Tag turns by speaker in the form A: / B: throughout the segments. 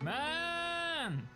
A: Man!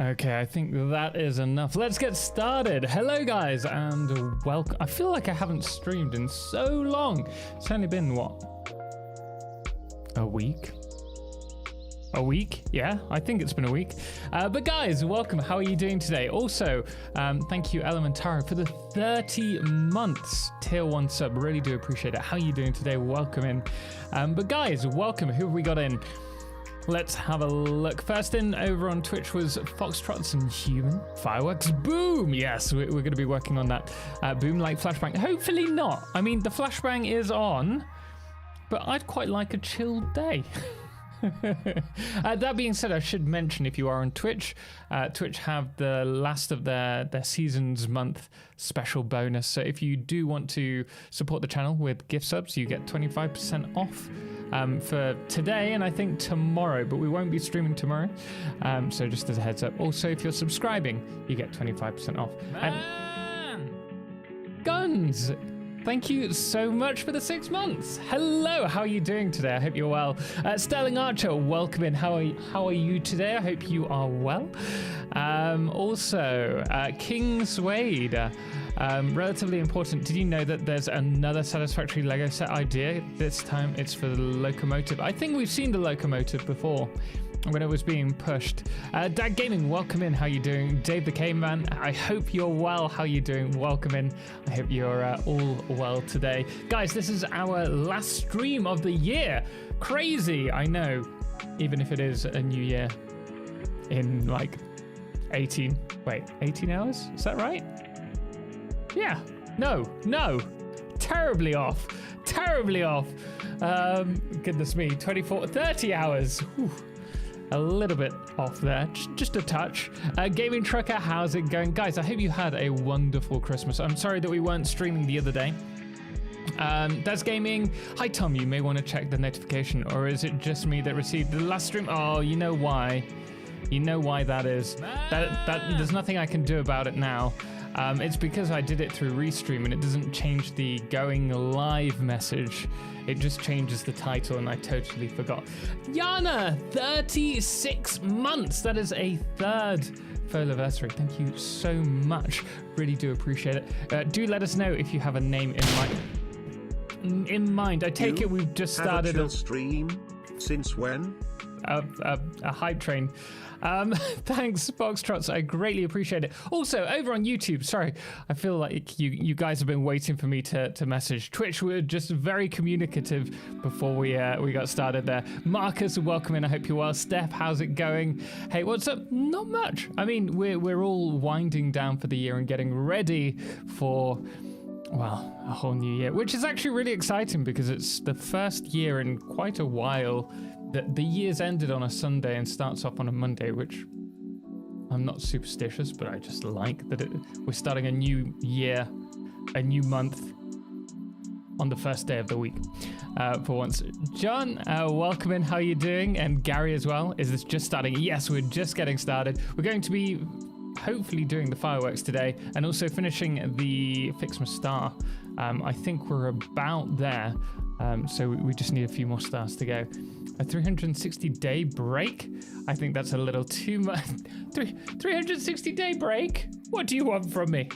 A: Okay, I think that is enough. Let's get started. Hello guys and welcome. I feel like I haven't streamed in so long. It's only been what? A week? A week? Yeah, I think it's been a week. But guys, welcome. How are you doing today? Also, thank you Elementaro for the 30 months tier 1 sub. Really do appreciate it. How are you doing today? Welcome in. But guys, welcome. Who have we got in? Let's have a look. First in over on Twitch was Foxtrots and Human Fireworks. Boom! Yes, we're going to be working on that boom like flashbang. Hopefully not. I mean, the flashbang is on, but I'd quite like a chilled day. That being said, I should mention if you are on Twitch, Twitch have the last of their season's month special bonus. So if you do want to support the channel with gift subs, you get 25% off for today and I think tomorrow, but we won't be streaming tomorrow. So just as a heads up. Also, if you're subscribing, you get 25% off. And Guns, thank you so much for the 6 months. Hello, how are you doing today? I hope you're well. Sterling Archer, welcome in. How are you today? I hope you are well. Also, King Suede, relatively important. Did you know that there's another Satisfactory Lego set idea? This time it's for the locomotive. I think we've seen the locomotive before when it was being pushed. Dad Gaming, welcome in. How you doing? Dave the Caveman, I hope you're well. How you doing? Welcome in. I hope you're all well today. Guys, this is our last stream of the year. Crazy, I know. Even if it is a new year in like 18 hours? Is that right? Yeah. No. Terribly off. Goodness me, 30 hours. Whew. A little bit off there, just a touch. Gaming Trucker, how's it going? Guys, I hope you had a wonderful Christmas. I'm sorry that we weren't streaming the other day. That's Gaming. Hi, Tom, you may want to check the notification, or is it just me that received the last stream? Oh, you know why. You know why that is. That there's nothing I can do about it now. It's because I did it through Restream and it doesn't change the going live message. It just changes the title and I totally forgot. Yana, 36 months. That is a third anniversary. Thank you so much. Really do appreciate it. Do let us know if you have a name in mind. I take it we've just started
B: a stream. Since when?
A: A hype train. Thanks, Foxtrots. I greatly appreciate it. Also, over on YouTube, sorry, I feel like you guys have been waiting for me to message. Twitch were just very communicative before we got started there. Marcus, welcome in. I hope you're well. Steph, how's it going? Hey, what's up? Not much. I mean, we're all winding down for the year and getting ready for, well, a whole new year, which is actually really exciting because it's the first year in quite a while that the year's ended on a Sunday and starts off on a Monday, which I'm not superstitious, but I just like that we're starting a new year, a new month on the first day of the week for once. John, welcome in. How are you doing? And Gary as well. Is this just starting? Yes, we're just getting started. We're going to be hopefully doing the fireworks today and also finishing the Fixmas star. I think we're about there. So we just need a few more stars to go. A 360-day break? I think that's a little too much. 360-day break? What do you want from me?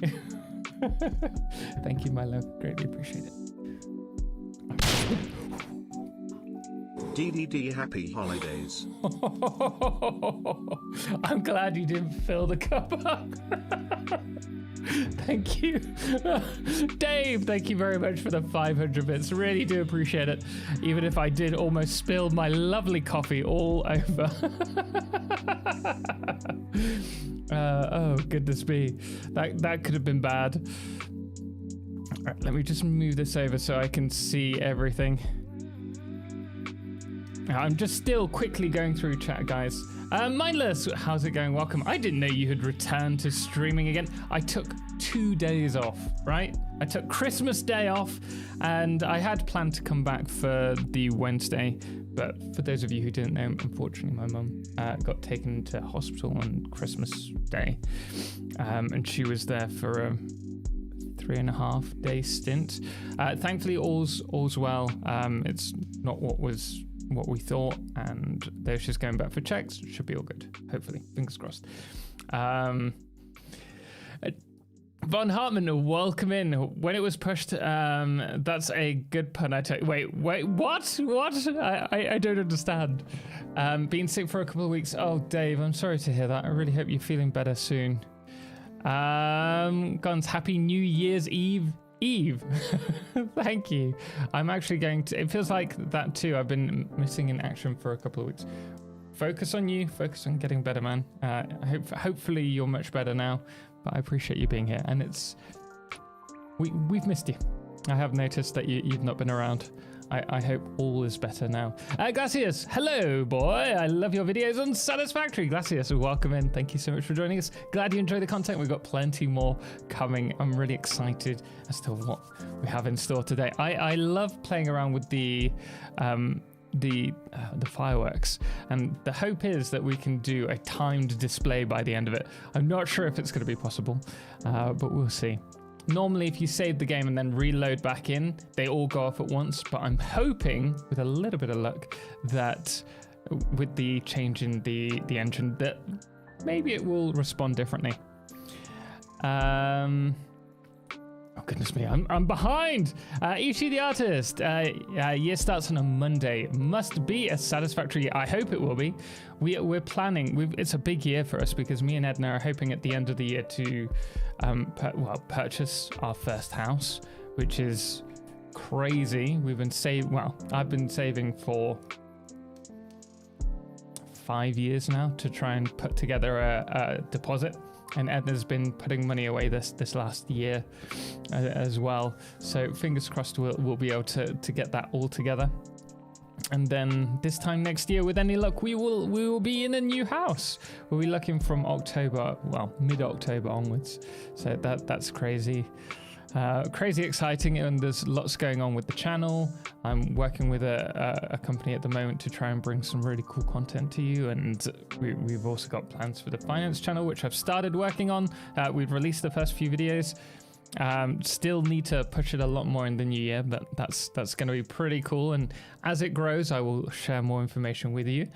A: Thank you, my love. Greatly appreciate it.
B: DDD, happy holidays.
A: I'm glad you didn't fill the cup up. Thank you. Dave, thank you very much for the 500 bits. Really do appreciate it. Even if I did almost spill my lovely coffee all over. Oh, goodness me. That could have been bad. All right, let me just move this over so I can see everything. I'm just still quickly going through chat, guys. Mindless, how's it going? Welcome. I didn't know you had returned to streaming again. I took 2 days off, right? I took Christmas Day off, and I had planned to come back for the Wednesday. But for those of you who didn't know, unfortunately, my mum got taken to hospital on Christmas Day. And she was there for a 3.5 day stint. Thankfully, all's well. It's not what we thought, and they're just going back for checks. It should be all good, hopefully. Fingers crossed. Von Hartman, welcome in. When it was pushed, that's a good pun. I tell you. Wait, what? I don't understand. Being sick for a couple of weeks. Oh, Dave, I'm sorry to hear that. I really hope you're feeling better soon. Guns, happy New Year's Eve. Thank you. I'm actually going to, it feels like that too. I've been missing in action for a couple of weeks. Focus on you, focus on getting better, man. Hopefully you're much better now, but I appreciate you being here. And we've missed you. I have noticed that you've not been around. I hope all is better now. Glacius, hello, boy. I love your videos on Satisfactory. Glacius, welcome in. Thank you so much for joining us. Glad you enjoy the content. We've got plenty more coming. I'm really excited as to what we have in store today. I love playing around with the the fireworks, and the hope is that we can do a timed display by the end of it. I'm not sure if it's going to be possible, but we'll see. Normally, if you save the game and then reload back in, they all go off at once, but I'm hoping, with a little bit of luck, that with the change in the engine, that maybe it will respond differently. Oh goodness me, I'm behind. Ichi the artist. Year starts on a Monday. Must be a satisfactory. I hope it will be. We're planning. It's a big year for us because me and Edna are hoping at the end of the year to purchase our first house, which is crazy. We've been I've been saving for 5 years now to try and put together a deposit. And Edna's been putting money away this last year as well. So fingers crossed we'll be able to get that all together. And then this time next year, with any luck, we will be in a new house. We'll be looking from October, mid-October onwards. So that's crazy. Crazy exciting, and there's lots going on with the channel. I'm working with a company at the moment to try and bring some really cool content to you, and we've also got plans for the finance channel, which I've started working on. We've released the first few videos. Still need to push it a lot more in the new year, but that's going to be pretty cool, and as it grows I will share more information with you.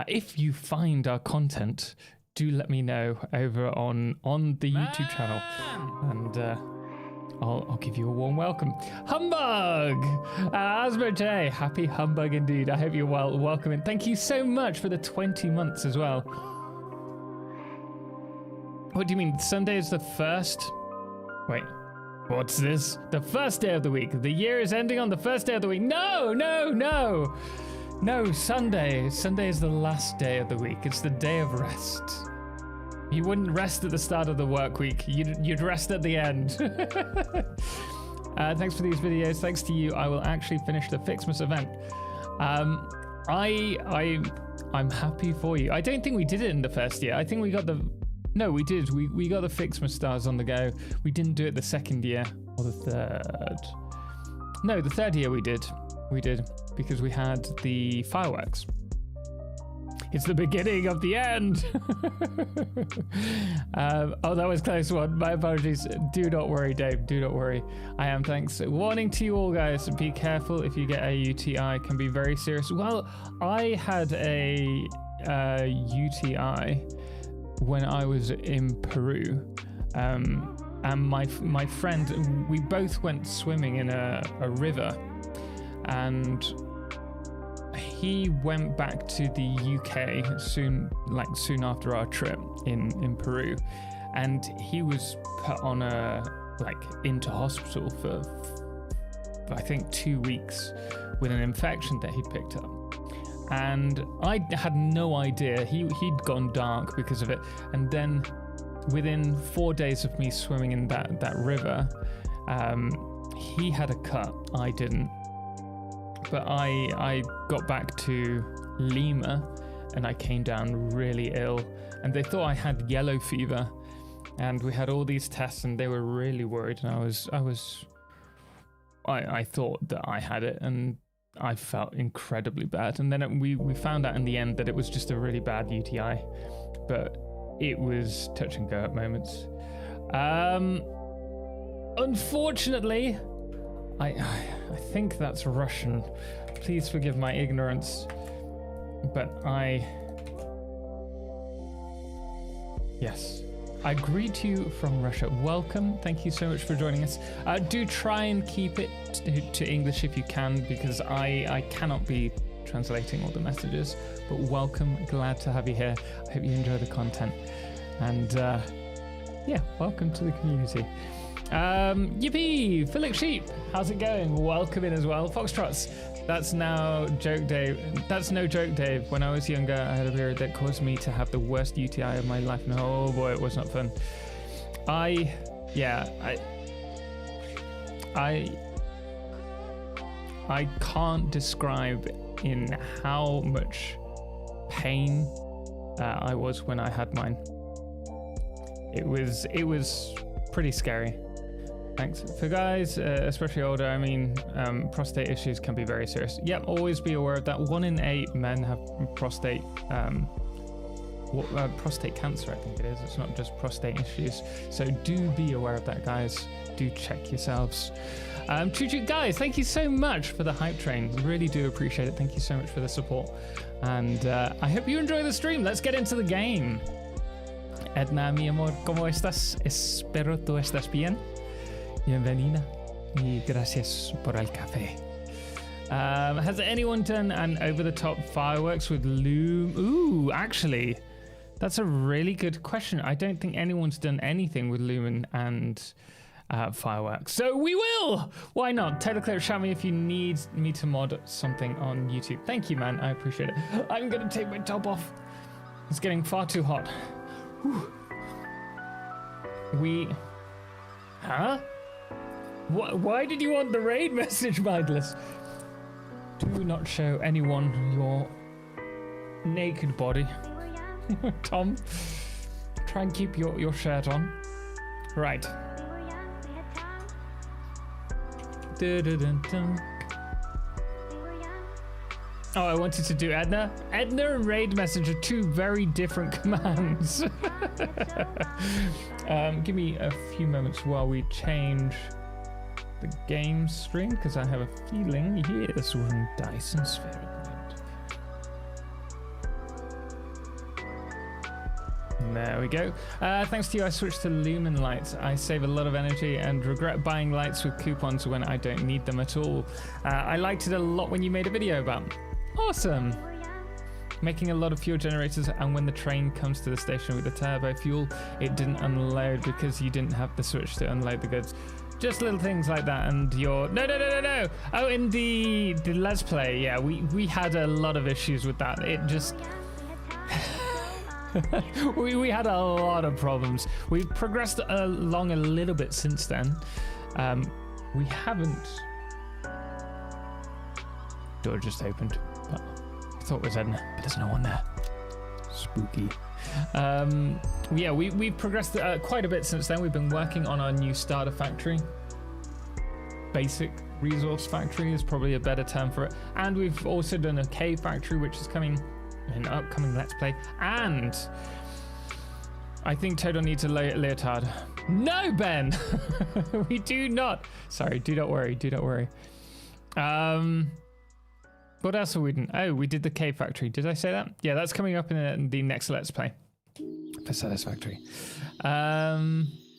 A: If you find our content, do let me know over on the YouTube channel, and I'll give you a warm welcome. Humbug! Asmo J, happy humbug indeed. I hope you're well. Welcome in. Thank you so much for the 20 months as well. What do you mean? Sunday is the first? Wait, what's this? The first day of the week. The year is ending on the first day of the week. No, Sunday. Sunday is the last day of the week. It's the day of rest. You wouldn't rest at the start of the work week. You'd rest at the end. Thanks for these videos. Thanks to you, I will actually finish the Ficsmas event. I'm happy for you. I don't think we did it in the first year. I think we got the... No, we did. We got the Ficsmas stars on the go. We didn't do it the second year or the third. No, the third year we did. We did because we had the fireworks. It's the beginning of the end. Oh, that was a close one. My apologies. Do not worry, Dave. Do not worry. I am. Thanks. Warning to you all, guys. Be careful if you get a UTI. It can be very serious. Well, I had a UTI when I was in Peru. And my friend, we both went swimming in a river, and he went back to the UK soon after our trip in Peru, and he was put on into hospital for I think 2 weeks with an infection that he picked up. And I had no idea. He'd gone dark because of it. And then within 4 days of me swimming in that river, he had a cut. I didn't. But I got back to Lima and I came down really ill. And they thought I had yellow fever. And we had all these tests and they were really worried. And I thought that I had it, and I felt incredibly bad. And then we found out in the end that it was just a really bad UTI, but it was touch and go at moments. Unfortunately, I think that's Russian. Please forgive my ignorance, but yes. I greet you from Russia. Welcome. Thank you so much for joining us. Do try and keep it to English if you can, because I cannot be translating all the messages. But welcome. Glad to have you here. I hope you enjoy the content. And yeah, welcome to the community. Yippee! Philip Sheep, how's it going? Welcome in as well. Foxtrots. That's now joke Dave. That's no joke, Dave. When I was younger, I had a period that caused me to have the worst UTI of my life. And oh boy, it was not fun. I can't describe in how much pain I was when I had mine. It was pretty scary. Thanks. For guys, especially older, I mean, prostate issues can be very serious. Yep, always be aware of that. 1 in 8 men have prostate cancer, I think it is. It's not just prostate issues. So do be aware of that, guys. Do check yourselves. Choo-choo, guys, thank you so much for the hype train. Really do appreciate it. Thank you so much for the support. And I hope you enjoy the stream. Let's get into the game. Edna, mi amor, ¿cómo estás? Espero tú estás bien. Bienvenida y gracias por el café. Has anyone done an over-the-top fireworks with Loom? Ooh, actually, that's a really good question. I don't think anyone's done anything with Lumen and fireworks. So we will! Why not? Totalxclipse, shout me if you need me to mod something on YouTube. Thank you, man. I appreciate it. I'm going to take my top off. It's getting far too hot. Whew. Huh? Why did you want the raid message, Mindless? Do not show anyone your naked body. Tom, try and keep your shirt on. Right. Oh, I wanted to do Edna. Edna and raid message are 2 very different commands. Give me a few moments while we change the game stream, because I have a feeling here's one Dyson's very good. There we go. Thanks to you, I switched to Lumen lights. I save a lot of energy and regret buying lights with coupons when I don't need them at all. I liked it a lot when you made a video about. Awesome. Making a lot of fuel generators, and when the train comes to the station with the turbo fuel, it didn't unload because you didn't have the switch to unload the goods. Just little things like that, and you're no. Oh, in the Let's Play, yeah, we had a lot of issues with that. It just we had a lot of problems. We've progressed along a little bit since then. We haven't. Door just opened. But I thought it was Edna, but there's no one there. Spooky. Yeah, we've progressed quite a bit since then. We've been working on our new starter factory. Basic resource factory is probably a better term for it. And we've also done a cave factory, which is coming in an upcoming Let's Play. And I think Total needs a leotard. No, Ben! We do not. Sorry, do not worry, do not worry. What else have we done? Oh, we did the cave factory. Did I say that? Yeah, that's coming up in the next Let's Play for Satisfactory.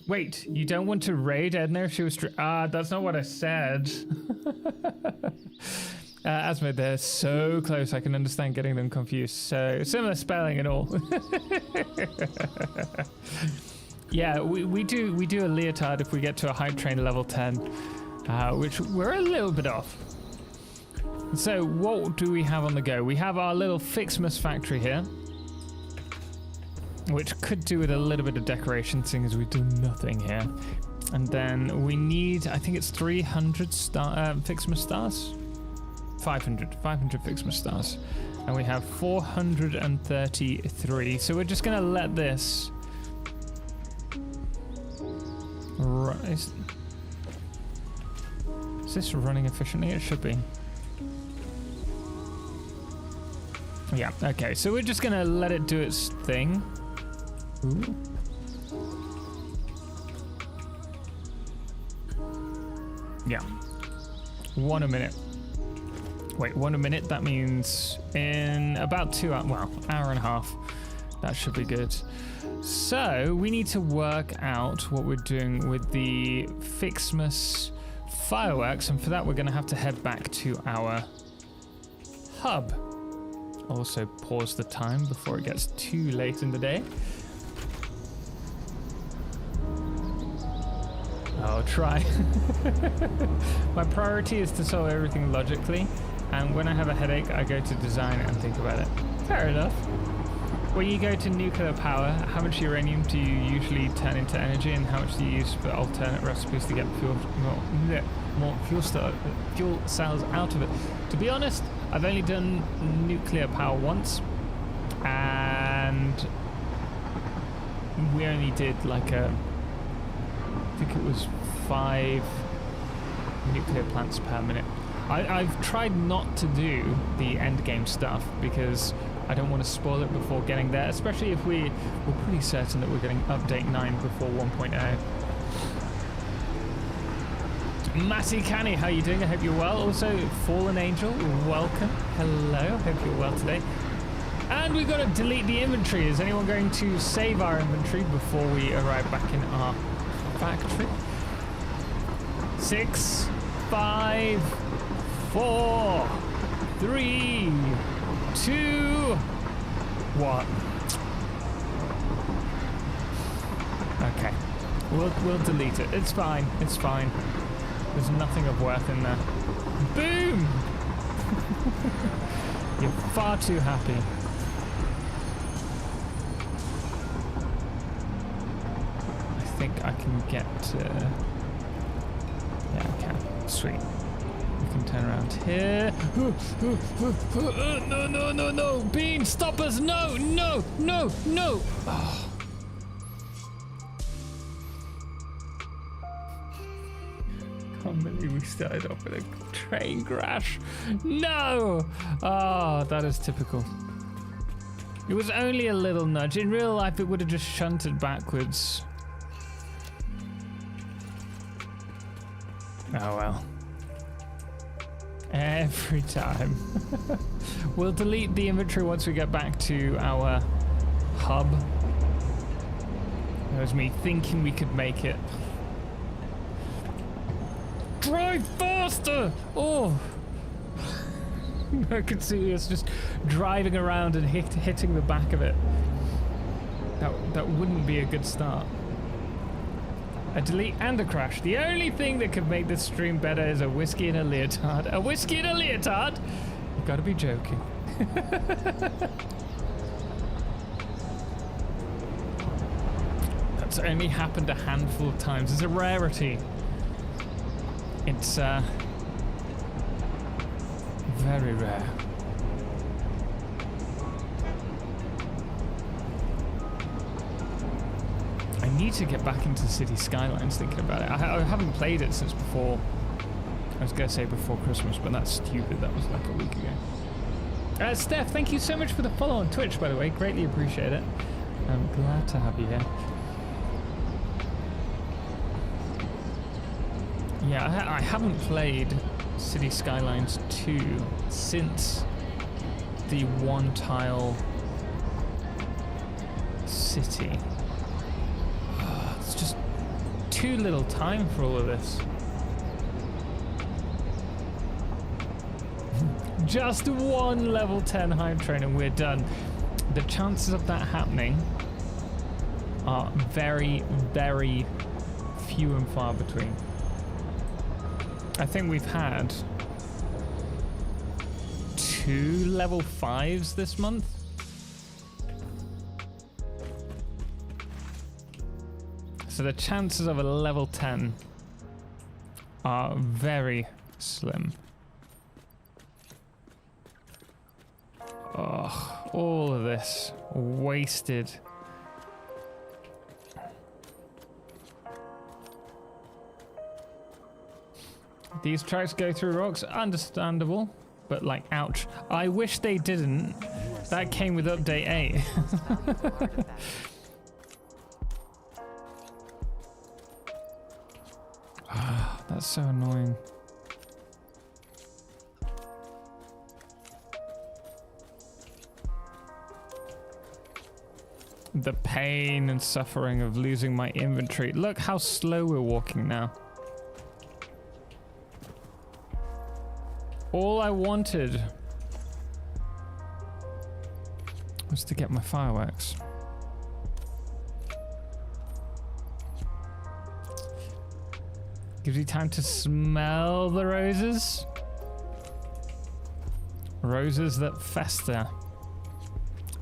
A: Wait, you don't want to raid Edna if she was... that's not what I said. Asma, they're so close. I can understand getting them confused. So similar spelling and all. Yeah, we do a leotard if we get to a hype train level 10, which we're a little bit off. So what do we have on the go? We have our little Ficsmas factory here, which could do with a little bit of decoration, seeing as we do nothing here. And then we need, I think it's 300 Ficsmas stars? 500 Ficsmas stars. And we have 433. So we're just gonna let this... Is this running efficiently? It should be. Yeah, okay, so we're just gonna let it do its thing. Ooh. Yeah. 1 a minute. Wait, 1 a minute, that means in about 2 hours, well, hour and a half. That should be good. So we need to work out what we're doing with the Ficsmas Fireworks, and for that we're gonna have to head back to our hub. Also pause the time before it gets too late in the day. I'll try. My priority is to solve everything logically, and when I have a headache, I go to design and think about it. Fair enough. When you go to nuclear power, how much uranium do you usually turn into energy, and how much do you use for alternate recipes to get more fuel cells out of it? To be honest, I've only done nuclear power once, and we only did like I think it was 5 nuclear plants per minute. I've tried not to do the end game stuff because I don't want to spoil it before getting there, especially if we're pretty certain that we're getting update 9 before 1.0. Matty Canny, how you doing? I hope you're well. Also, Fallen Angel, welcome. Hello, hope you're well today. And we've got to delete the inventory. Is anyone going to save our inventory before we arrive back in our factory? 6, 5, 4, 3, 2, 1. Okay, we'll delete it. It's fine. It's fine. There's nothing of worth in there. Boom! You're far too happy. I think I can get. Yeah, I can. Sweet. We can turn around here. No, no, no, no! Bean, stop us! No, no, no, no! Oh. I can't believe we started off with a train crash. No! Oh, that is typical. It was only a little nudge. In real life, it would have just shunted backwards. Oh well. Every time. We'll delete the inventory once we get back to our hub. That was me thinking we could make it. Drive faster! Oh! I could see us just driving around and hitting the back of it. That wouldn't be a good start. A delete and a crash. The only thing that could make this stream better is a whiskey and a leotard. A whiskey and a leotard? You've got to be joking. That's only happened a handful of times. It's a rarity. It's very rare. I need to get back into City Skylines thinking about it. I haven't played it since before. I was going to say before Christmas, but that's stupid. That was like a week ago. Steph, thank you so much for the follow on Twitch, by the way. Greatly appreciate it. I'm glad to have you here. Yeah, I haven't played City Skylines 2 since the one tile city. It's just too little time for all of this. Just one level 10 hype train and we're done. The chances of that happening are very, very few and far between. I think we've had 2 level 5s this month. So the chances of a level 10 are very slim. Oh, all of this wasted. These tracks go through rocks, understandable, but like, ouch. I wish they didn't. That came with update 8. That's so annoying. The pain and suffering of losing my inventory. Look how slow we're walking now. All I wanted was to get my fireworks. Gives you time to smell the roses. Roses that fester.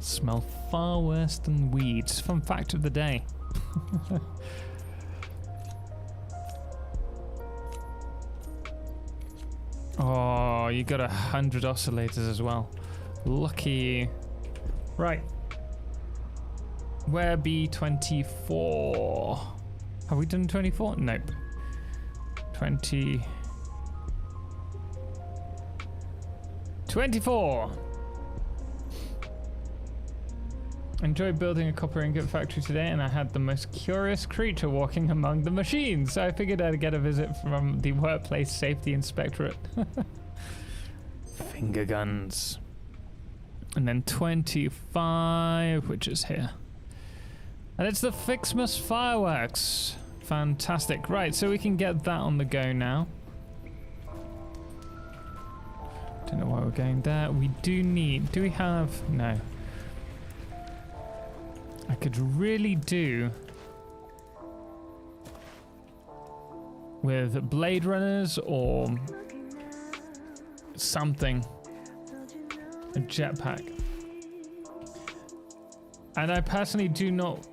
A: Smell far worse than weeds. Fun fact of the day. Oh, you got 100 oscillators as well. Lucky you. Right. Where be 24? Have we done 24? Nope. 20. 24. Enjoyed building a copper ingot factory today, and I had the most curious creature walking among the machines. So I figured I'd get a visit from the workplace safety inspectorate. Finger guns. And then 25, which is here. And it's the Ficsmas Fireworks. Fantastic. Right, so we can get that on the go now. Don't know why we're going there. We do need... Do we have... No. I could really do with Blade Runners or something. A jetpack. And I personally do not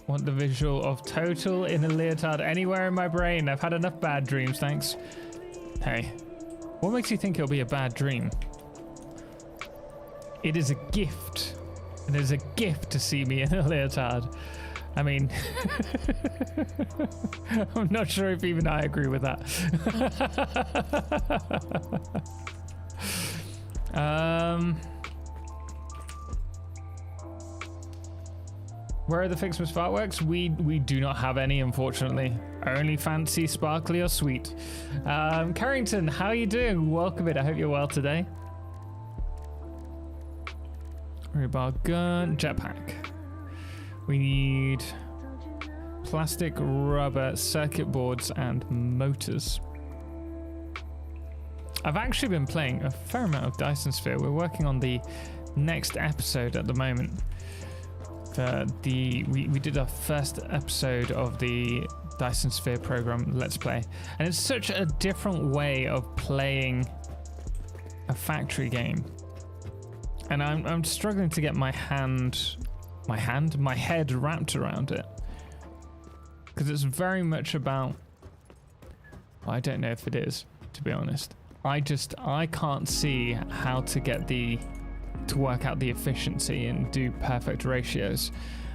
A: want the visual of Total in a leotard anywhere in my brain. I've had enough bad dreams, thanks. Hey, what makes you think it'll be a bad dream? It is a gift. It is a gift to see me in a leotard. I mean, I'm not sure if even I agree with that. Where are the Ficsmas Fireworks? We do not have any, unfortunately. Only fancy, sparkly, or sweet. Carrington, how are you doing? Welcome in. I hope you're well today. Rebar gun, jetpack. We need plastic, rubber, circuit boards, and motors. I've actually been playing a fair amount of Dyson Sphere. We're working on the next episode at the moment. We did our first episode of the Dyson Sphere program Let's Play, and it's such a different way of playing a factory game. And I'm struggling to get my head wrapped around it, because it's very much about, well, I don't know if it is, to be honest. I can't see how to get to work out the efficiency and do perfect ratios,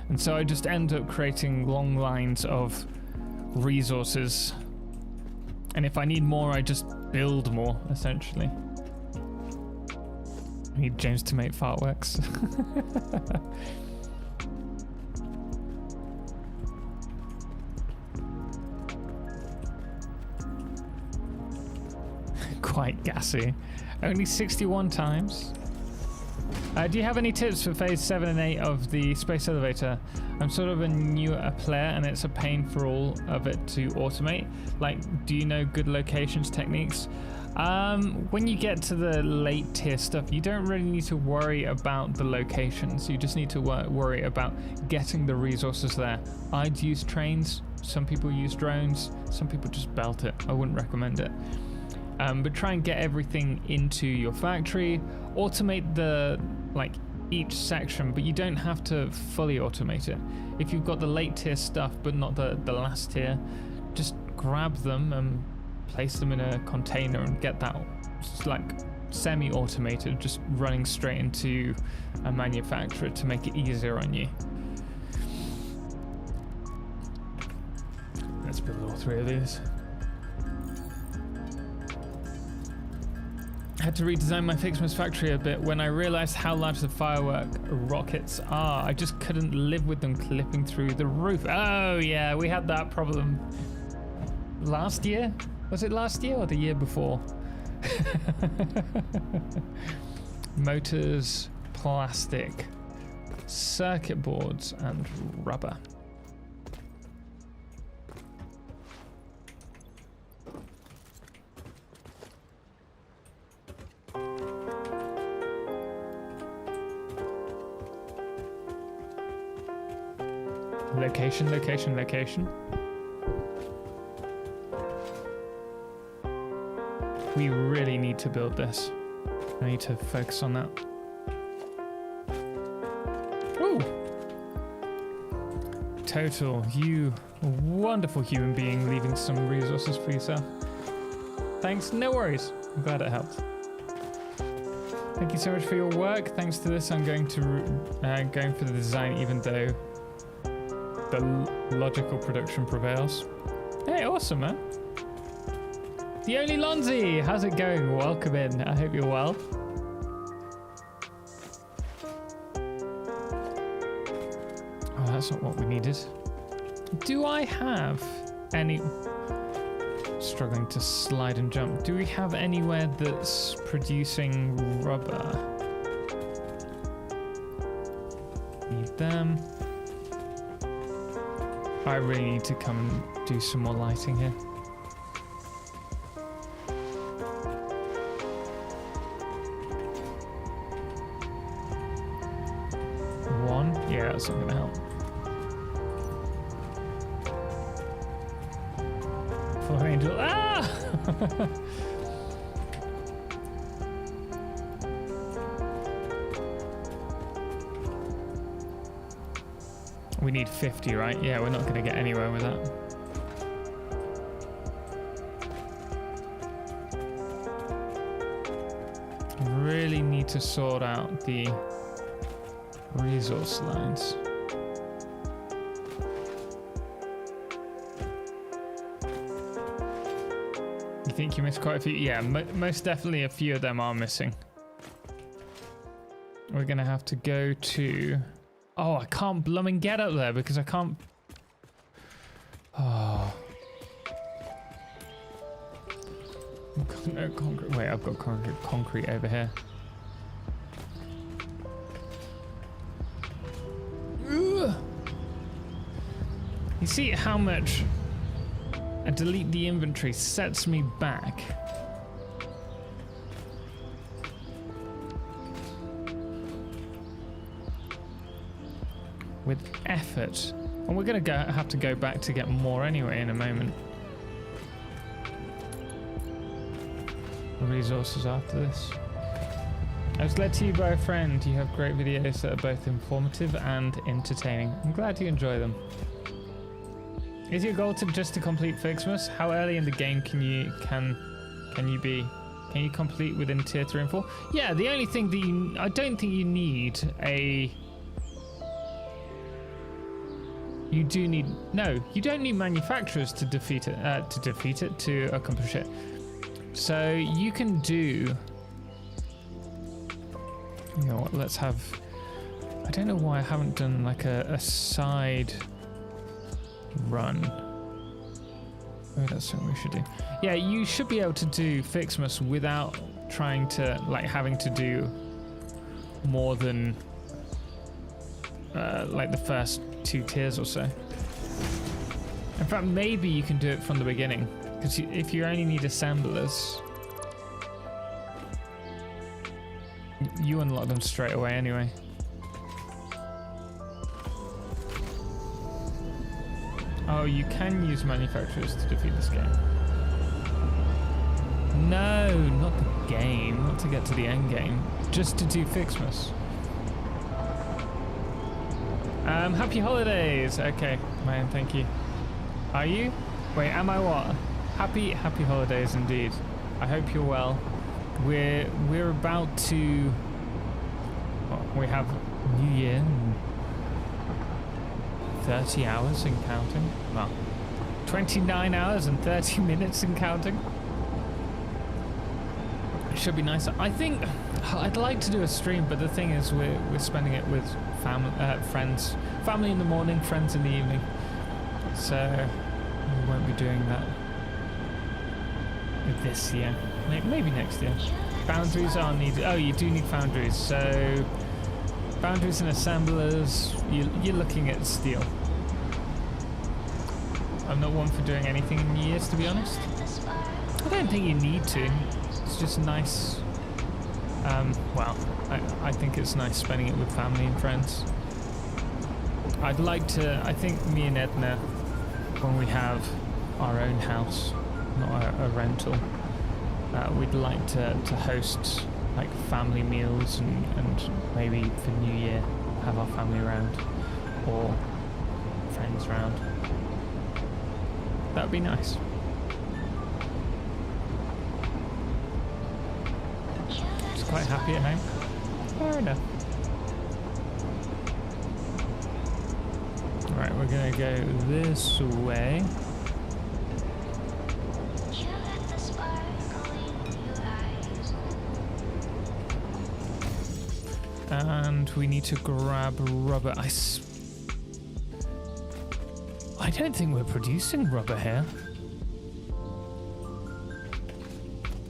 A: and so I just end up creating long lines of resources, and if I need more, I just build more, essentially. I need James to make fireworks. Quite gassy. Only 61 times. Do you have any tips for phase 7 and 8 of the space elevator? I'm sort of a newer player, and it's a pain for all of it to automate. Like, do you know good locations techniques? When you get to the late tier stuff, you don't really need to worry about the locations. You just need to worry about getting the resources there. I'd use trains. Some people use drones. Some people just belt it. I wouldn't recommend it. But try and get everything into your factory. Automate each section, but you don't have to fully automate it. If you've got the late tier stuff but not the last tier, just grab them and place them in a container and get that semi-automated, just running straight into a manufacturer to make it easier on you. Let's build all 3 of these. I had to redesign my Ficsmas factory a bit when I realized how large the firework rockets are. I just couldn't live with them clipping through the roof. Oh yeah, we had that problem last year. Was it last year or the year before? Motors, plastic, circuit boards, and rubber. Location, location, location. We really need to build this. I need to focus on that. Ooh! Total, you wonderful human being, leaving some resources for yourself. Thanks, no worries. I'm glad it helped. Thank you so much for your work. Thanks to this, I'm going for the design, even though the logical production prevails. Hey, awesome, man. The only Lonzy, how's it going? Welcome in. I hope you're well. Oh, that's not what we needed. Do I have any... Struggling to slide and jump. Do we have anywhere that's producing rubber? Need them. I really need to come and do some more lighting here. One. Yeah, that's not gonna help. Angel. Ah! We need 50, right? Yeah, we're not going to get anywhere with that. Really need to sort out the resource lines. You think you missed quite a few? Yeah, most definitely a few of them are missing. We're gonna have to go to... Oh, I can't blooming get up there because I can't... Oh. No concrete. Wait, I've got concrete over here. Ugh. You see how much... And delete the inventory sets me back. With effort. And we're going to have to go back to get more anyway in a moment. Resources after this. I was led to you by a friend. You have great videos that are both informative and entertaining. I'm glad you enjoy them. Is your goal just to complete Ficsmas? How early in the game can you be? Can you complete within tier 3 and 4? Yeah, the only thing that I don't think you need a... You do need... No, you don't need manufacturers to defeat it, to accomplish it. So you can do... You know what, let's have... I don't know why I haven't done like a side... run. Oh, that's something we should do. Yeah, you should be able to do Fixmas without trying to, like, having to do more than like the first 2 tiers or so. In fact, maybe you can do it from the beginning, because if you only need assemblers, you unlock them straight away anyway. Oh, you can use manufacturers to defeat this game. No, not the game, not to get to the end game, just to do Fixmas. Happy holidays. Okay, man, thank you. Are you? Wait, am I what? Happy holidays indeed. I hope you're well. We're about to... Well, we have New Year. 30 hours and counting. Well, 29 hours and 30 minutes and counting. It should be nice. I think I'd like to do a stream, but the thing is, we're spending it with friends, family in the morning, friends in the evening. So we won't be doing that this year. Maybe next year. Foundries are needed. Oh, you do need foundries. So foundries and assemblers. You're looking at steel. I'm not one for doing anything in New Year's, to be honest. I don't think you need to. It's just nice. Well, I think it's nice spending it with family and friends. I'd like to, I think me and Edna, when we have our own house, not a rental, we'd like to host like family meals and maybe for New Year have our family around or friends around. That'd be nice. Just quite happy at home. Fair enough. Alright, we're gonna go this way. and we need to grab rubber. I don't think we're producing rubber here.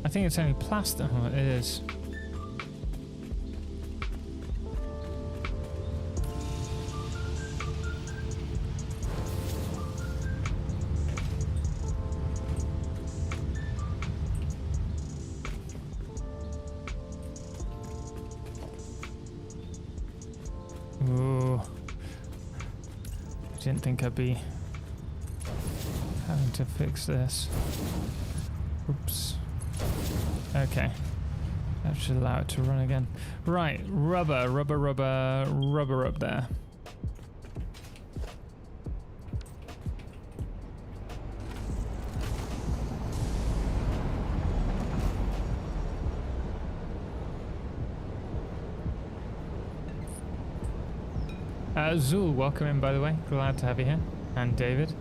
A: I think it's only plastic. Oh, it is. Ooh. I didn't think I'd be having to fix this. Oops. Okay. That should allow it to run again. Right, rubber up there. Zul, welcome in, by the way. Glad to have you here. And David.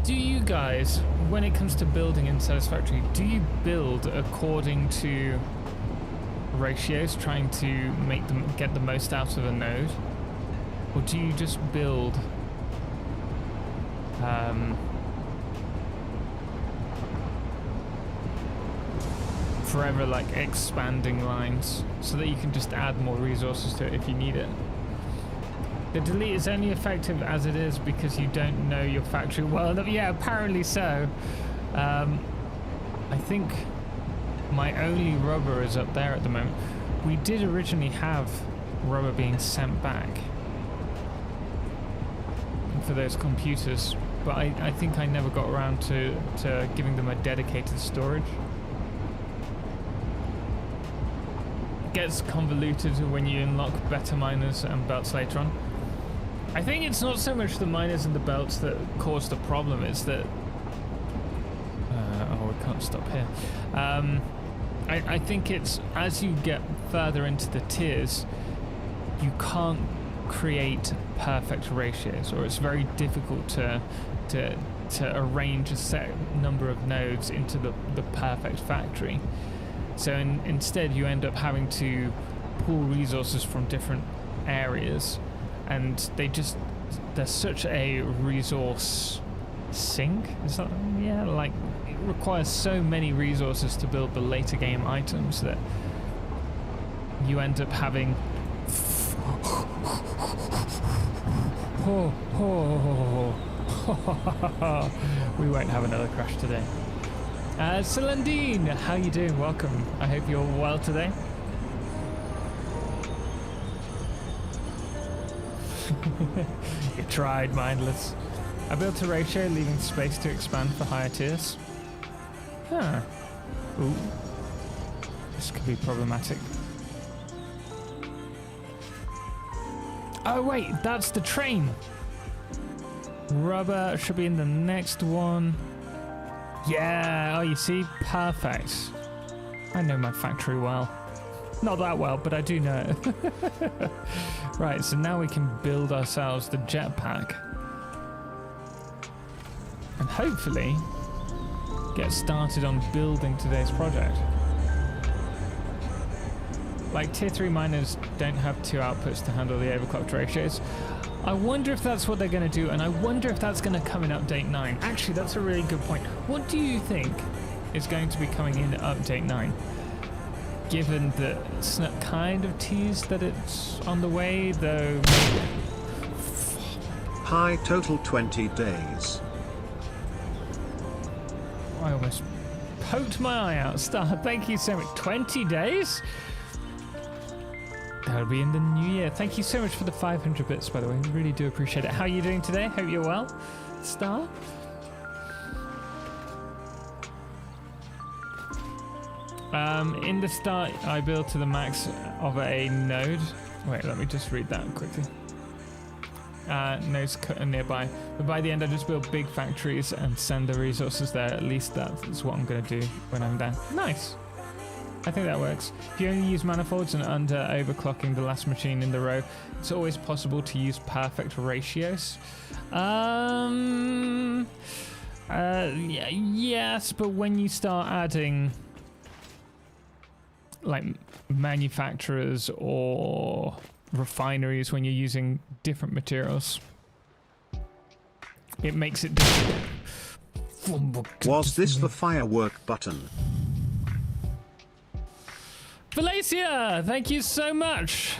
A: Do you guys, when it comes to building in Satisfactory, do you build according to ratios, trying to make them get the most out of a node? Or do you just build forever like expanding lines so that you can just add more resources to it if you need it? The delete is only effective as it is because you don't know your factory well enough. Yeah, apparently so. I think my only rubber is up there at the moment. We did originally have rubber being sent back for those computers, but I think I never got around to giving them a dedicated storage. Gets convoluted when you unlock better miners and belts later on. I think it's not so much the miners and the belts that cause the problem, it's that oh, we can't stop here. I think it's as you get further into the tiers, you can't create perfect ratios, or it's very difficult to arrange a set number of nodes into the perfect factory. So instead you end up having to pull resources from different areas, and there's such a resource sink. Is that, yeah, like it requires so many resources to build the later game items that you end up having we won't have another crash today. Celandine, how you doing? Welcome. I hope you're well today. You tried, mindless. I built a ratio, leaving space to expand for higher tiers. Huh. Ooh. This could be problematic. Oh wait, that's the train. Rubber should be in the next one. Yeah, oh, you see? Perfect. I know my factory well. Not that well, but I do know it. Right, so now we can build ourselves the jetpack. And hopefully get started on building today's project. Like, tier 3 miners don't have 2 outputs to handle the overclocked ratios. I wonder if that's what they're going to do, and I wonder if that's going to come in update 9. Actually, that's a really good point. What do you think is going to be coming in update 9? Given that it's kind of teased that it's on the way, though.
B: High total 20 days.
A: I almost poked my eye out. Star, thank you so much. 20 days? That'll be in the new year. Thank you so much for the 500 bits, by the way. Really do appreciate it. How are you doing today? Hope you're well. Star? In the start, I built to the max of a node. Wait, let me just read that quickly. Nodes nearby. But by the end, I just build big factories and send the resources there. At least that's what I'm going to do when I'm done. Nice. I think that works. If you only use manifolds and under overclocking the last machine in the row, it's always possible to use perfect ratios. Yes, but when you start adding like manufacturers or refineries, when you're using different materials, it makes it difficult.
B: Was this the firework button?
A: Valencia, thank you so much.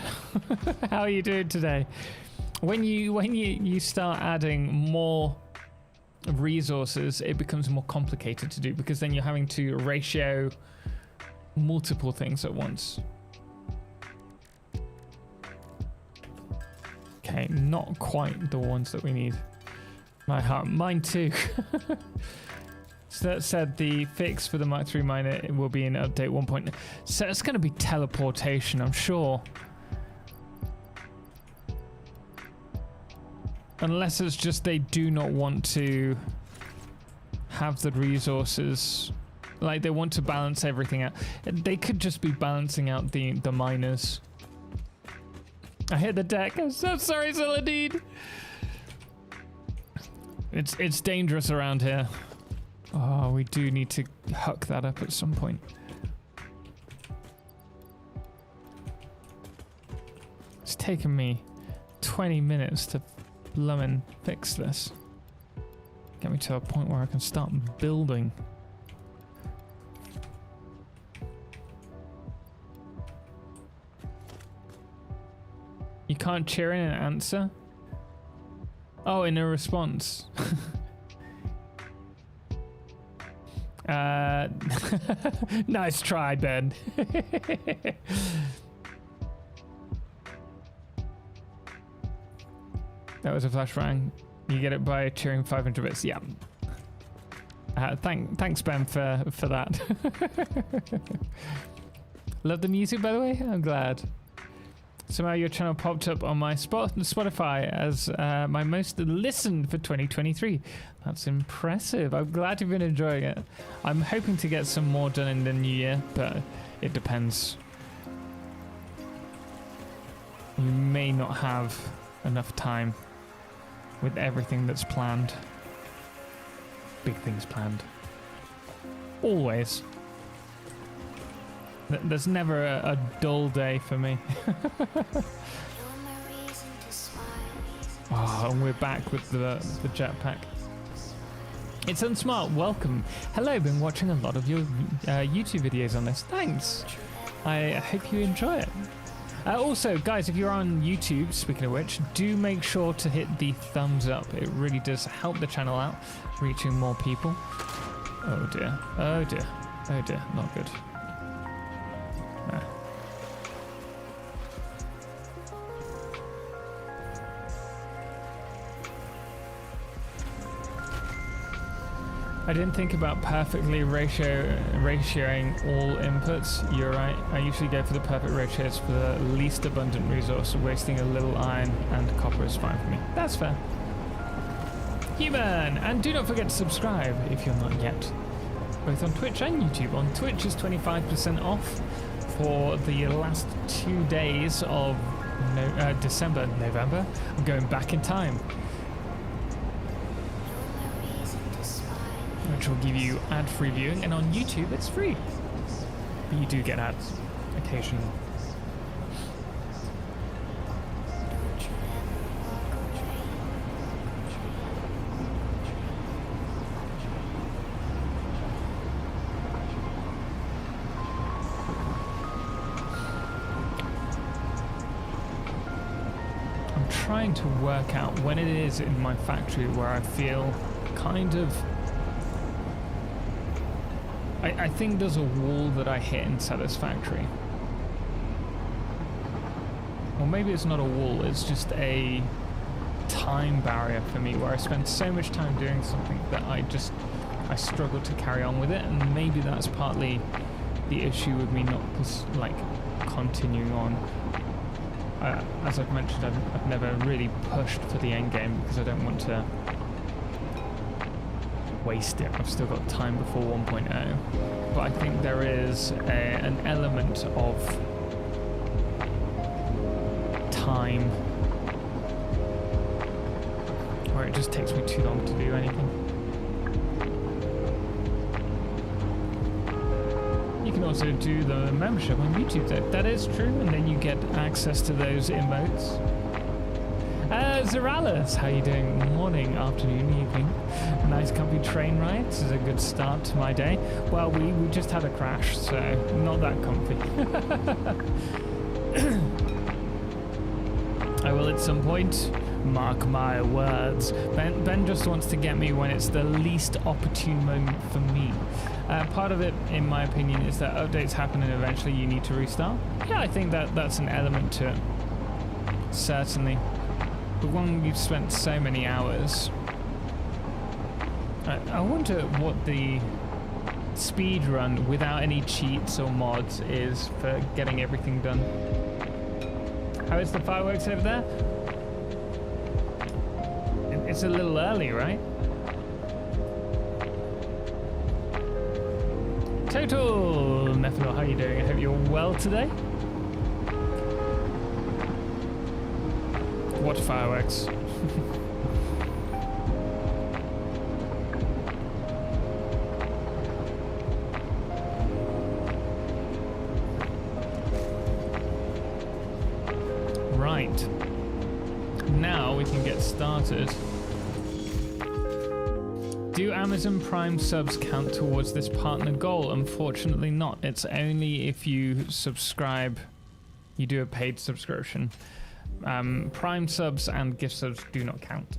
A: How are you doing today? When you start adding more resources, it becomes more complicated to do, because then you're having to ratio multiple things at once. Okay, not quite the ones that we need. My heart, mine too. So that said, the fix for the Mark III miner will be in update 1.9. So it's going to be teleportation, I'm sure. Unless it's just they do not want to have the resources. Like they want to balance everything out. They could just be balancing out the miners. I hit the deck. I'm so sorry, Celadine. It's dangerous around here. Oh, we do need to huck that up at some point. It's taken me 20 minutes to blummin' fix this. Get me to a point where I can start building. You can't cheer in an answer? Oh, in a response. Nice try, Ben. That was a flashbang. You get it by cheering 500 bits. Yeah. Thanks, Ben, for that. Love the music, by the way. I'm glad. Somehow your channel popped up on my Spotify as my most listened for 2023. That's impressive. I'm glad you've been enjoying it. I'm hoping to get some more done in the new year, but it depends. We may not have enough time with everything that's planned. Big things planned. Always. There's never a dull day for me. Oh, and we're back with the jetpack. It's Unsmart, welcome. Hello, been watching a lot of your YouTube videos on this. Thanks. I hope you enjoy it. Also, guys, if you're on YouTube, speaking of which, do make sure to hit the thumbs up. It really does help the channel out, reaching more people. Oh dear, oh dear, oh dear, not good. No. I didn't think about perfectly ratioing all inputs. You're right. I usually go for the perfect ratios for the least abundant resource. Wasting a little iron and copper is fine for me. That's fair. Human! And do not forget to subscribe if you're not yet. Both on Twitch and YouTube. On Twitch is 25% off for the last 2 days of November. I'm going back in time. Which will give you ad-free viewing, and on YouTube it's free. But you do get ads occasionally. I'm trying to work out when it is in my factory where I feel kind of... I think there's a wall that I hit in Satisfactory. Or maybe it's not a wall, it's just a time barrier for me where I spend so much time doing something that I struggle to carry on with it, and maybe that's partly the issue with me not continuing on. As I've mentioned, I've never really pushed for the end game because I don't want to waste it. I've still got time before 1.0. But I think there is an element of time where it just takes me too long to do anything. You can also do the membership on YouTube. That is true, and then you get access to those emotes. Zeralis, how you doing? Morning, afternoon, evening. A nice comfy train ride. This is a good start to my day. Well, we just had a crash, so not that comfy. I will at some point. Mark my words. Ben just wants to get me when it's the least opportune moment for me. Part of it, in my opinion, is that updates happen and eventually you need to restart. Yeah, I think that's an element to it. Certainly. But when you've spent so many hours, I wonder what the speed run without any cheats or mods is for getting everything done. How is the fireworks over there? It's a little early, right? Total Methanol, how you doing? I hope you're well today. What fireworks? Right. Now we can get started. Do Amazon Prime subs count towards this partner goal? Unfortunately not. It's only if you subscribe, you do a paid subscription. Prime subs and gift subs do not count.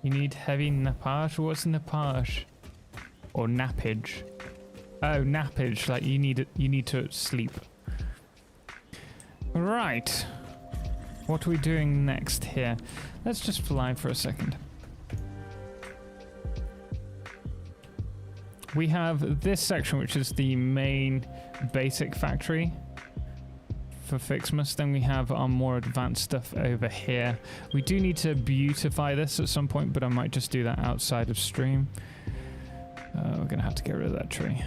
A: You need heavy nappage? What's nappage? Or nappage? Oh, nappage, like you need to sleep. Right. What are we doing next here? Let's just fly for a second. We have this section, which is the main basic factory for Ficsmas. Then we have our more advanced stuff over here. We do need to beautify this at some point, but I might just do that outside of stream. We're gonna have to get rid of that tree.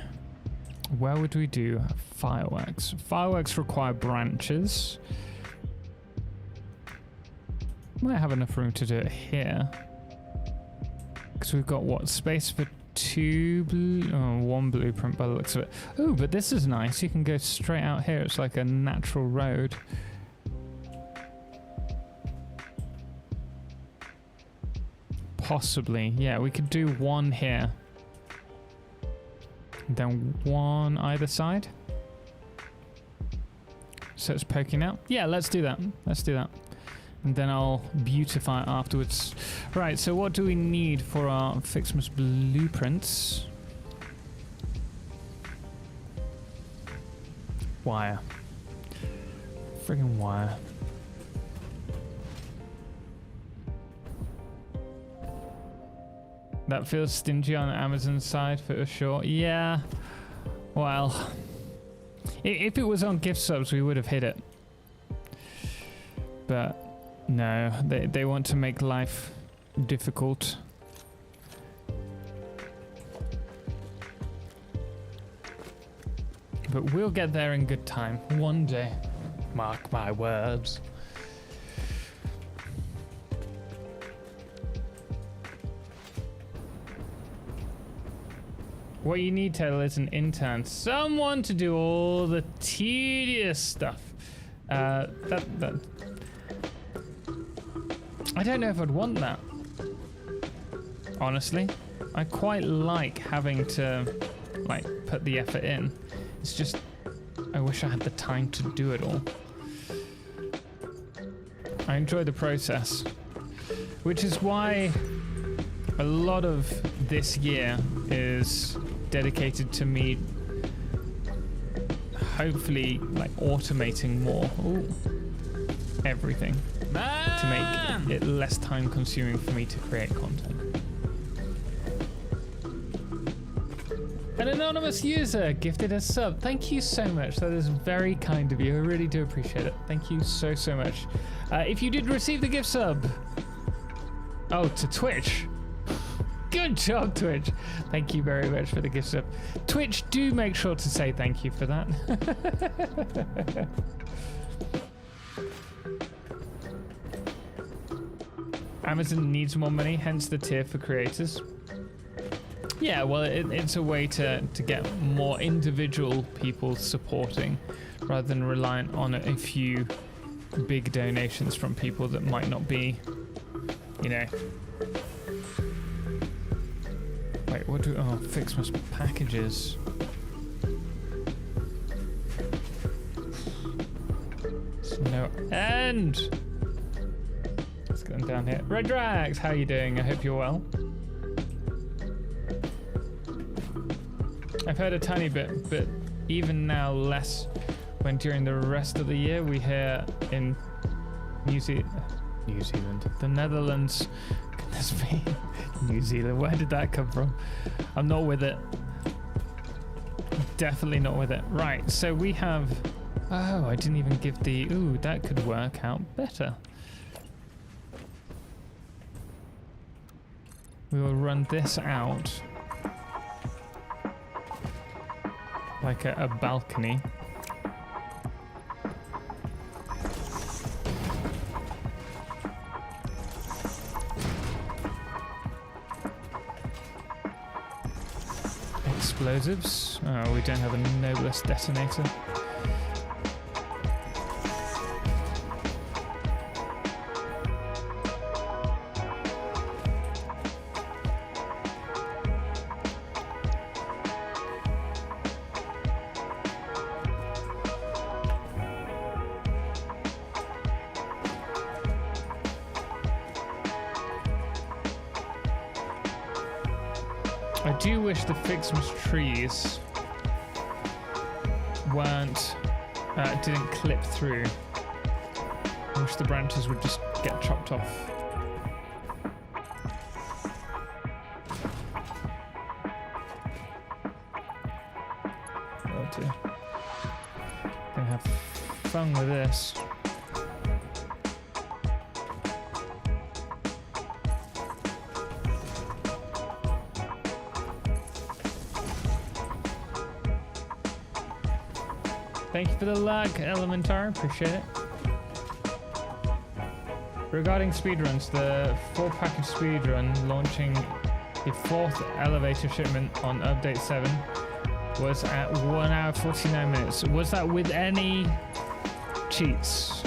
A: Where would we do fireworks? Fireworks require branches. Might have enough room to do it here. Because we've got what? Space for one blueprint by the looks of it. Oh, but this is nice. You can go straight out here. It's like a natural road. Possibly. Yeah, we could do one here. Then one either side. So it's poking out. Yeah, let's do that. Let's do that. And then I'll beautify it afterwards. Right, so what do we need for our Ficsmas blueprints? Wire. Friggin' wire. That feels stingy on Amazon's side for sure. Yeah. Well, if it was on gift subs, we would have hit it. But no, they want to make life difficult. But we'll get there in good time. One day. Mark my words. What you need, Taylor, is an intern. Someone to do all the tedious stuff. I don't know if I'd want that. Honestly. I quite like having to, like, put the effort in. It's just, I wish I had the time to do it all. I enjoy the process. Which is why a lot of this year is dedicated to me hopefully like automating more everything to make it less time consuming for me to create content. An anonymous user gifted a sub. Thank you so much. That is very kind of you. I really do appreciate it. Thank you so much. If you did receive the gift sub, Oh, to Twitch. Good job, Twitch. Thank you very much for the gift sub. Twitch, do make sure to say thank you for that. Amazon needs more money, hence the tier for creators. Yeah, well, it's a way to get more individual people supporting rather than reliant on a few big donations from people that might not be, you know. Wait, what do, oh, Ficsmas packages. There's no end. Let's get them down here. Red Drax, how are you doing? I hope you're well. I've heard a tiny bit, but even now less when during the rest of the year we hear in New Zealand, the Netherlands, goodness me, New Zealand, where did that come from? I'm not with it. Definitely not with it. Right, so we have, oh, I didn't even give the, ooh, that could work out better. We will run this out like a balcony. Explosives. Oh, we don't have a noblest detonator. I do wish the Fixmas trees didn't clip through. I wish the branches would just get chopped off. Oh dear. Gonna have fun with this. Thank you for the lag, Elementar. Appreciate it. Regarding speedruns, the 4-package speedrun launching the 4th elevator shipment on update 7 was at 1 hour 49 minutes. Was that with any cheats?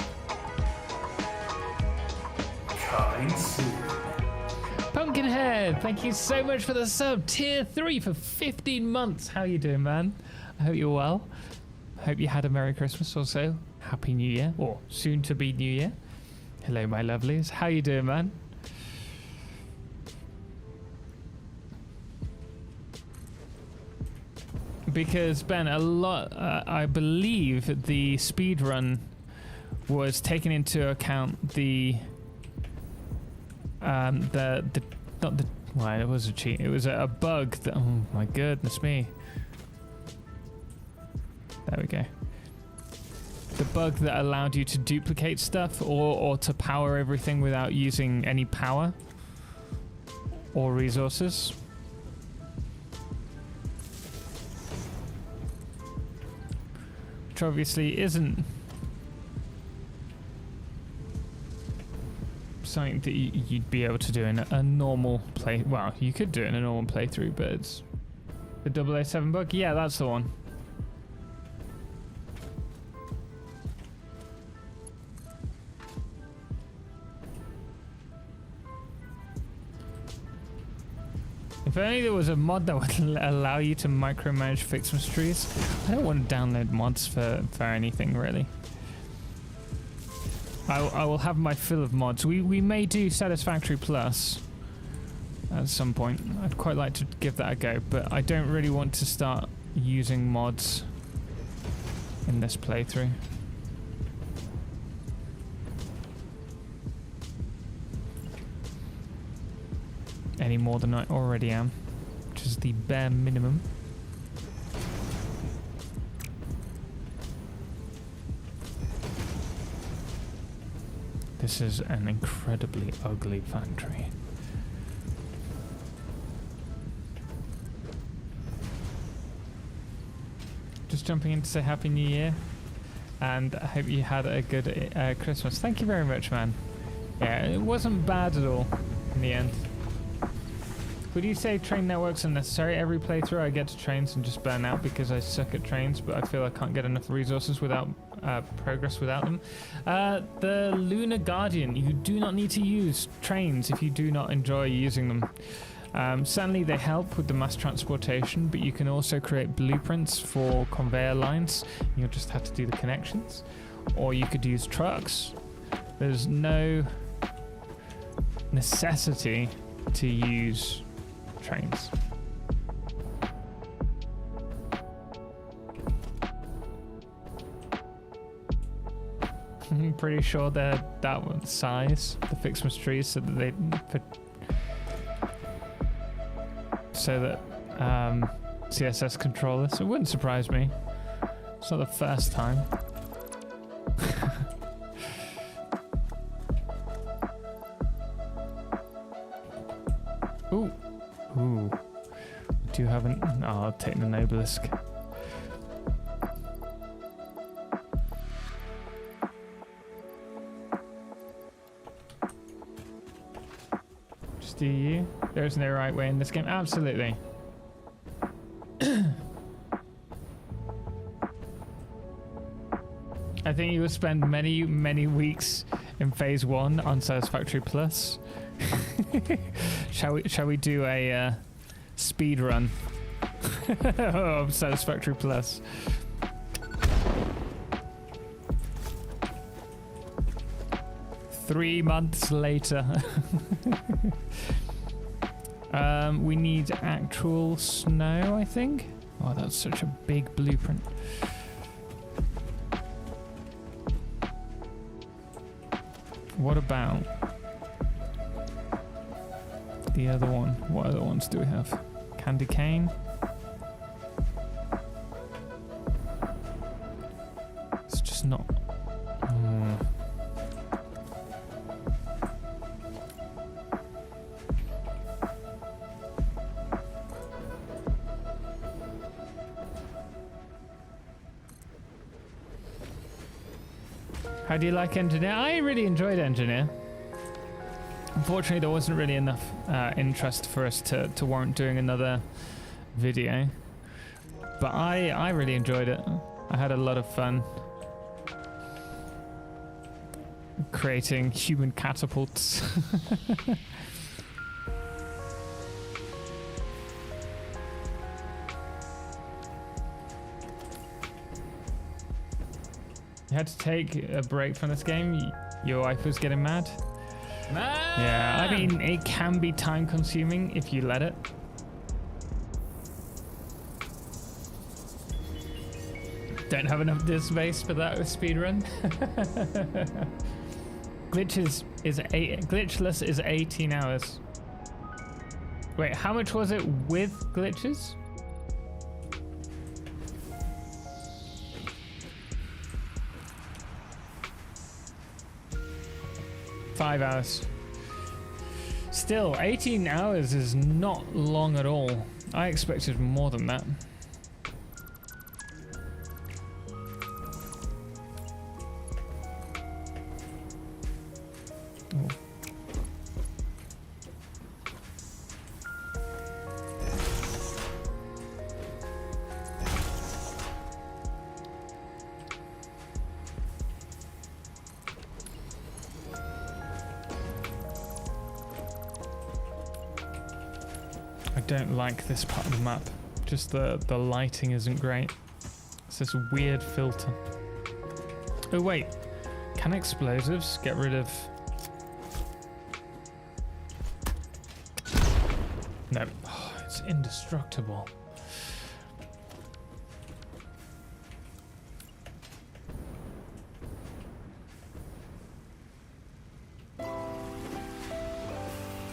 C: Coming soon.
A: Pumpkinhead, thank you so much for the sub. Tier 3 for 15 months. How you doing, man? I hope you're well. Hope you had a Merry Christmas also. Happy New Year, or soon to be New Year. Hello, my lovelies. How you doing, man? Because Ben, a lot, I believe the speed run was taking into account the not the, well, it was a cheat. It was a bug that, oh my goodness me. There we go. The bug that allowed you to duplicate stuff or to power everything without using any power or resources. Which obviously isn't something that you'd be able to do in a normal play. Well, you could do it in a normal playthrough, but it's the 007 bug. Yeah, that's the one. If only there was a mod that would allow you to micromanage Ficsmas trees. I don't want to download mods for anything, really. I will have my fill of mods. We may do Satisfactory Plus at some point. I'd quite like to give that a go, but I don't really want to start using mods in this playthrough. Any more than I already am, which is the bare minimum. This is an incredibly ugly factory. just jumping in to say Happy New Year. And I hope you had a good Christmas. Thank you very much, man. Yeah, it wasn't bad at all in the end. Would you say train networks are necessary? Every playthrough I get to trains and just burn out because I suck at trains, but I feel I can't get enough resources without progress without them. The Lunar Guardian, you do not need to use trains if you do not enjoy using them. Certainly they help with the mass transportation, but you can also create blueprints for conveyor lines. You'll just have to do the connections. Or you could use trucks. There's no necessity to use trains. I'm pretty sure they're that one size, the Ficsmas trees, so that they CSS control this. It wouldn't surprise me. It's not the first time. Ooh. Ooh. Do you have an... Oh, I'll take the obelisk. Just do you. There's no right way in this game. Absolutely. I think you will spend many, many weeks in phase 1 on Satisfactory Plus. Shall we do a speed run of Satisfactory Plus? Three months later. We need actual snow, I think. Oh, that's such a big blueprint. What about the other one? What other ones do we have? Candy cane. It's just not. How do you like Engineer? I really enjoyed Engineer. Unfortunately, there wasn't really enough interest for us to warrant doing another video. But I really enjoyed it. I had a lot of fun creating human catapults. You had to take a break from this game. Your wife was getting mad. Yeah, I mean, it can be time consuming if you let it. Don't have enough disk space for that with speedrun. Glitchless is 18 hours. Wait, how much was it with glitches? $5 hours. Still, 18 hours is not long at all. I expected more than that. Ooh. I don't like this part of the map. Just the lighting isn't great. It's this weird filter. Oh wait, can explosives get rid of... No, oh, it's indestructible.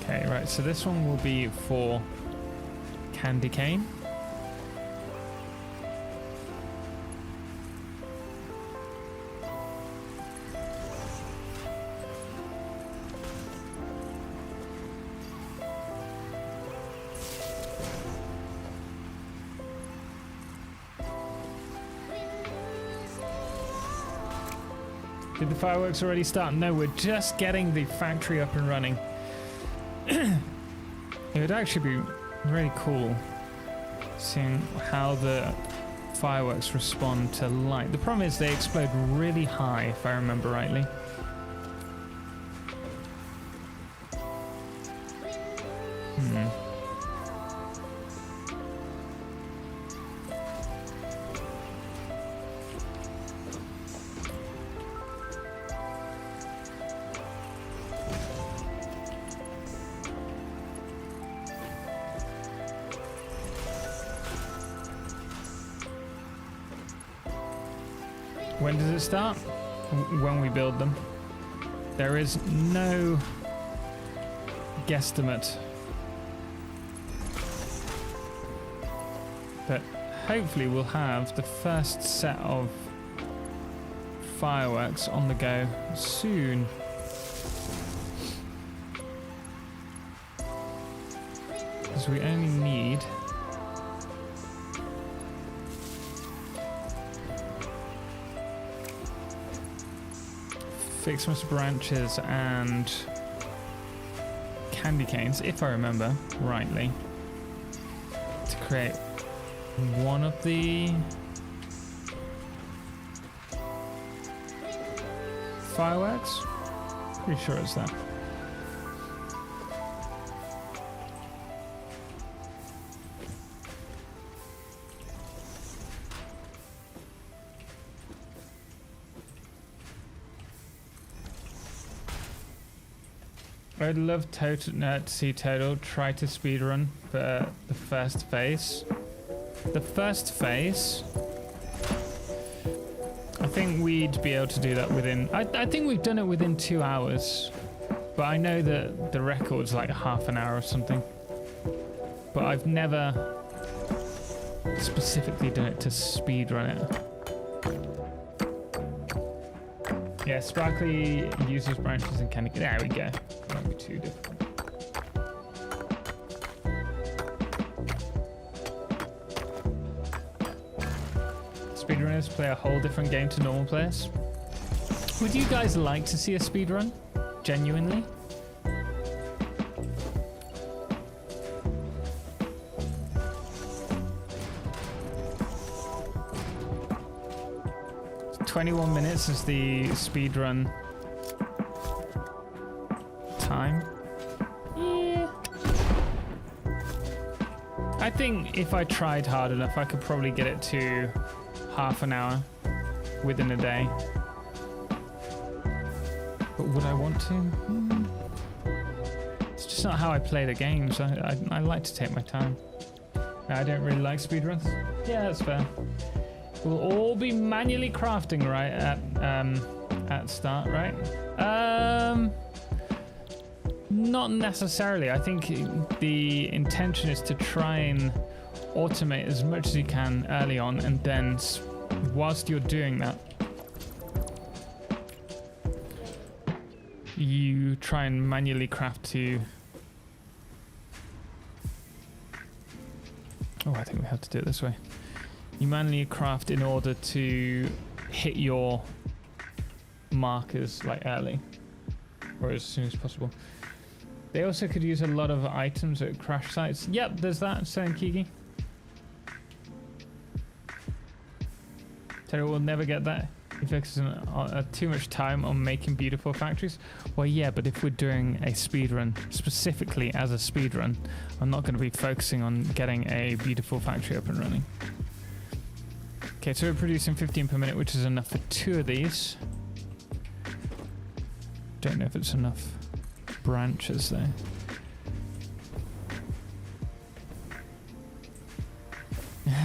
A: Okay, right, so this one will be for candy cane. Did the fireworks already start? No, we're just getting the factory up and running. It would actually be really cool seeing how the fireworks respond to light. The problem is they explode really high, if I remember rightly. When does it start? When we build them. There is no guesstimate. But hopefully we'll have the first set of fireworks on the go soon. Because we only need Ficsmas branches and candy canes, if I remember rightly, to create one of the fireworks. Pretty sure it's that. I'd love to see Total try to speedrun for the first phase. The first phase, I think we'd be able to do that within... I think we've done it within 2 hours. But I know that the record's like half an hour or something. But I've never specifically done it to speedrun it. Yeah, Sparkly uses branches and candy. There we go. Won't be too difficult. Speedrunners play a whole different game to normal players. Would you guys like to see a speedrun? Genuinely? "21 minutes is the speedrun time." Yeah. I think if I tried hard enough, I could probably get it to half an hour within a day. But would I want to? It's just not how I play the games. I like to take my time. I don't really like speedruns. Yeah, that's fair. We'll all be manually crafting right at start, right? Not necessarily. I think the intention is to try and automate as much as you can early on, and then whilst you're doing that, you try and manually craft to... Oh, I think we have to do it this way. You manually craft in order to hit your markers like early, or as soon as possible. They also could use a lot of items at crash sites. Yep, there's that, saying Kiki. Terry will never get that. He focuses too much time on making beautiful factories. Well, yeah, but if we're doing a speedrun, specifically as a speedrun, I'm not going to be focusing on getting a beautiful factory up and running. Okay, so we're producing 15 per minute, which is enough for 2 of these. Don't know if it's enough branches though.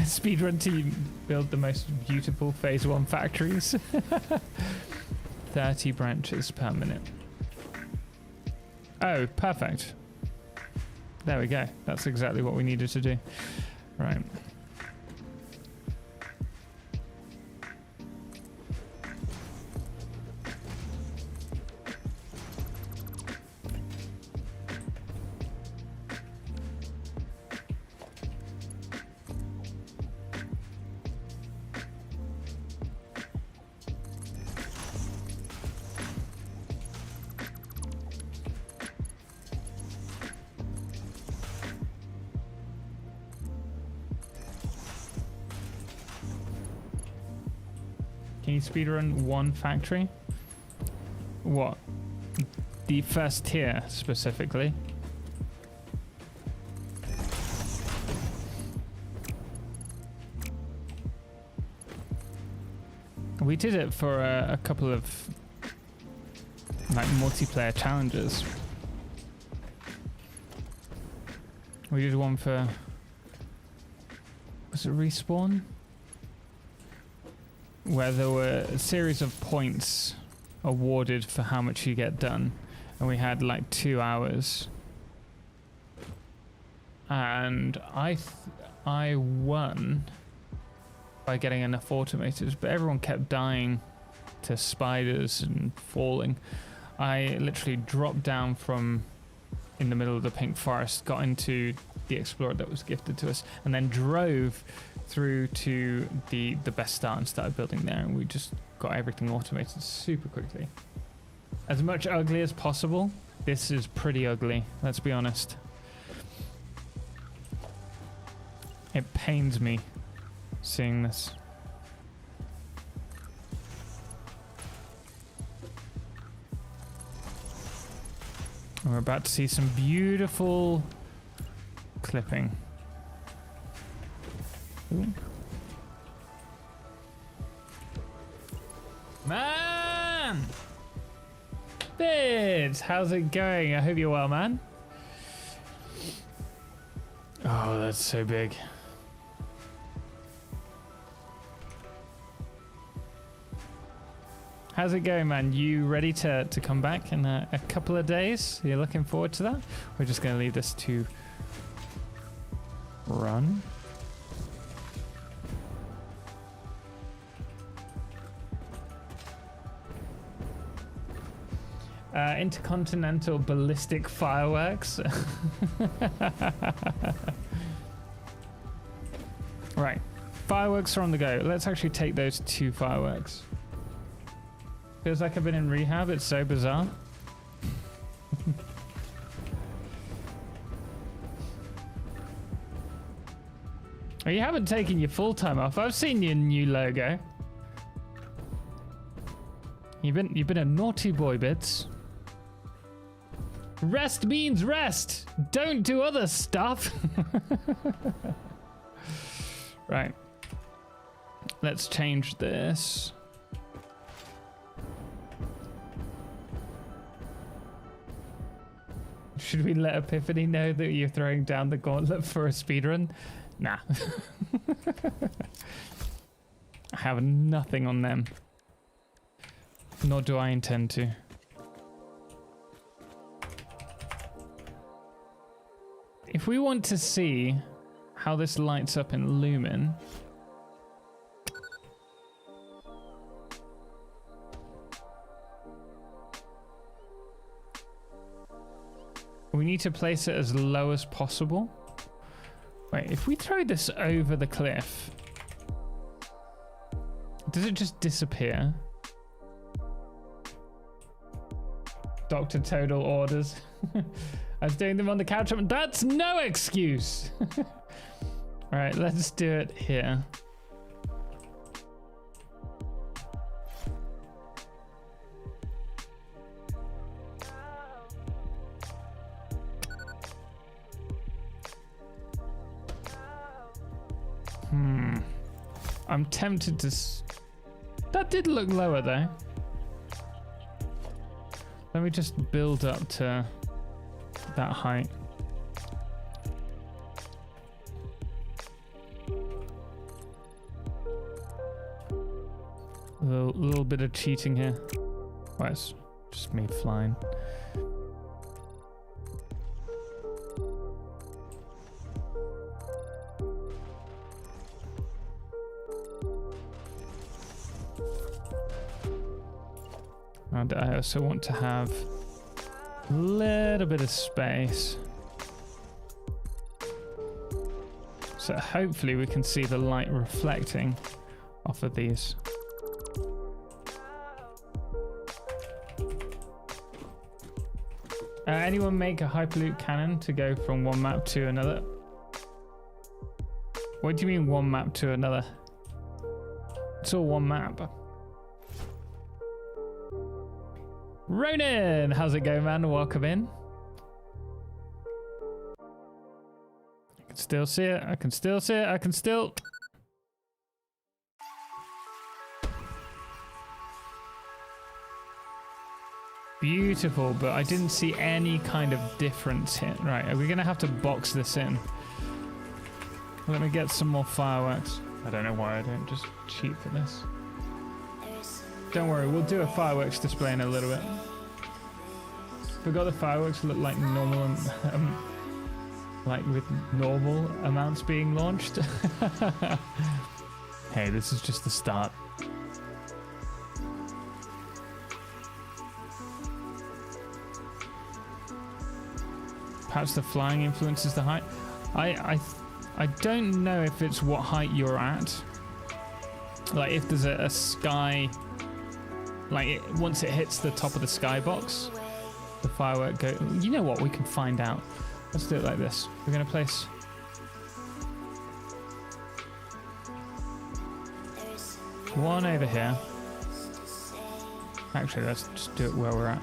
A: Speedrun to build the most beautiful phase 1 factories. 30 branches per minute. Oh, perfect. There we go. That's exactly what we needed to do. Right. Can you speedrun one factory? What? The first tier specifically? We did it for a couple of like multiplayer challenges. We did one for, was it Respawn? Where there were a series of points awarded for how much you get done. And we had like 2 hours. And I won by getting enough automators, but everyone kept dying to spiders and falling. I literally dropped down from in the middle of the pink forest, got into the Explorer that was gifted to us, and then drove through to the best start and started building there, and we just got everything automated super quickly. As much ugly as possible, this is pretty ugly, let's be honest. It pains me seeing this. We're about to see some beautiful clipping. Ooh. Man! Bids, how's it going? I hope you're well, man. Oh, that's so big. How's it going, man? You ready to come back in a couple of days? You're looking forward to that? We're just going to leave this to run. Intercontinental ballistic fireworks. Right, fireworks are on the go. Let's actually take those 2 fireworks. Feels like I've been in rehab. It's so bizarre. Oh, you haven't taken your full time off. I've seen your new logo. You've been a naughty boy, Bits. Rest means rest. Don't do other stuff. Right. Let's change this. Should we let Epiphany know that you're throwing down the gauntlet for a speedrun? Nah. I have nothing on them. Nor do I intend to. If we want to see how this lights up in Lumen, we need to place it as low as possible. Wait, if we throw this over the cliff, does it just disappear? Dr. Total orders. I was doing them on the couch. That's no excuse. All right, let's do it here. I'm tempted to... That did look lower though. Let me just build up to that height. A little bit of cheating here. Well, it's just me flying. And I also want to have a little bit of space. So hopefully we can see the light reflecting off of these. Anyone make a Hyperloop cannon to go from one map to another? What do you mean one map to another? It's all one map. Ronan, how's it going, man? Welcome in. I can still see it. I can still see it. I can still. Beautiful, but I didn't see any kind of difference here. Right, are we going to have to box this in? Let me get some more fireworks. I don't know why I don't just cheat for this. Don't worry, we'll do a fireworks display in a little bit. Forgot the fireworks look like normal, like with normal amounts being launched. Hey, this is just the start. Perhaps the flying influences the height. I don't know if it's what height you're at. Like if there's a sky, like once it hits the top of the skybox, the firework go. You know what? We can find out. Let's do it like this. We're gonna place. One over here. Actually, let's just do it where we're at.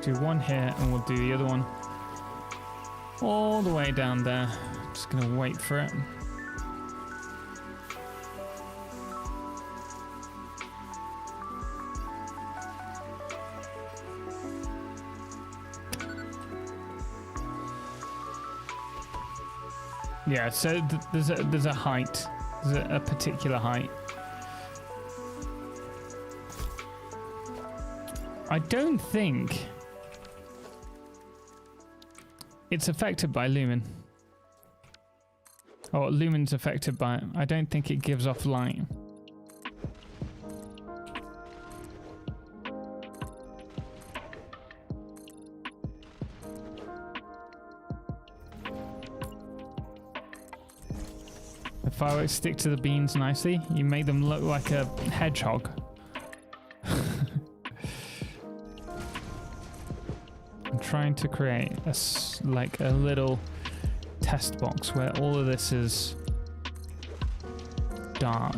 A: Do one here and we'll do the other one all the way down there. Just gonna wait for it. Yeah, so there's a height. There's a particular height. I don't think it's affected by lumen. Or lumen's affected by it. I don't think it gives off light. The fireworks stick to the beans nicely. You made them look like a hedgehog. Trying to create like a little test box where all of this is dark.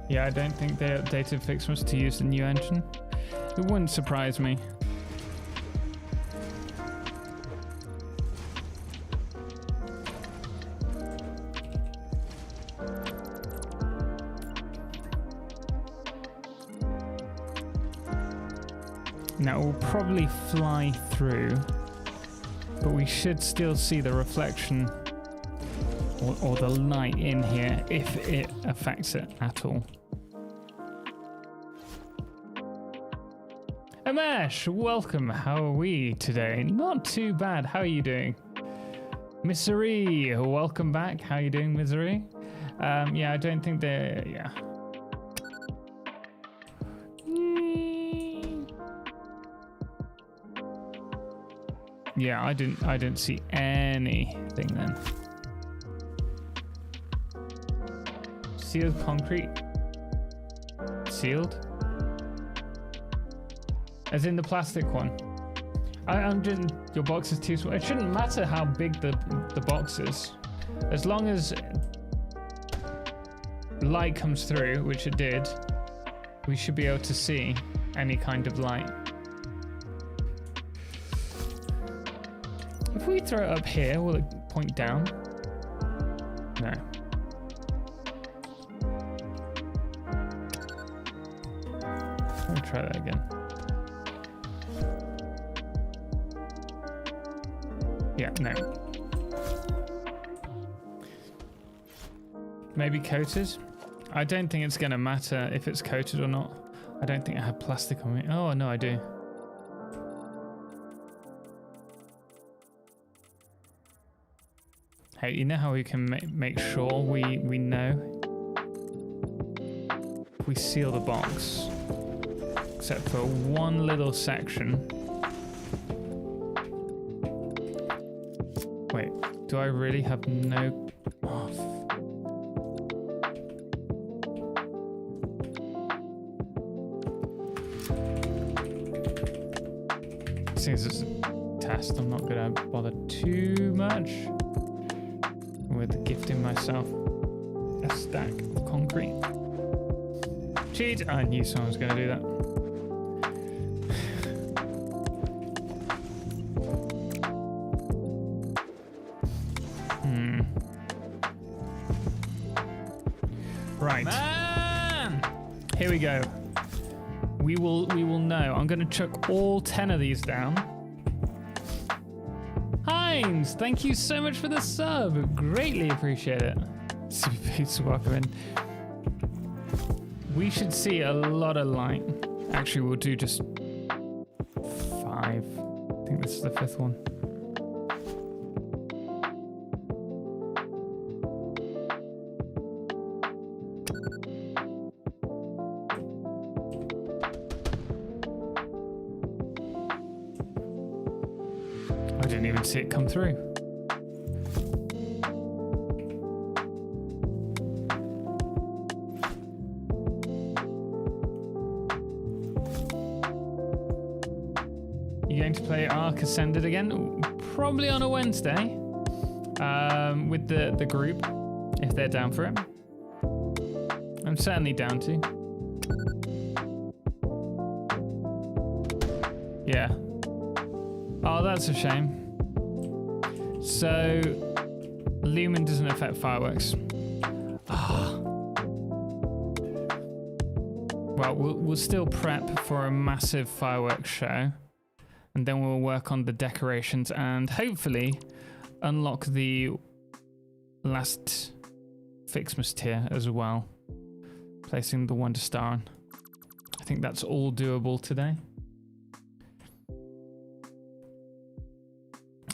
A: Yeah, I don't think they updated Ficsmas to use the new engine. It wouldn't surprise me. Now it will probably fly through, but we should still see the reflection or the light in here if it affects it at all. Amash, welcome. How are we today? Not too bad. How are you doing? Misery, welcome back. How are you doing, Misery? Yeah, I don't think they're... Yeah. Yeah, I didn't see anything then. Sealed concrete. Sealed? As in the plastic one. I'm just, your box is too small. It shouldn't matter how big the box is. As long as light comes through, which it did, we should be able to see any kind of light. If we throw it up here, will it point down? No. Let me try that again. Yeah, no. Maybe coated? I don't think it's going to matter if it's coated or not. I don't think I have plastic on me. Oh, no, I do. Hey, you know how we can make sure we know? If we seal the box, except for one little section. Wait, do I really have no... Oh, Since it's a test, I'm not gonna bother too much with gifting myself a stack of concrete. Cheat! I knew someone was gonna do that. Right. Man! Here we go. We will know. I'm gonna chuck all 10 of these down. Heinz, thank you so much for the sub. Greatly appreciate it. Super welcome in. We should see a lot of light. Actually, we'll do just 5. I think this is the 5th one. I didn't even see it come through. You going to play Ark Ascended again? Probably on a Wednesday. With the group, if they're down for it. I'm certainly down to. Yeah. Oh, that's a shame. So, Lumen doesn't affect fireworks. Ah. Well, we'll still prep for a massive fireworks show, and then we'll work on the decorations and hopefully unlock the last Ficsmas tier as well, placing the Wonder Star on. I think that's all doable today.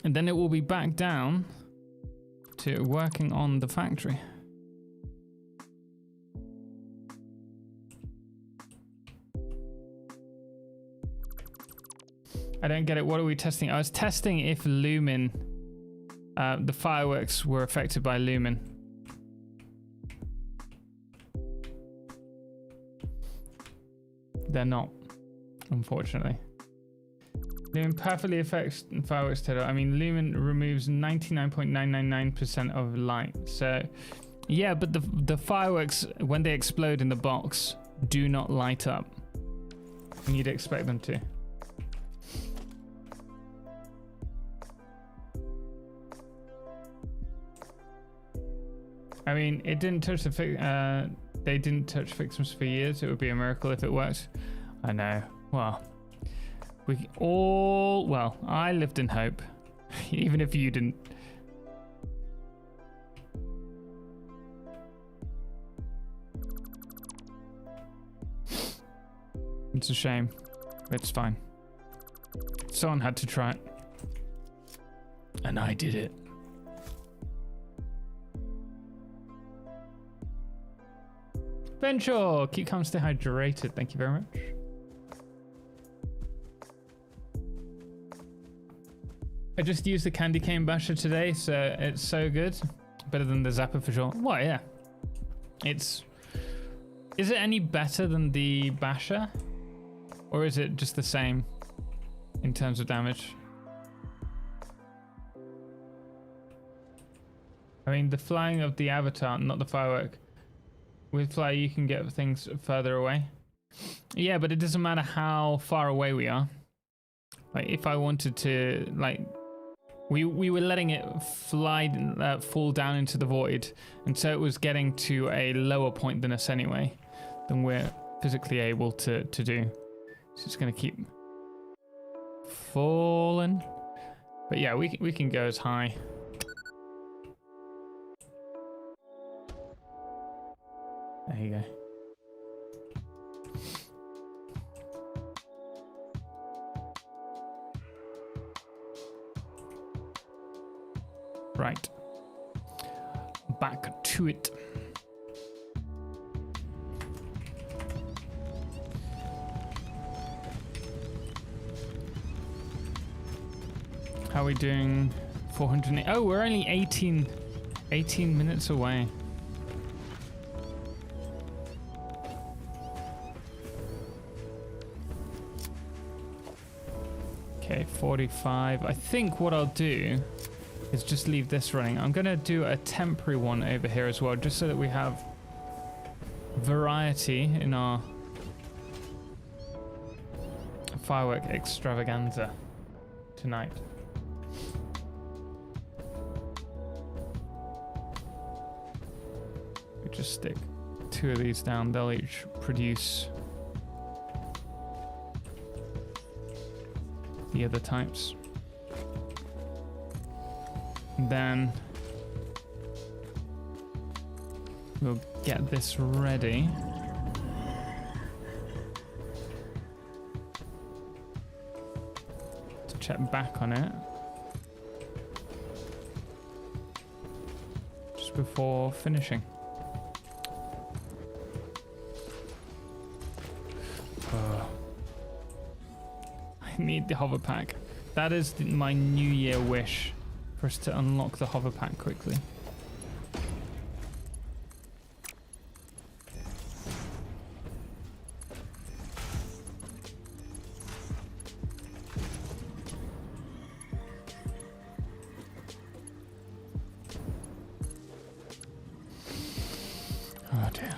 A: And then it will be back down to working on the factory. I don't get it. What are we testing? I was testing if Lumen, the fireworks were affected by Lumen. They're not, unfortunately. Lumen perfectly affects fireworks total. I mean, Lumen removes 99.999% of light. So, yeah, but the fireworks, when they explode in the box, do not light up. And you'd expect them to. I mean, it didn't touch the they didn't touch Ficsmas for years. It would be a miracle if it worked. I know. Well, well, I lived in hope, even if you didn't. It's a shame. It's fine. Someone had to try it. And I did it. Venture! Keep calm, stay hydrated. Thank you very much. I just used the candy cane basher today, so it's so good. Better than the zapper for sure. What? Yeah. Is it any better than the basher? Or is it just the same in terms of damage? I mean, the flying of the avatar, not the firework. With fly, you can get things further away. Yeah, but it doesn't matter how far away we are. Like, if I wanted to, like, we were letting it fly, fall down into the void, and so it was getting to a lower point than us anyway, than we're physically able to do. So it's going to keep falling. But yeah, we can go as high. There you go. Right. Back to it. How are we doing? 400. Oh, we're only 18 minutes away. Okay, Okay, 45. I think what I'll do is just leave this running. I'm going to do a temporary one over here as well, just so that we have variety in our firework extravaganza tonight. We just stick 2 of these down. They'll each produce the other types. And then we'll get this ready. To check back on it. Just before finishing. I need the hover pack. That is my New Year wish, for us to unlock the hover pack quickly. Oh dear.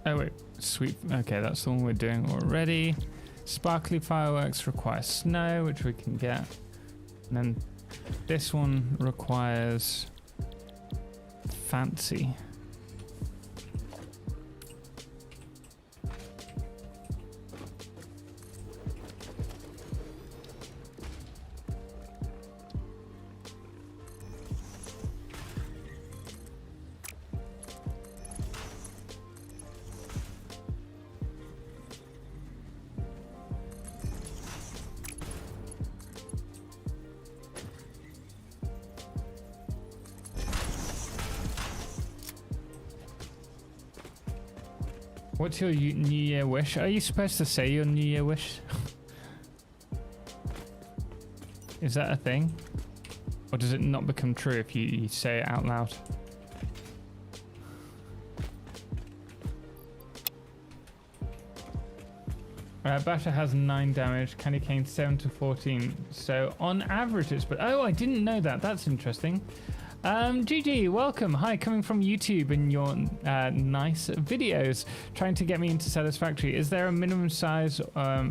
A: Oh wait, sweet. Okay, that's the one we're doing already. Sparkly fireworks require snow, which we can get. And then this one requires fancy. What's your New Year wish? Are you supposed to say your New Year wish? Is that a thing? Or does it not become true if you say it out loud? Basher has 9 damage, Candy Cane 7 to 14. So on average it's... But oh, I didn't know that. That's interesting. GG, welcome. Hi, coming from YouTube and your nice videos, trying to get me into Satisfactory. Is there a minimum size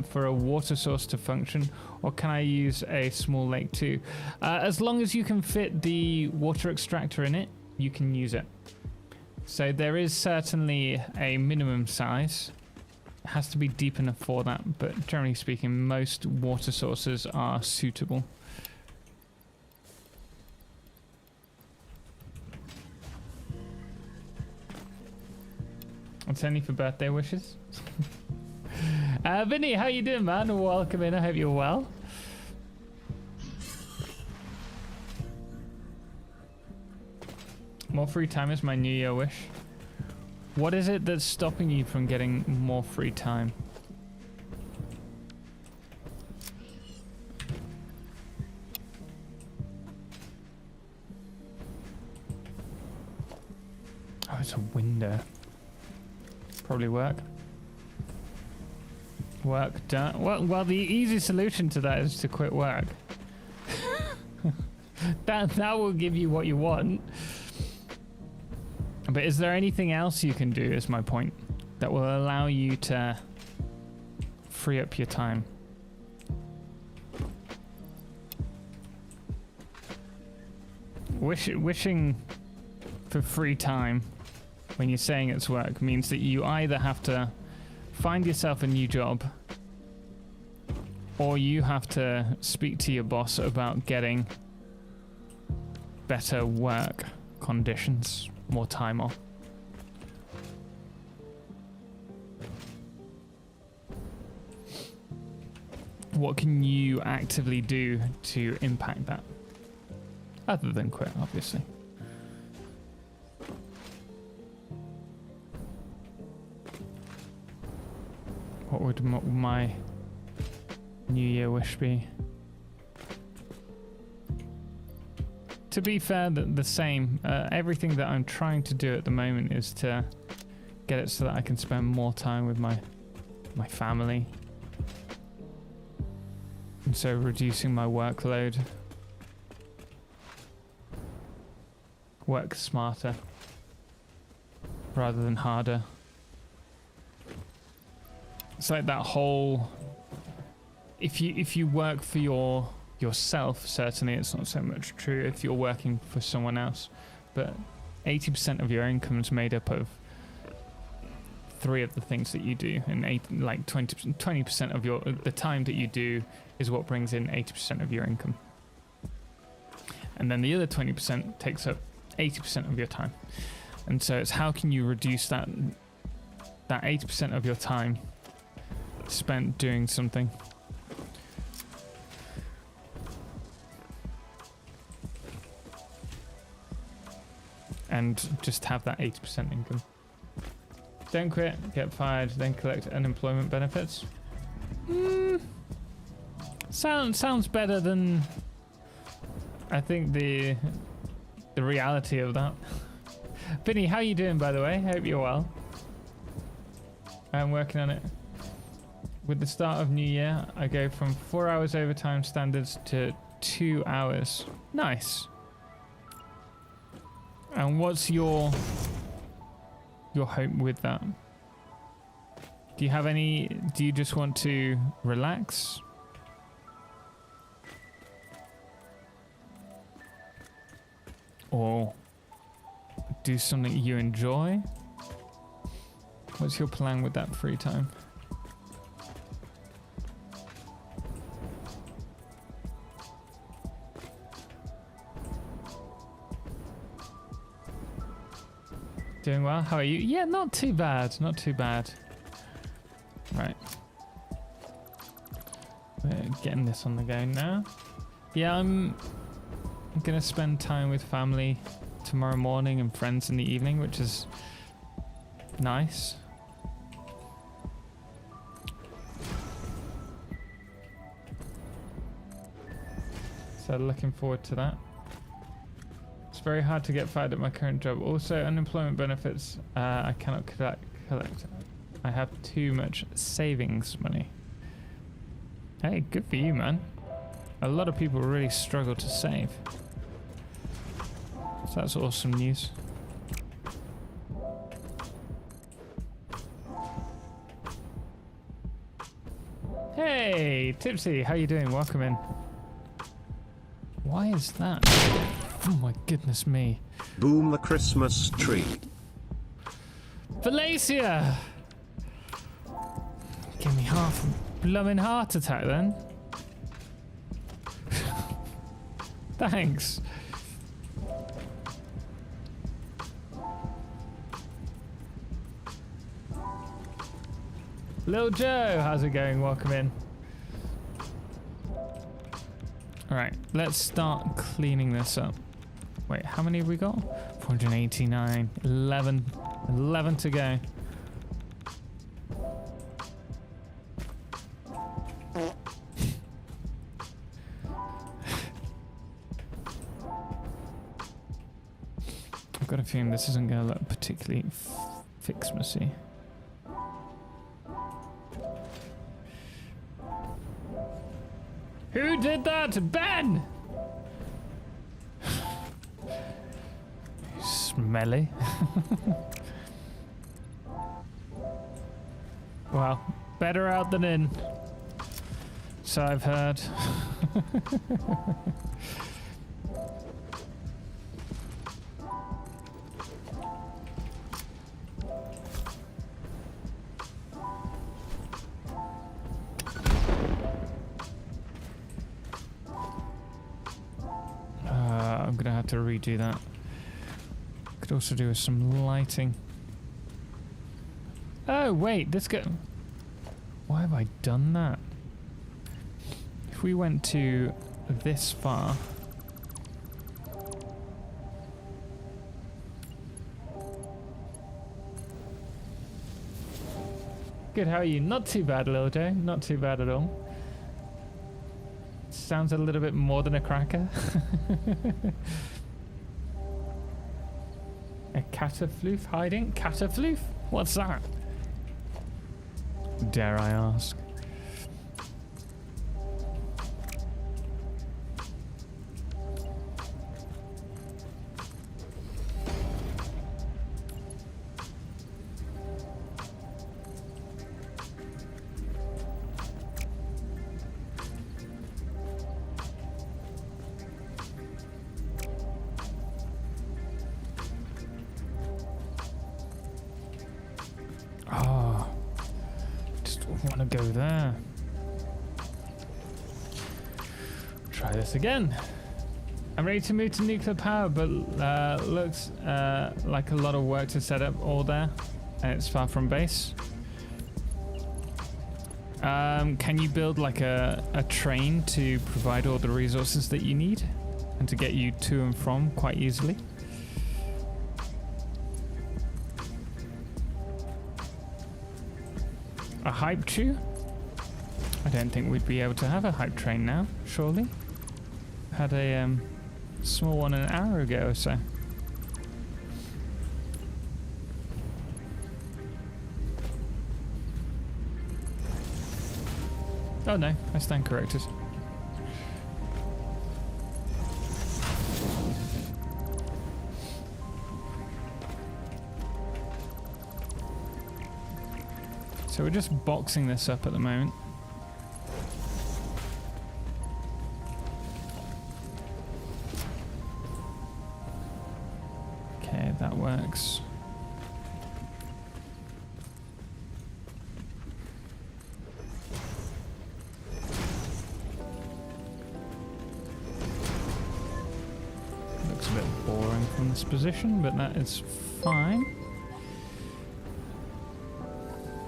A: for a water source to function, or can I use a small lake too? As long as you can fit the water extractor in it, you can use it. So there is certainly a minimum size. It has to be deep enough for that, but generally speaking, most water sources are suitable. It's only for birthday wishes. Vinny, how you doing, man? Welcome in. I hope you're well. More free time is my New Year wish. What is it that's stopping you from getting more free time? Oh, it's a window. Probably work. Work done. Well, the easy solution to that is to quit work. that will give you what you want. But is there anything else you can do, is my point, that will allow you to free up your time? Wishing for free time when you're saying it's work means that you either have to find yourself a new job, or you have to speak to your boss about getting better work conditions, more time off. What can you actively do to impact that? Other than quit, obviously. What would my New Year wish be? to be fair, the same. Everything that I'm trying to do at the moment is to get it so that I can spend more time with my family. And so reducing my workload. Work smarter rather than harder. It's like that whole, if you work for yourself, certainly it's not so much true if you're working for someone else, but 80% of your income is made up of 3 of the things that you do, and 20% of the time that you do is what brings in 80% of your income, and then the other 20% takes up 80% of your time. And so it's how can you reduce that 80% of your time spent doing something. And just have that 80% income. Don't quit, get fired, then collect unemployment benefits. Sounds better than I think the reality of that. Vinny, how you doing, by the way? Hope you're well. I'm working on it. With the start of new year, I go from 4 hours overtime standards to 2 hours. Nice. And what's your hope with that? Do you have any? Do you just want to relax? Or do something you enjoy? What's your plan with that free time? Doing well. How are you? Yeah, not too bad. Not too bad. Right. We're getting this on the go now. Yeah, I'm gonna spend time with family tomorrow morning and friends in the evening, which is nice. So looking forward to that. It's very hard to get fired at my current job. Also, unemployment benefits, I cannot collect. I have too much savings money. Hey, good for you, man. A lot of people really struggle to save. So that's awesome news. Hey, Tipsy, how you doing? Welcome in. Why is that? Oh my goodness me.
B: Boom the Christmas tree.
A: Valencia! Give me half a blooming heart attack then. Thanks. Lil Joe, how's it going? Welcome in. Alright, let's start cleaning this up. Wait, how many have we got? 489. 11 to go. I've got a feeling this isn't going to look particularly Fixmasy. Who did that? Ben! Smelly. Well, better out than in. So I've heard. I'm gonna have to redo that. Could also do with some lighting. Oh wait, this go. Why have I done that? If we went to this far. Good, how are you? Not too bad, Lil Joe. Not too bad at all. Sounds a little bit more than a cracker. A catafloof hiding? Catafloof? What's that? Dare I ask? Want to go there. Try this again. I'm ready to move to nuclear power, but looks like a lot of work to set up all there, and it's far from base. Can you build like a train to provide all the resources that you need and to get you to and from quite easily? A hype chew? I don't think we'd be able to have a hype train now, surely. Had a small one an hour ago or so. Oh no, I stand corrected. So we're just boxing this up at the moment. Okay, that works. Looks a bit boring from this position, but that is fine.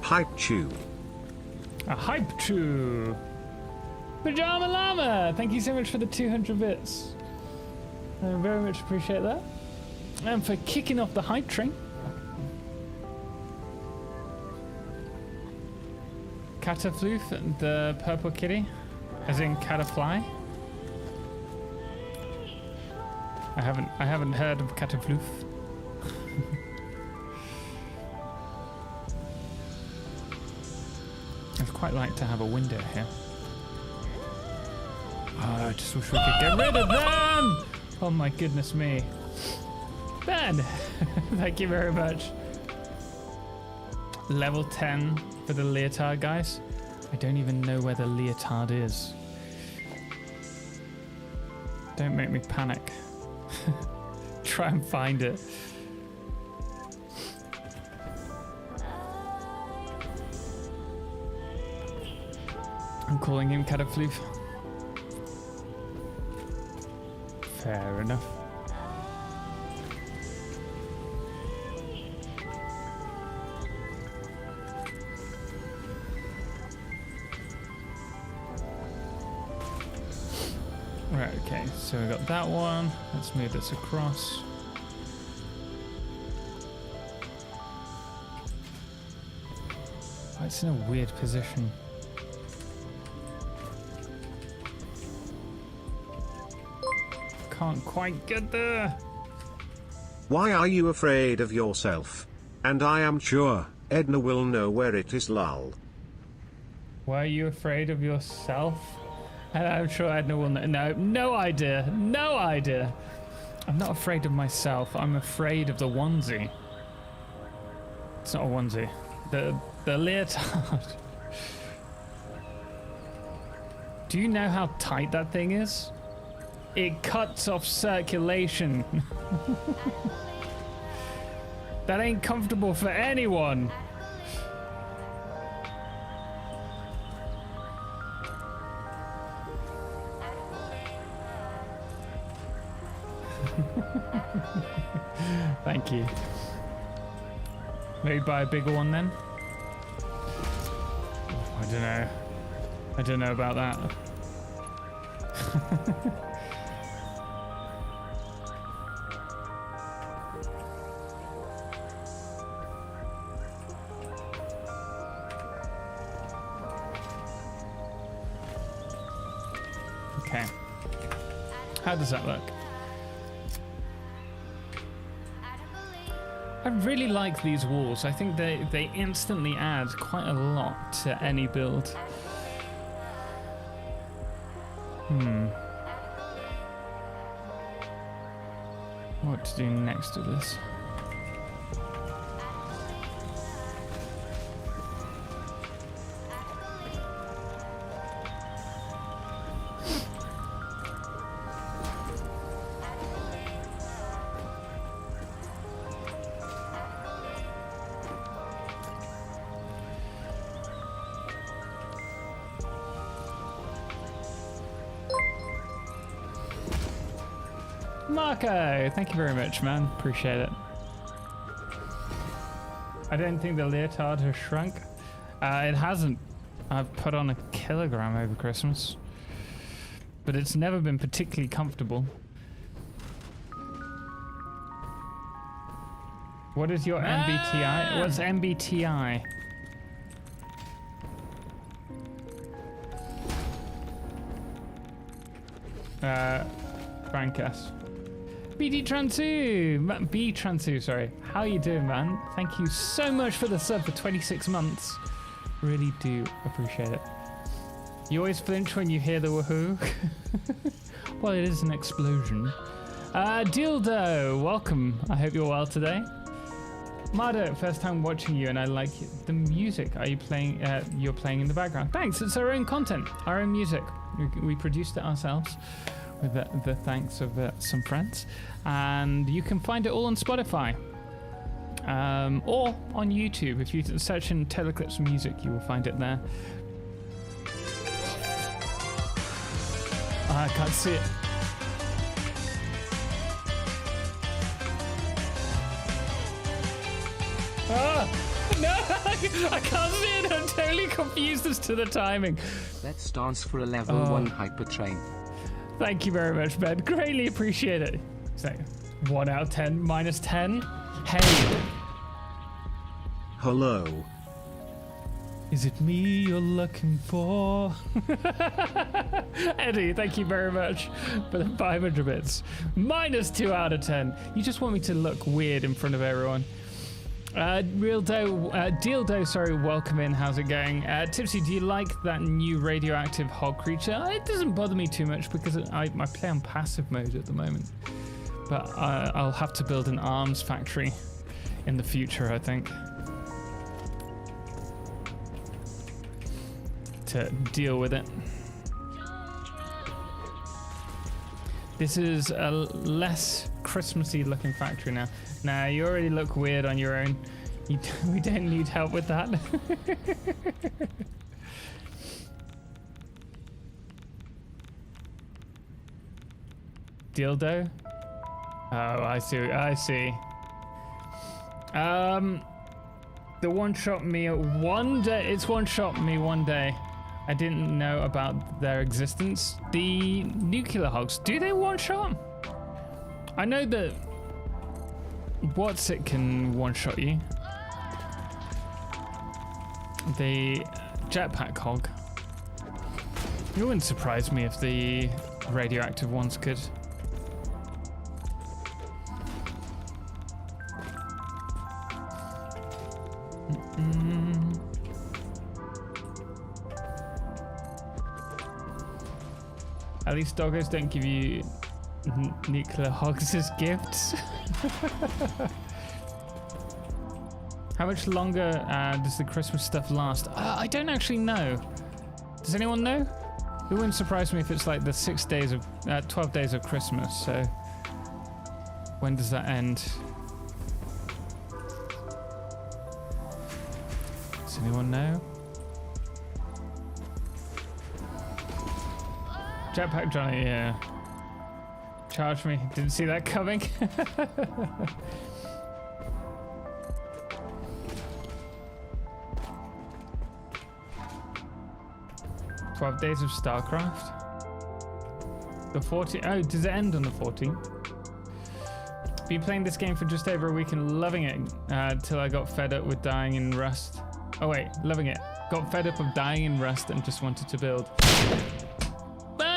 B: Hype chew.
A: A hype chew. Pajama Llama, thank you so much for the 200 bits. I very much appreciate that. And for kicking off the hype train. Catafloof, the purple kitty, as in catafly. I haven't heard of Catafloof. I'd quite like to have a window here. Oh, I just wish we could get rid of them! Oh my goodness me. Ben! Thank you very much. Level 10 for the leotard, guys. I don't even know where the leotard is. Don't make me panic. Try and find it. I'm calling him Catafloof. Fair enough. Right, okay, so we got that one. Let's move this across. Oh, it's in a weird position. Can't quite get there.
B: Why are you afraid of yourself? And I am sure Edna will know where it is, lol.
A: Why are you afraid of yourself? And I'm sure Edna will know. No, no idea. No idea. I'm not afraid of myself. I'm afraid of the onesie. It's not a onesie. The leotard. Do you know how tight that thing is? It cuts off circulation. That ain't comfortable for anyone. Thank you. Maybe buy a bigger one then? I don't know. I don't know about that. Okay. How does that look? I really like these walls. I think they instantly add quite a lot to any build. What to do next to this? Marco, thank you very much, man. Appreciate it. I don't think the leotard has shrunk. It hasn't. I've put on a kilogram over Christmas, but it's never been particularly comfortable. What is your MBTI? What's MBTI? Frank S. BD Transu, B Transu, sorry. How you doing, man? Thank you so much for the sub for 26 months. Really do appreciate it. You always flinch when you hear the woohoo. Well, it is an explosion. Dildo, welcome. I hope you're well today. Mardo, first time watching you, and I like the music. Are you playing? You're playing in the background. Thanks. It's our own content, our own music. We produced it ourselves with the thanks of some friends, and you can find it all on Spotify or on YouTube. If you search in Totalxclipse music, you will find it there. I can't see it. Ah, no, I can't see it. I'm totally confused as to the timing.
D: Let's dance for a level 1 hyper train.
A: Thank you very much, Ben. Greatly appreciate it. So, 1 out of 10, minus 10. Hey.
B: Hello.
A: Is it me you're looking for? Eddie, thank you very much for the 500 bits. Minus 2 out of 10. You just want me to look weird in front of everyone. Dildo, sorry, welcome in. How's it going? Tipsy, do you like that new radioactive hog creature? It doesn't bother me too much because I play on passive mode at the moment. But I'll have to build an arms factory in the future, I think, to deal with it. This is a less Christmassy looking factory now. Nah, you already look weird on your own. We don't need help with that. Dildo? Oh, I see. The one-shot me one day. It's one-shot me one day. I didn't know about their existence. The nuclear hogs, do they one-shot? I know that What's it can one-shot you. The jetpack hog. It wouldn't surprise me if the radioactive ones could. At least doggos don't give you nuclear hogs as gifts. How much longer does the Christmas stuff last? I don't actually know. Does anyone know? It wouldn't surprise me if it's like the 12 days of Christmas. So when does that end? Does anyone know? Jetpack Johnny, yeah. Charge me. Didn't see that coming. 12 days of StarCraft. The 14th. Oh, does it end on the 14th? Been playing this game for just over a week and loving it till I got fed up with dying in Rust. Oh wait, loving it. Got fed up of dying in Rust and just wanted to build.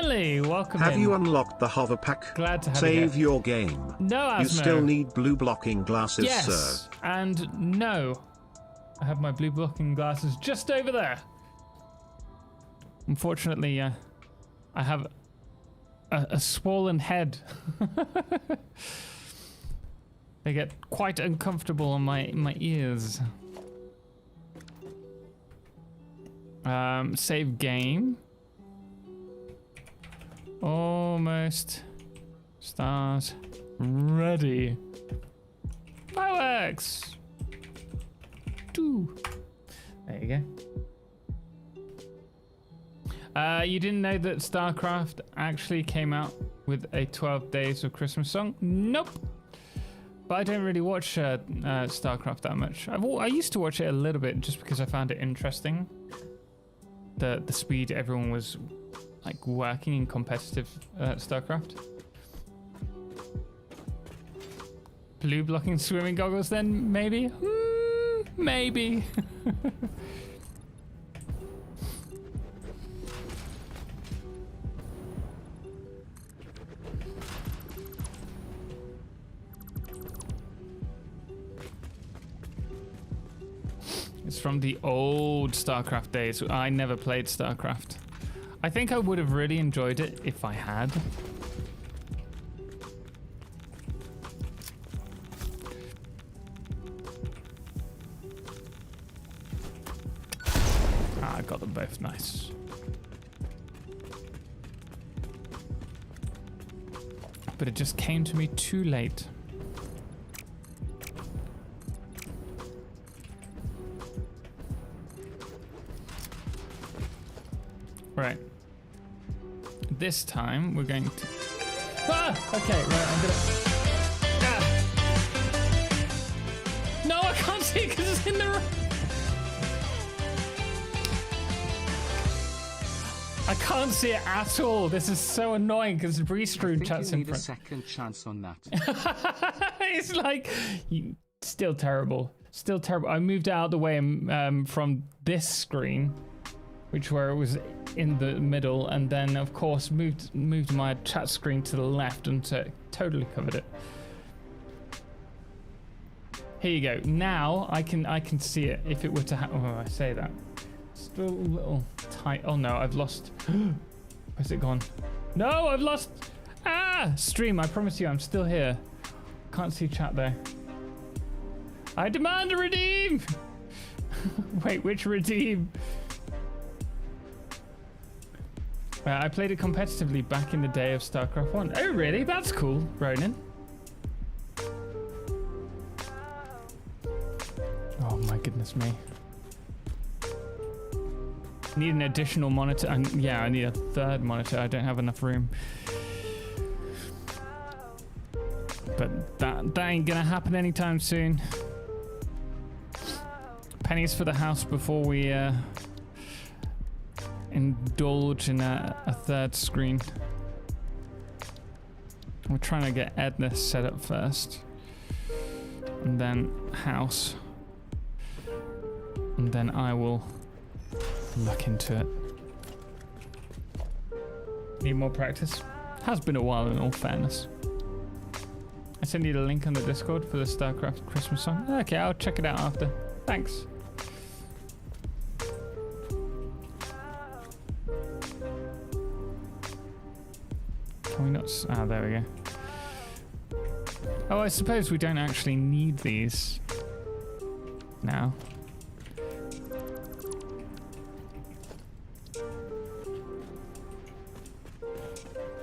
A: Stanley, welcome
B: Have
A: in.
B: you unlocked the hover pack?
A: Glad to have you
B: Save
A: here.
B: your game.
A: No, Asmo.
B: You still need blue blocking glasses,
A: Yes,
B: sir.
A: and no. I have my blue blocking glasses just over there. Unfortunately, I have a swollen head. They get quite uncomfortable on my ears. Save game. Almost. Start. Ready. Fireworks. 2. There you go. You didn't know that StarCraft actually came out with a 12 Days of Christmas song? Nope. But I don't really watch StarCraft that much. I used to watch it a little bit just because I found it interesting. The speed everyone was like working in competitive StarCraft. Blue blocking swimming goggles then, maybe? Maybe. It's from the old StarCraft days. I never played StarCraft. I think I would have really enjoyed it if I had. I got them both, nice. But it just came to me too late. Right. This time we're going to... Okay, right, I'm gonna... No, I can't see it because it's in the... I can't see it at all. This is so annoying because Restream chat's in front.
D: A second chance on that.
A: It's like still terrible. Still terrible. I moved out of the way from this screen, which where it was in the middle, and then of course moved my chat screen to the left, and so it totally covered it. Here you go. Now I can see it if it were to happen. Oh, I say that. Still a little tight. Oh no, I've lost. Where's it gone? No, I've lost. Stream, I promise you I'm still here. Can't see chat there. I demand a redeem. Wait, which redeem? I played it competitively back in the day of StarCraft 1. Oh really? That's cool, Ronan. Oh my goodness me. Need an additional monitor, and yeah, I need a third monitor. I don't have enough room. But that ain't gonna happen anytime soon. Pennies for the house before we indulge in a third screen. We're trying to get Edna set up first, and then house, and then I will look into it. Need more practice? Has been a while in all fairness. I sent you the link on the Discord for the StarCraft Christmas song. Okay, I'll check it out after. Thanks. Can we not... there we go. Oh, I suppose we don't actually need these now.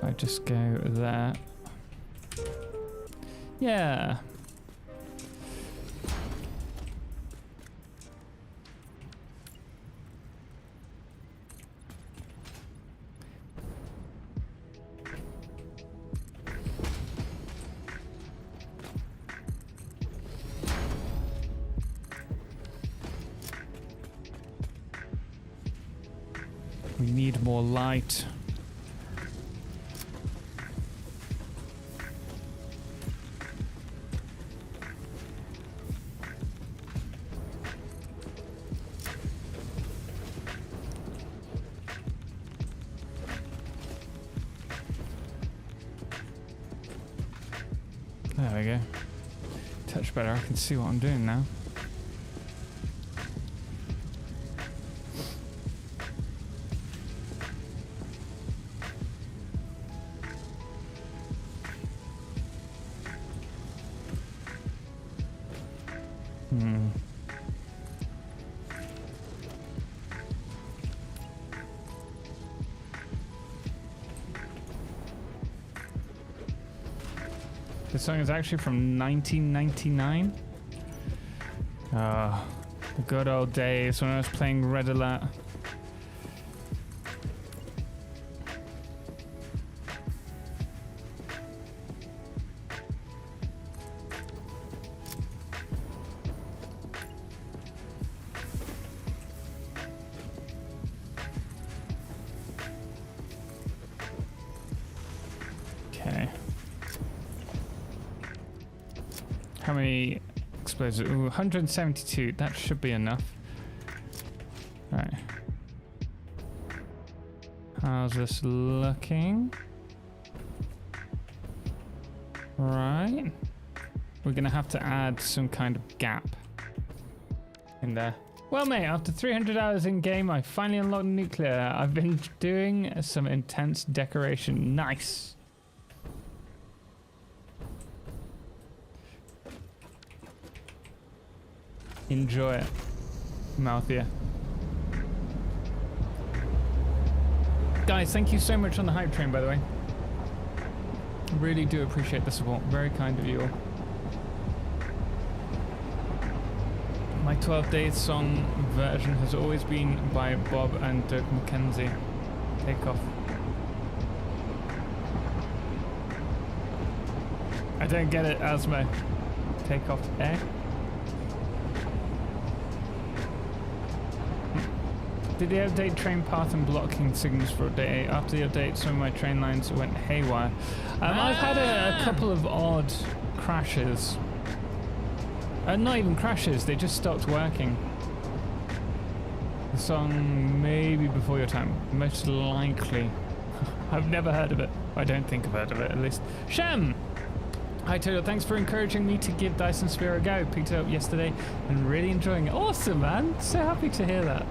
A: I just go there. Yeah. We need more light. There we go. Touch better. I can see what I'm doing now. This song is actually from 1999. The good old days when I was playing Red Alert. Okay. How many explosives? Ooh, 172. That should be enough. Right. How's this looking? Right. We're gonna have to add some kind of gap in there. Well, mate, after 300 hours in game, I finally unlocked nuclear. I've been doing some intense decoration. Nice. Enjoy it, Malthea. Guys, thank you so much on the hype train, by the way. Really do appreciate the support. Very kind of you all. My 12 Days song version has always been by Bob and Dirk McKenzie. Take off. I don't get it, Asmo. Take off, eh? Did the update train path and blocking signals for update 8? After the update, some of my train lines went haywire. I've had a couple of odd crashes. Not even crashes, they just stopped working. The song maybe before your time, most likely. I've never heard of it. I don't think I've heard of it, at least. Shem! Hi Total, thanks for encouraging me to give Dyson Sphere a go. Picked it up yesterday and really enjoying it. Awesome, man! So happy to hear that.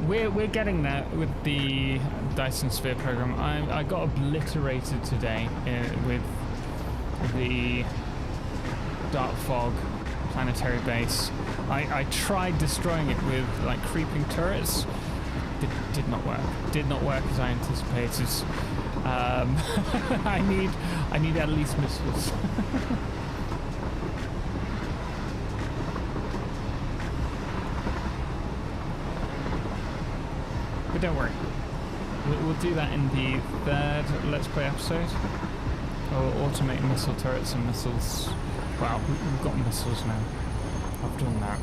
A: We're getting there with the Dyson Sphere program. I got obliterated today with the Dark Fog planetary base. I tried destroying it with like creeping turrets. Did not work. Did not work as I anticipated. I need at least missiles. But don't worry, we'll do that in the third Let's Play episode. I'll automate missile turrets and missiles. Wow, we've got missiles now. I've done that.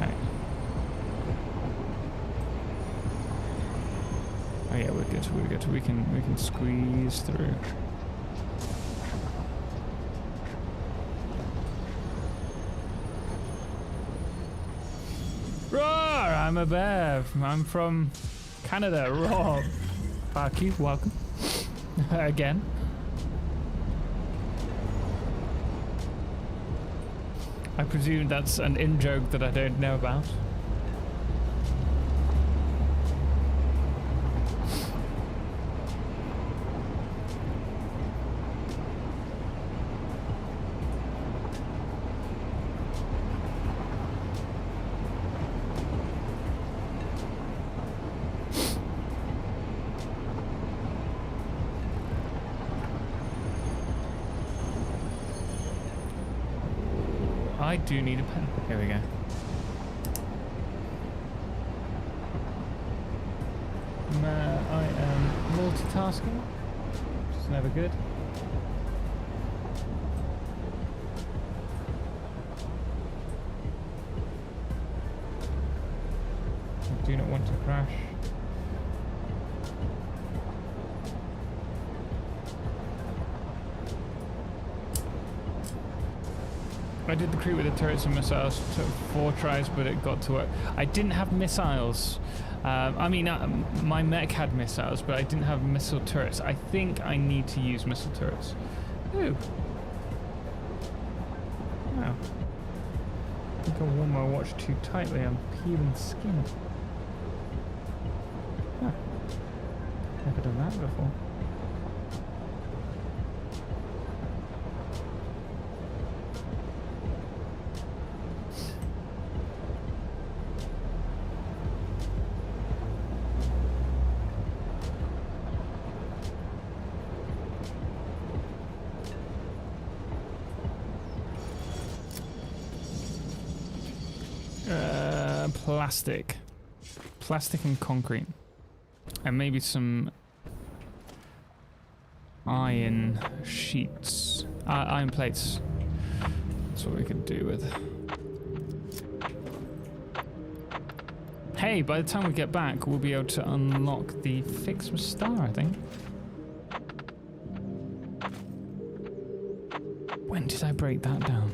A: Right. Oh yeah, we're good. We're good. We can squeeze through. Roar! I'm a bear. I'm from Canada. Roar. Fuck you. Welcome. Again. I presume that's an in-joke that I don't know about. I do need a pen. Here we go. I am multitasking, which is never good. I do not want to crash. I did the creep with the turrets and missiles. Took 4 tries, but it got to work. I didn't have missiles. My mech had missiles, but I didn't have missile turrets. I think I need to use missile turrets. Ooh. Wow. I think I wore my watch too tightly. I'm peeling skin. Huh. Never done that before. Plastic and concrete, and maybe some iron sheets, iron plates. That's what we could do with. Hey, by the time we get back, we'll be able to unlock the Ficsmas star, I think. When did I break that down?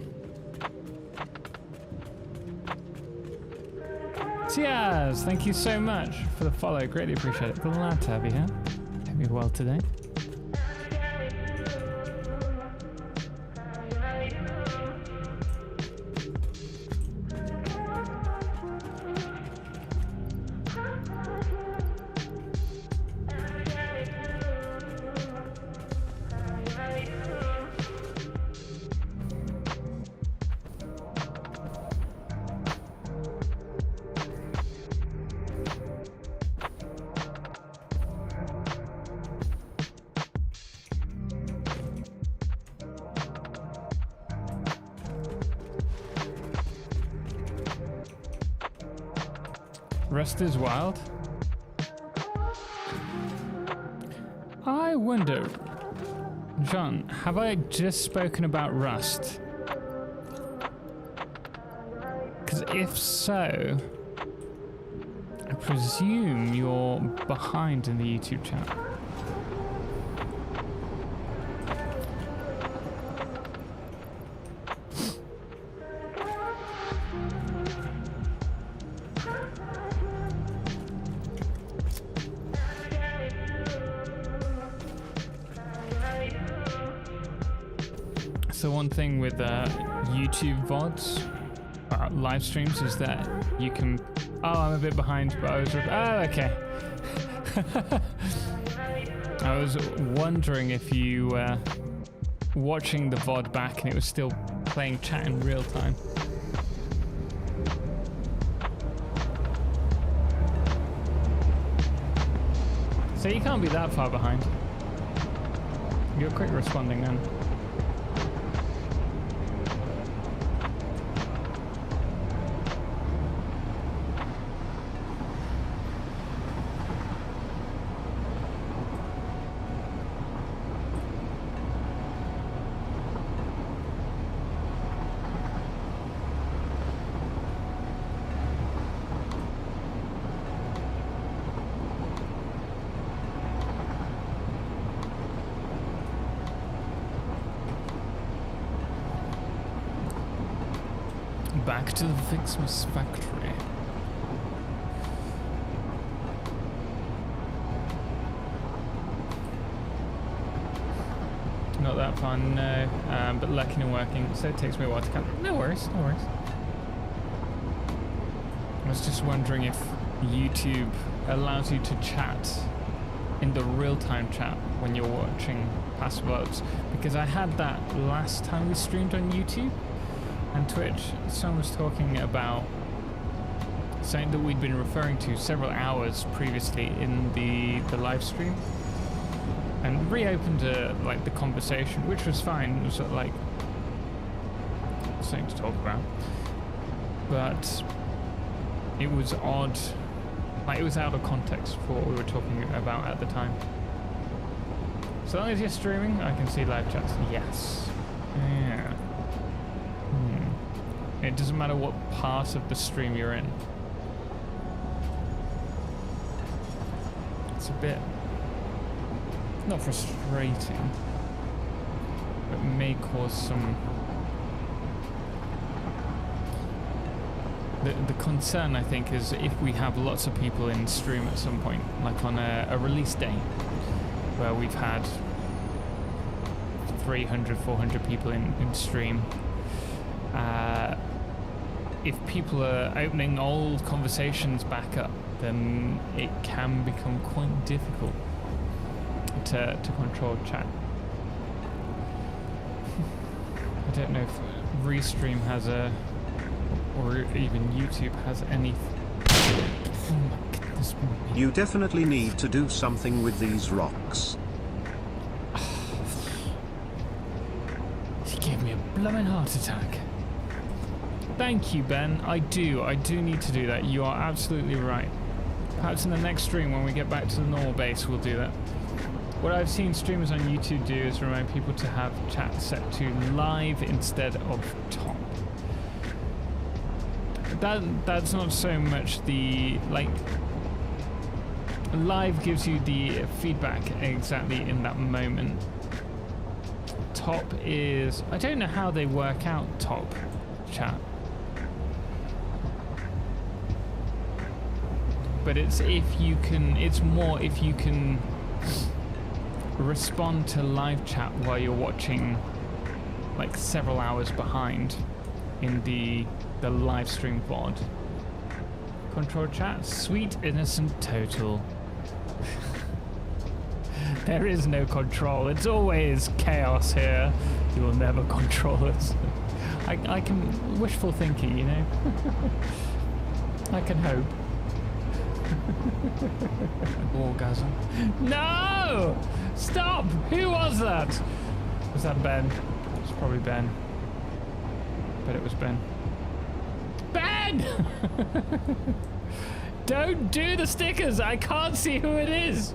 A: Yes, thank you so much for the follow. Greatly appreciate it. Glad to have you here. Hope you're well today. Rust is wild. I wonder, John, have I just spoken about Rust? Because if so, I presume you're behind in the YouTube chat. So one thing with YouTube VODs, live streams, is that you can... Oh, I'm a bit behind, but I was... Oh, okay. I was wondering if you were watching the VOD back and it was still playing chat in real time. So you can't be that far behind. You're quick responding then. Back to the Ficsmas factory. Not that fun, no. But lurking and working, so it takes me a while to count. No worries, no worries. I was just wondering if YouTube allows you to chat in the real-time chat when you're watching past vlogs, because I had that last time we streamed on YouTube and Twitch. Someone was talking about something that we'd been referring to several hours previously in the live stream, and reopened like the conversation, which was fine. It was like something to talk about, but it was odd, like it was out of context for what we were talking about at the time. So long as you're streaming, I can see live chats. Yes. Yeah. It doesn't matter what part of the stream you're in. It's a bit, not frustrating, but may cause some the concern, I think, is if we have lots of people in stream at some point, like on a release day, where we've had 300, 400 people in stream. If people are opening old conversations back up, then it can become quite difficult to control chat. I don't know if Restream has or even YouTube has any. Oh my goodness.
B: You definitely need to do something with these rocks.
A: He gave me a blooming heart attack. Thank you, Ben. I do need to do that. You are absolutely right. Perhaps in the next stream, when we get back to the normal base, we'll do that. What I've seen streamers on YouTube do is remind people to have chat set to live instead of top. That's not so much the, like, live gives you the feedback exactly in that moment. Top is, I don't know how they work out top chat. But it's more if you can respond to live chat while you're watching, like, several hours behind in the live stream VOD. Control chat, sweet innocent total. There is no control. It's always chaos here. You will never control us. I can wishful thinking, you know. I can hope. Orgasm. No! Stop! Who was that? Was that Ben? It was probably Ben. But it was Ben. Ben! Don't do the stickers! I can't see who it is!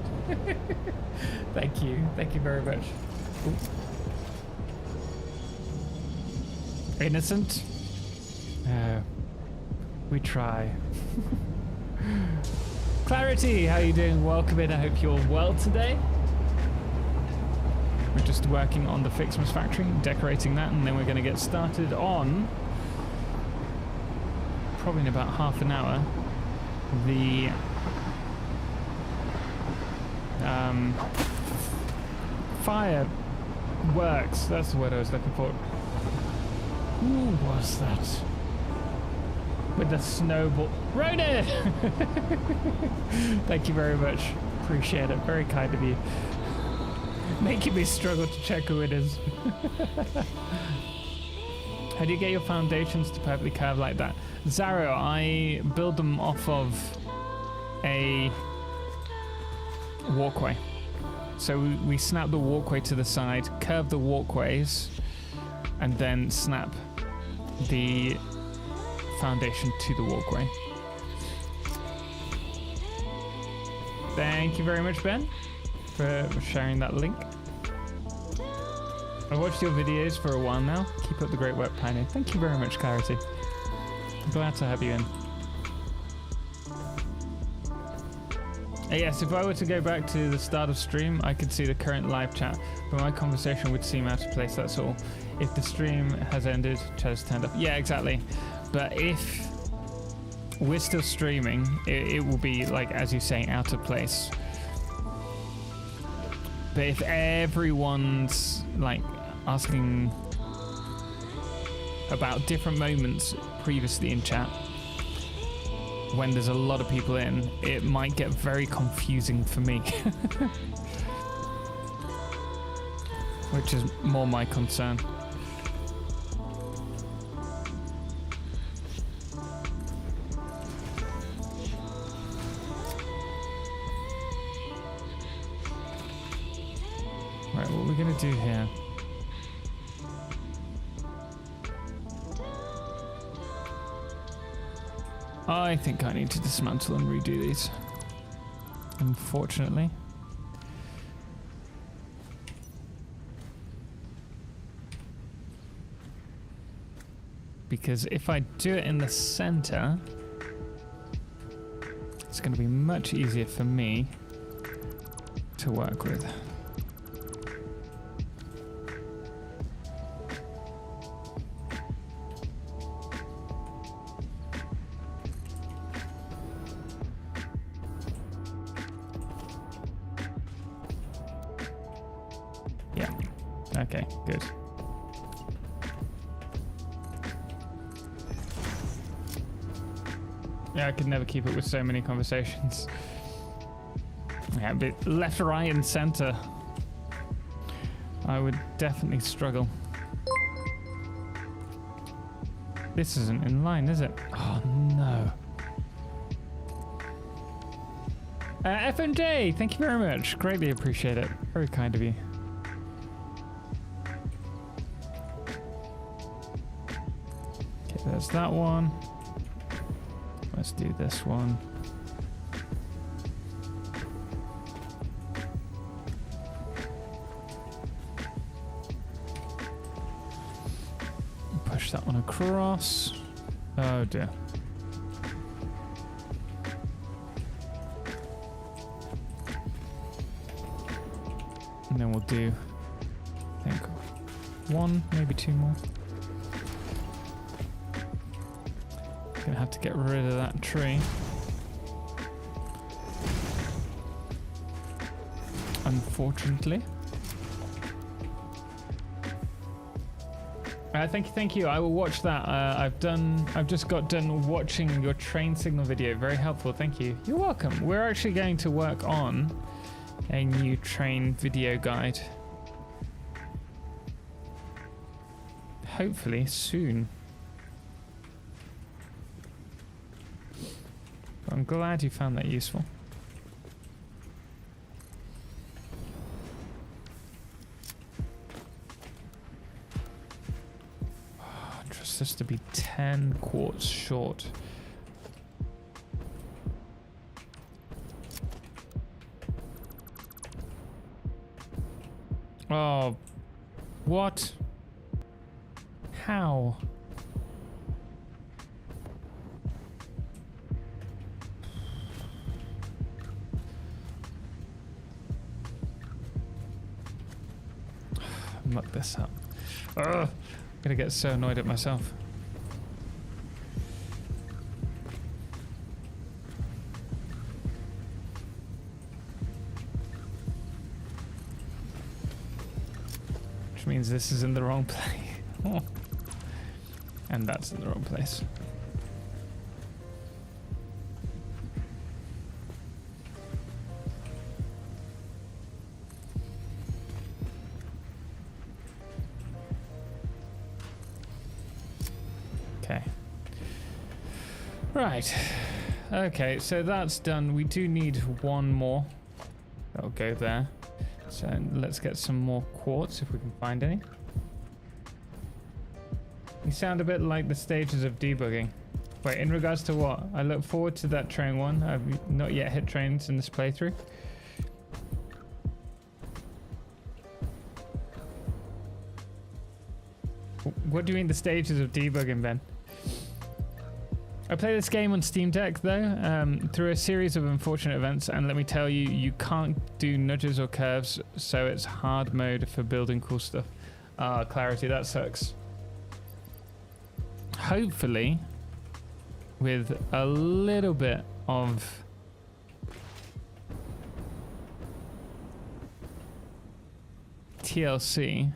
A: Thank you. Thank you very much. Ooh. Innocent? We try. Clarity, how you doing? Welcome in. I hope you're well today. We're just working on the Ficsmas factory, decorating that, and then we're going to get started on, probably in about half an hour, the fireworks. That's the word I was looking for. Who was that? With the snowball. Rhoda! Thank you very much. Appreciate it. Very kind of you. Making me struggle to check who it is. How do you get your foundations to perfectly curve like that? Zaro, I build them off of a walkway. So we snap the walkway to the side, curve the walkways, and then snap the foundation to the walkway. Thank you very much, Ben, for sharing that link. I've watched your videos for a while now. Keep up the great work, Pioneer. Thank you very much, Clarity. I'm glad to have you in. Yes, if I were to go back to the start of stream, I could see the current live chat, but my conversation would seem out of place, that's all. If the stream has ended, chat has turned up. Yeah, exactly. But if we're still streaming, it will be, like, as you say, out of place. But if everyone's, like, asking about different moments previously in chat, when there's a lot of people in, it might get very confusing for me. Which is more my concern. Right, what are we gonna do here? I think I need to dismantle and redo these, unfortunately. Because if I do it in the center, it's going to be much easier for me to work with. Okay, good. Yeah, I could never keep up with so many conversations. Yeah, but left, right, and center. I would definitely struggle. This isn't in line, is it? Oh, no. FMJ, thank you very much. Greatly appreciate it. Very kind of you. Okay, there's that one. Let's do this one. Push that one across. Oh dear. And then we'll do, I think, one, maybe two more. Gonna have to get rid of that tree. Unfortunately. Thank you. I will watch that. I've just got done watching your train signal video. Very helpful. Thank you. You're welcome. We're actually going to work on a new train video guide. Hopefully soon. I'm glad you found that useful. Oh, trust this to be 10 quarts short. Oh, what? How? Muck this up. Ugh, I'm gonna get so annoyed at myself. Which means this is in the wrong place. And that's in the wrong place. Okay. Right. Okay, so that's done. We do need one more. That'll go there. So let's get some more quartz if we can find any. You sound a bit like the stages of debugging. Wait, in regards to what? I look forward to that train one. I've not yet hit trains in this playthrough. What do you mean the stages of debugging, Ben? I play this game on Steam Deck though, through a series of unfortunate events, and let me tell you, you can't do nudges or curves, so it's hard mode for building cool stuff. Clarity, that sucks. Hopefully, with a little bit of TLC,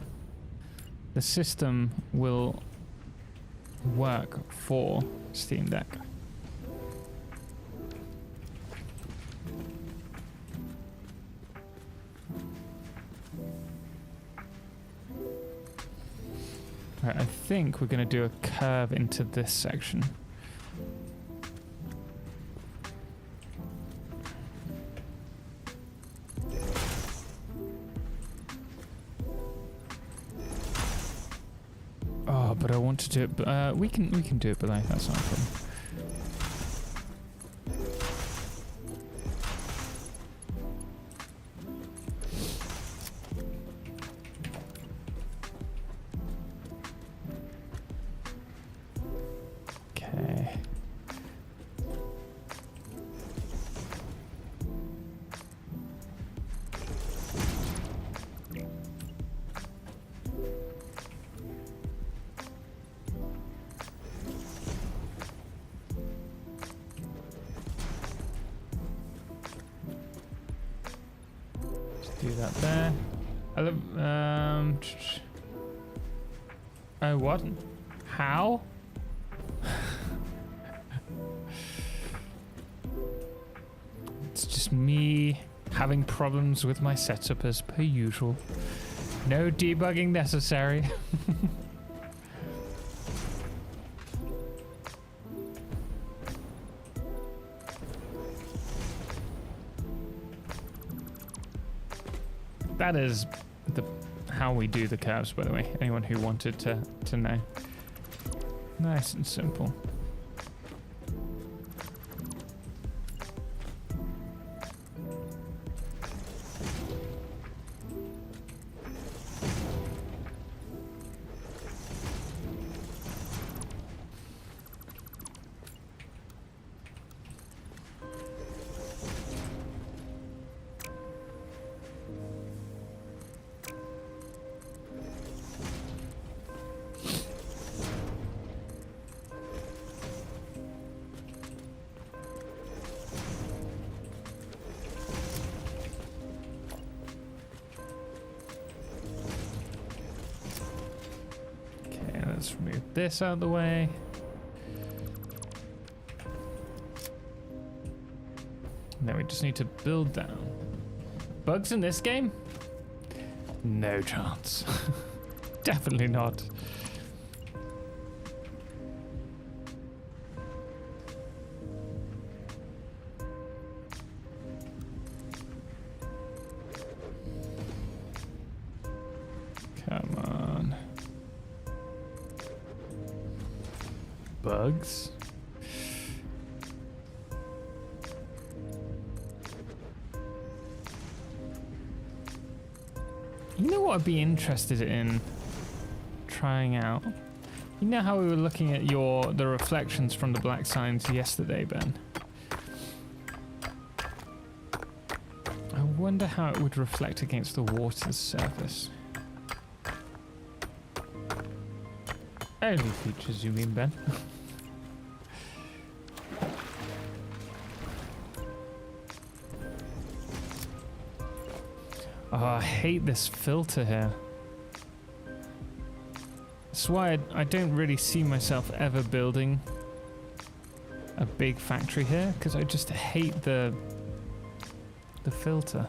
A: the system will work for Steam Deck. Right, I think we're going to do a curve into this section. Oh, but I want to do it. We can do it below. That's not a problem. Okay. Do that there. Oh, what? How? It's just me having problems with my setup as per usual. No debugging necessary. That is how we do the curves, by the way. Anyone who wanted to know. Nice and simple. Let's remove this out of the way. Now we just need to build down. Bugs in this game? No chance. Definitely not. Come on. Bugs. You know what I'd be interested in trying out? You know how we were looking at the reflections from the black signs yesterday, Ben? I wonder how it would reflect against the water's surface. Only features, you mean, Ben? Oh, I hate this filter here. That's why I don't really see myself ever building a big factory here, because I just hate the filter.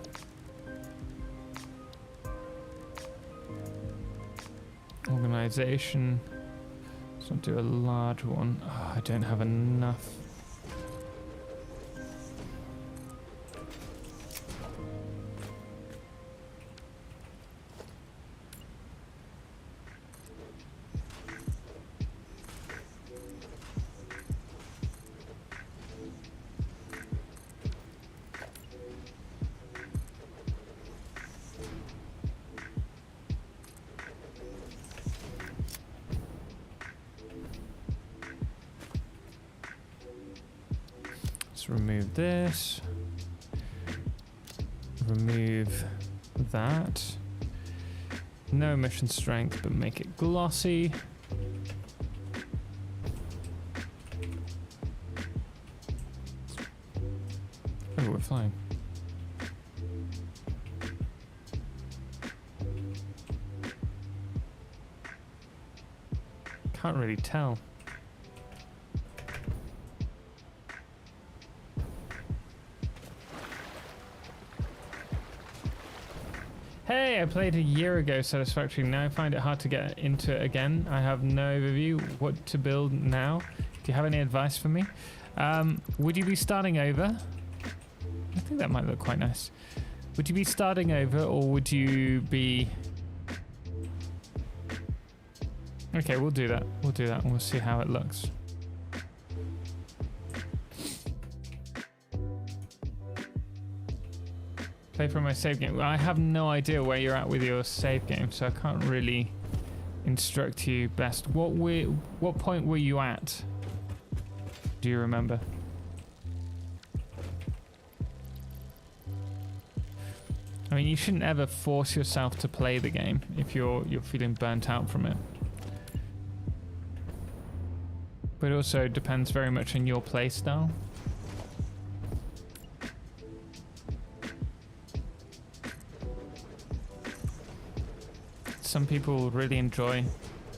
A: Organization. Let's not do a large one. Oh, I don't have enough. Remove this. Remove that. No emission strength, but make it glossy. Oh, we're fine. Can't really tell. Hey, I played a year ago Satisfactory. Now I find it hard to get into it again. I have no overview what to build now. Do you have any advice for me? Would you be starting over? I think that might look quite nice. Would you be starting over, or would you be... Okay, we'll do that. We'll do that and we'll see how it looks. Play from my save game. I have no idea where you're at with your save game, so I can't really instruct you best. What point were you at? Do you remember? I mean, you shouldn't ever force yourself to play the game if you're feeling burnt out from it. But it also depends very much on your play style. some people really enjoy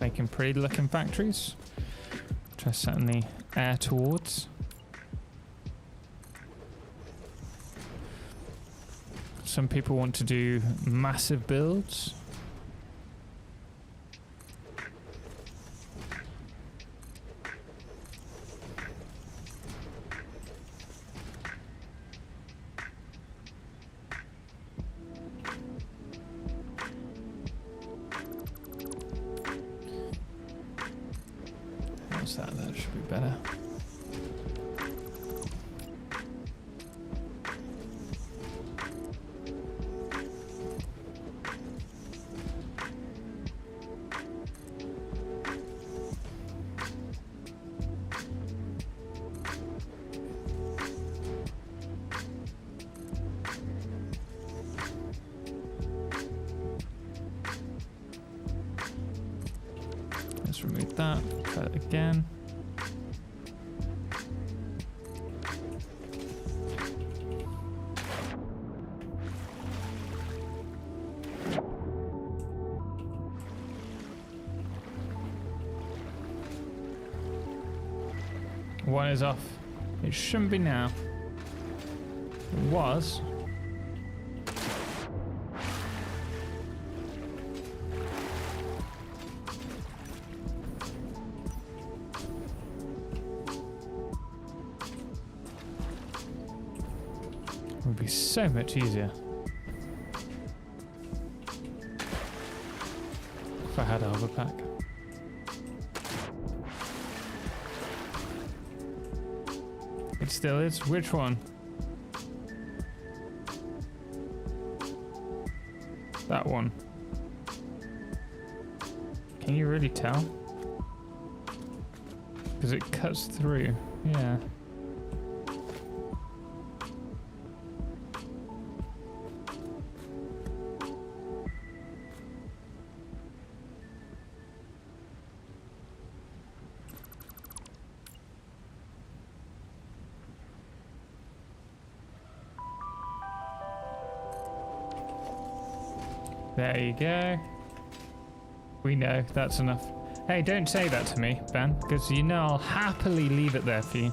A: making pretty looking factories, which I certainly err towards. Some people want to do massive builds. What's that? That should be better. Let's remove that. Try it again. One is off. It shouldn't be now. It was. It would be so much easier if I had a hover pack. It still is. Which one? That one. Can you really tell? Because it cuts through. Yeah. There you go. We know, that's enough. Hey, don't say that to me, Ben, because you know I'll happily leave it there for you.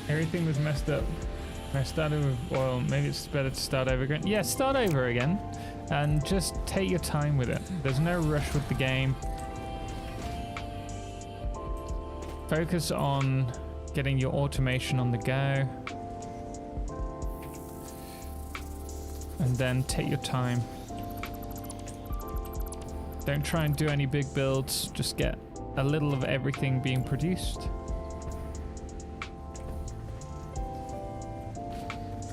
A: Everything was messed up. I started with oil. Maybe it's better to start over again. Yeah, start over again and just take your time with it. There's no rush with the game. Focus on getting your automation on the go. And then take your time. Don't try and do any big builds. Just get a little of everything being produced.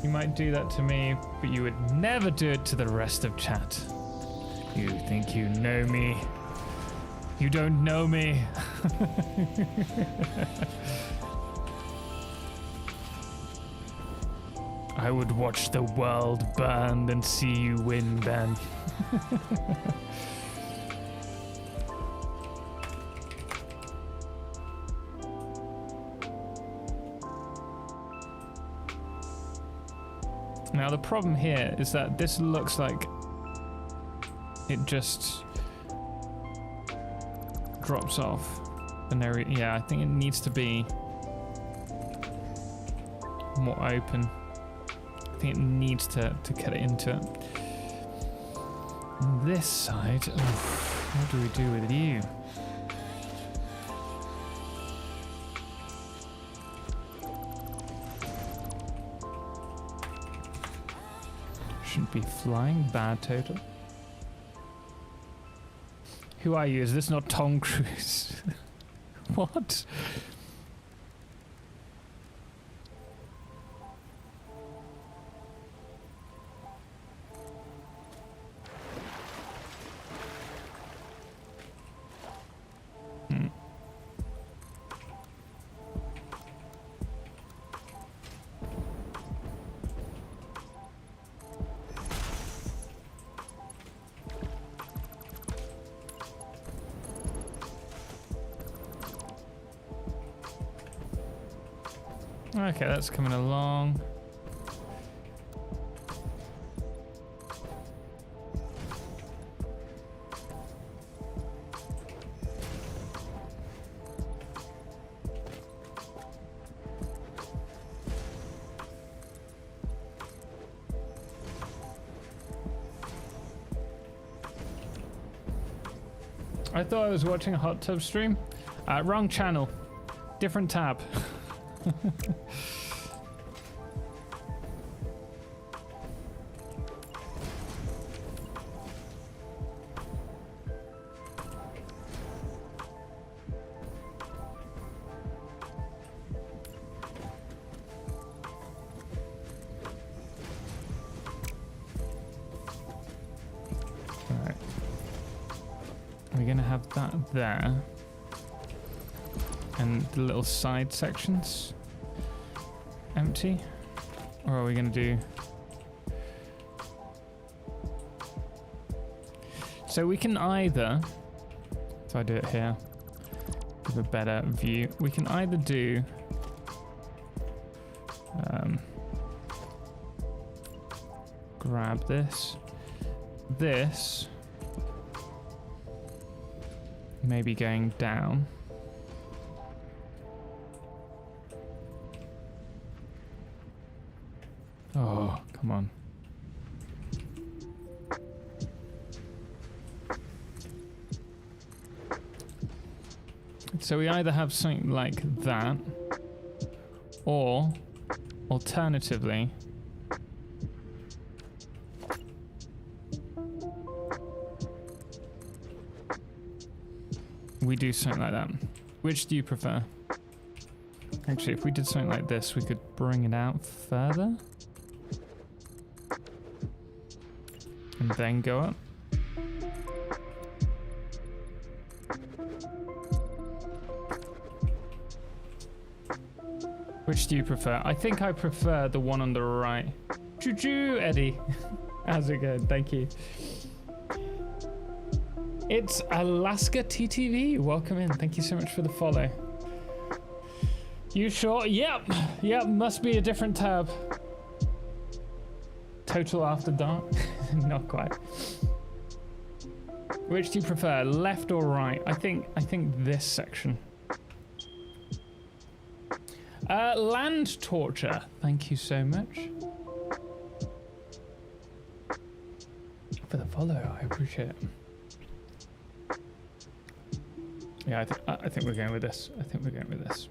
A: You might do that to me, but you would never do it to the rest of chat. You think you know me. You don't know me. I would watch the world burn and see you win, Ben. Now the problem here is that this looks like it just drops off. Yeah, I think it needs to be more open. I think it needs to cut it into it. On this side, what do we do with you? Shouldn't be flying. Bad total. Who are you? Is this not Tom Cruise? What? Okay, that's coming along. I thought I was watching a hot tub stream. Wrong channel. Different tab. We're gonna have that there, and the little side sections empty, or are we gonna do? So we can either, if I do it here, give a better view. We can either do grab this. Maybe going down. Oh, come on. So we either have something like that, or alternatively, we do something like that. Which do you prefer? Actually, if we did something like this, we could bring it out further. And then go up. Which do you prefer? I think I prefer the one on the right. Choo-choo, Eddie. How's it going? Thank you. It's Alaska TTV. Welcome in. Thank you so much for the follow. You sure? Yep. Yep. Must be a different tab. Total After Dark. Not quite. Which do you prefer, left or right? I think this section. Land Torture. Thank you so much for the follow. I appreciate it. Yeah, I think we're going with this. I think we're going with this.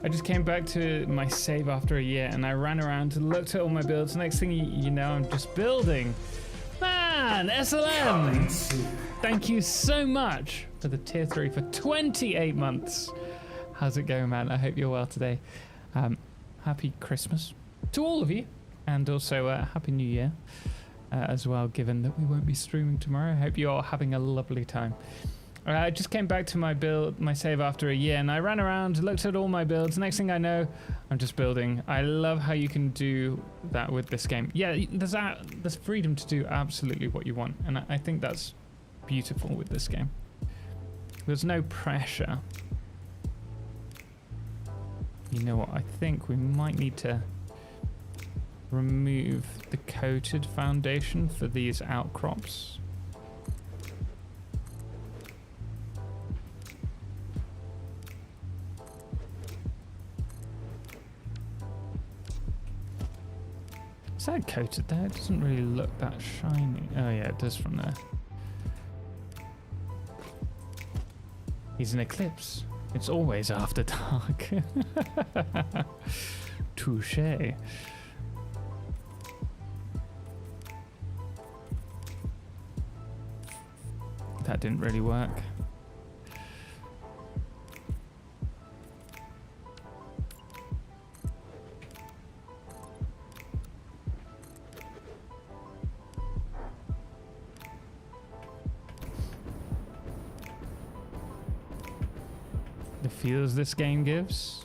A: I just came back to my save after a year and I ran around and looked at all my builds. Next thing you know, I'm just building. Man, SLM! Thank you so much for the tier 3 for 28 months. How's it going, man? I hope you're well today. Happy Christmas to all of you, and also Happy New Year as well, given that we won't be streaming tomorrow. I hope you're all having a lovely time. I just came back to my save after a year, and I ran around, looked at all my builds. Next thing I know, I'm just building. I love how you can do that with this game. Yeah, there's freedom to do absolutely what you want, and I think that's beautiful with this game. There's no pressure. You know what? I think we might need to remove the coated foundation for these outcrops. Is that coated there? It doesn't really look that shiny. Oh yeah, it does from there. He's an eclipse. It's always after dark. Touché. That didn't really work. feels this game gives.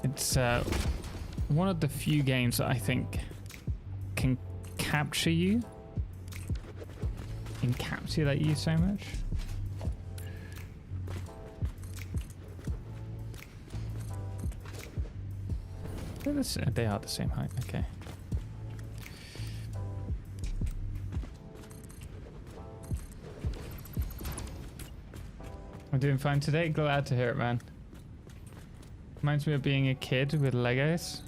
A: It's one of the few games that I think can capture you, encapsulate you so much. They are the same height, okay. I'm doing fine today, glad to hear it, man. Reminds me of being a kid with Legos.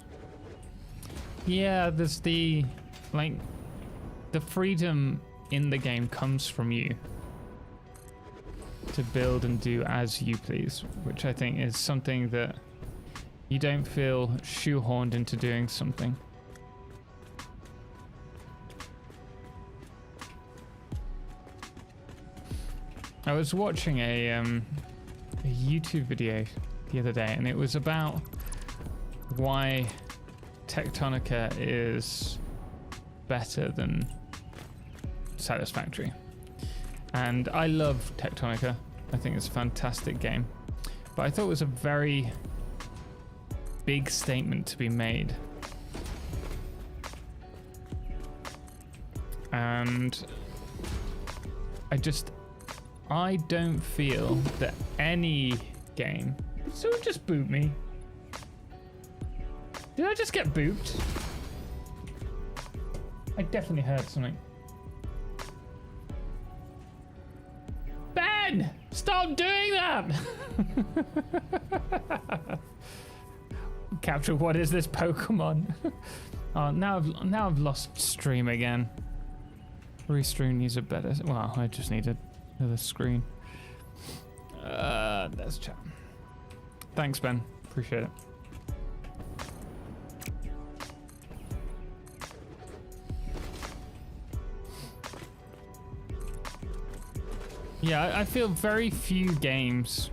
A: Yeah, there's the, like, the freedom in the game comes from you to build and do as you please, which I think is something that you don't feel shoehorned into doing something. I was watching a YouTube video the other day, and it was about why Tectonica is better than Satisfactory. And I love Tectonica. I think it's a fantastic game. But I thought it was a very big statement to be made. And I don't feel that any game... Did someone just boot me? Did I just get booped? I definitely heard something. Ben! Stop doing that! Capture, what is this Pokemon? Oh, now I've lost stream again. Restream needs a better... Well, I just need another screen. There's chat. Thanks, Ben. Appreciate it. Yeah, I feel very few games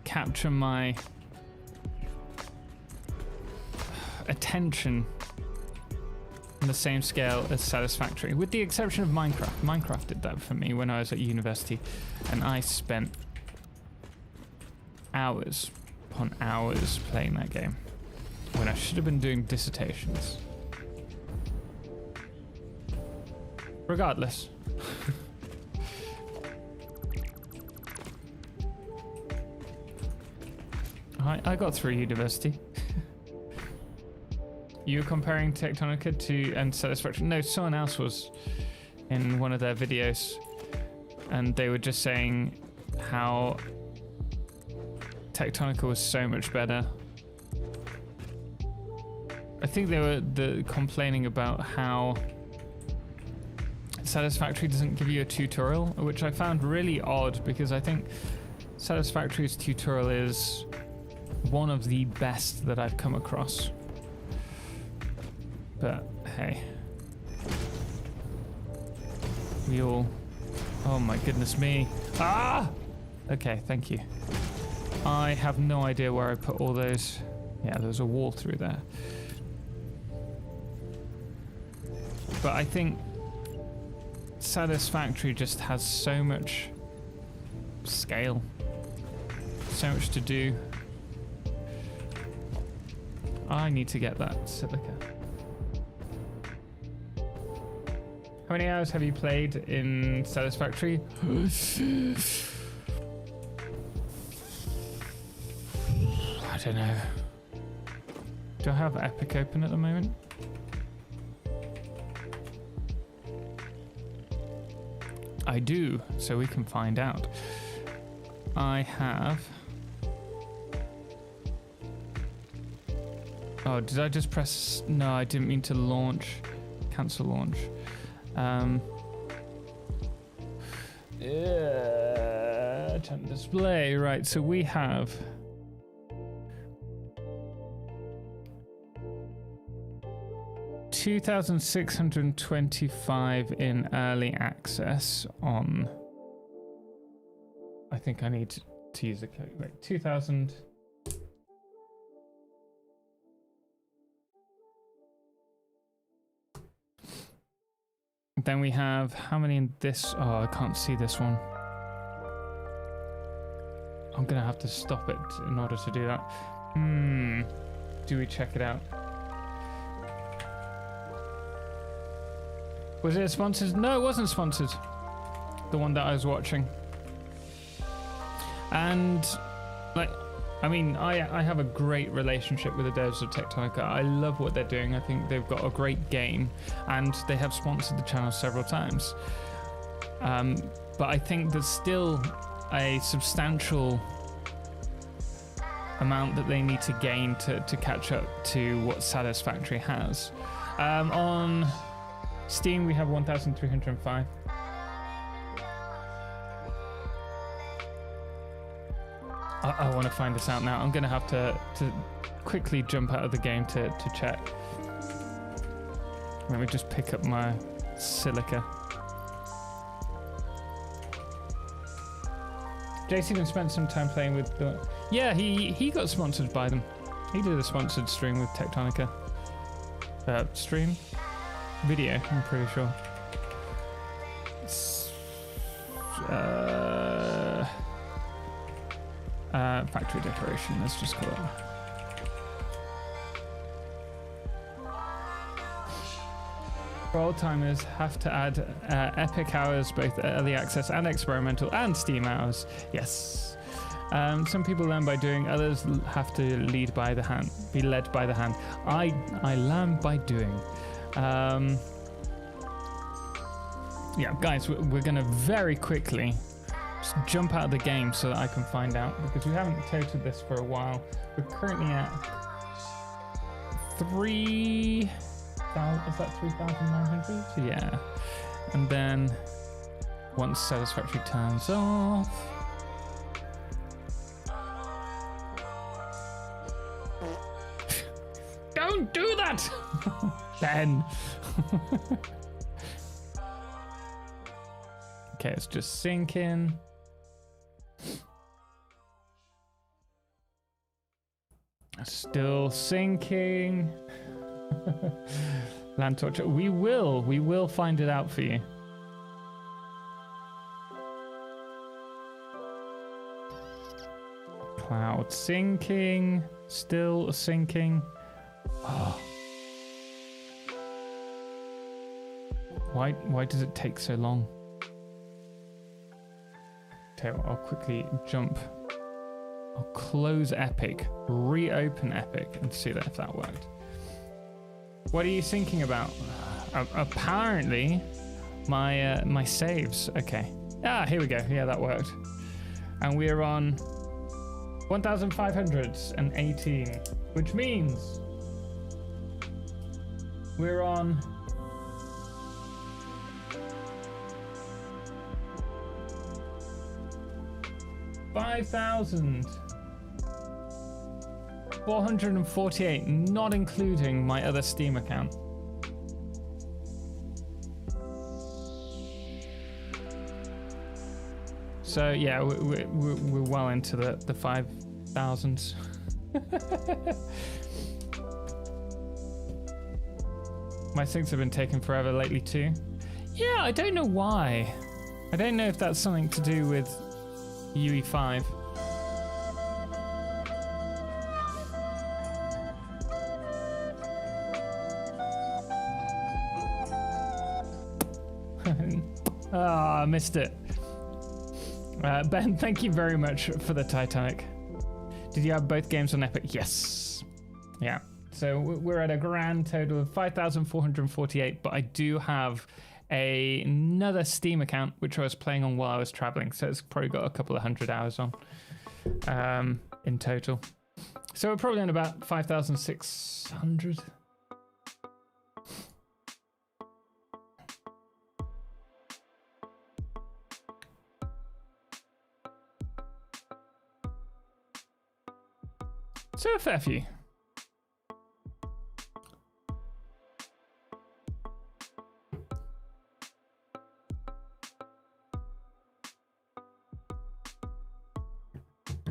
A: capture my attention on the same scale as Satisfactory, with the exception of Minecraft. Minecraft did that for me when I was at university, and I spent hours upon hours playing that game when I should have been doing dissertations. Regardless. I got through university. You were comparing Tectonica to and Satisfactory? No, someone else was in one of their videos, and they were just saying how Tectonica was so much better. I think they were complaining about how Satisfactory doesn't give you a tutorial, which I found really odd, because I think Satisfactory's tutorial is one of the best that I've come across. But hey, we all... Oh my goodness me. Ah! Okay, thank you. I have no idea where I put all those. Yeah, there's a wall through there. But I think Satisfactory just has so much scale, so much to do. I need to get that silica. How many hours have you played in Satisfactory? I don't know. Do I have Epic open at the moment? I do, so we can find out. I have... Oh, did I just press... No, I didn't mean to launch. Cancel launch. Yeah, turn display. Right, so we have... 2,625 in early access on... I think I need to use the code. Wait, 2,000... Then we have how many in this? Oh, I can't see this one. I'm gonna have to stop it in order to do that. Do we check it out? Was it sponsored? No, it wasn't sponsored. The one that I was watching. And like, I mean, I have a great relationship with the devs of Tectonica. I love what they're doing. I think they've got a great game, and they have sponsored the channel several times. But I think there's still a substantial amount that they need to gain to catch up to what Satisfactory has. On Steam, we have 1,305. I want to find this out now. I'm going to have to quickly jump out of the game to check. Let me just pick up my silica. JC even spent some time playing with the... Yeah, he got sponsored by them. He did a sponsored stream with Tectonica. Stream? Video, I'm pretty sure. Factory decoration, let's just call it. For old timers, have to add epic hours, both early access and experimental, and Steam hours. Yes. Some people learn by doing, others have to lead by the hand, be led by the hand. I learn by doing. Yeah, guys, we're gonna very quickly just jump out of the game so that I can find out, because we haven't totaled this for a while. We're currently at 3,000. Is that 3,900? Yeah. And then once Satisfactory turns off, don't do that, Ben. Okay, it's just sinking. Still sinking. Land torture. We will find it out for you. Cloud sinking. Still sinking. Oh. Why does it take so long? Okay, well, I'll quickly jump. I'll close Epic, reopen Epic, and see if that worked. What are you thinking about? Apparently, my saves. Okay. Ah, here we go. Yeah, that worked. And we're on 1,518, which means we're on 5,448, not including my other Steam account. So yeah, we're well into the 5,000s. My things have been taking forever lately too. Yeah, I don't know why. I don't know if that's something to do with UE5. I missed it. Ben, thank you very much for the Titanic. Did you have both games on Epic? Yes. Yeah. So we're at a grand total of 5,448, but I do have another Steam account which I was playing on while I was traveling, so it's probably got a couple of 100 hours on in total. So we're probably on about 5,600. So a fair few.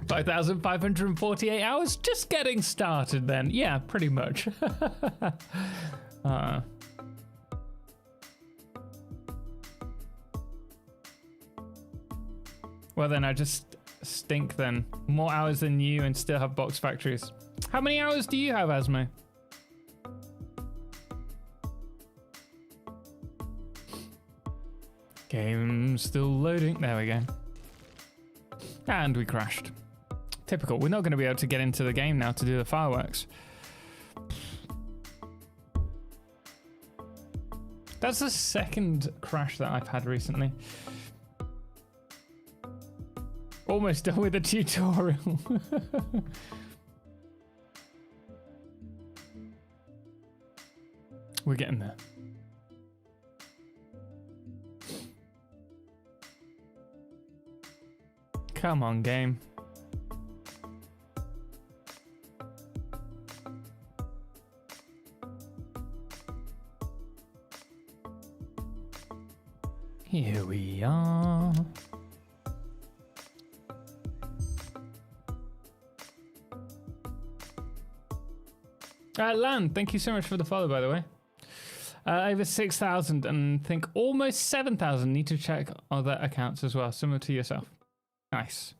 A: $5,548 hours, just getting started then. Yeah, pretty much. Well, then I just stink then. More hours than you and still have box factories. How many hours do you have, Asmo? Game still loading. There we go. And we crashed. Typical. We're not going to be able to get into the game now to do the fireworks. That's the second crash that I've had recently. Almost done with the tutorial. We're getting there. Come on, game. Here we are. Lan, thank you so much for the follow, by the way. Over 6,000 and think almost 7,000. Need to check other accounts as well, similar to yourself. Nice.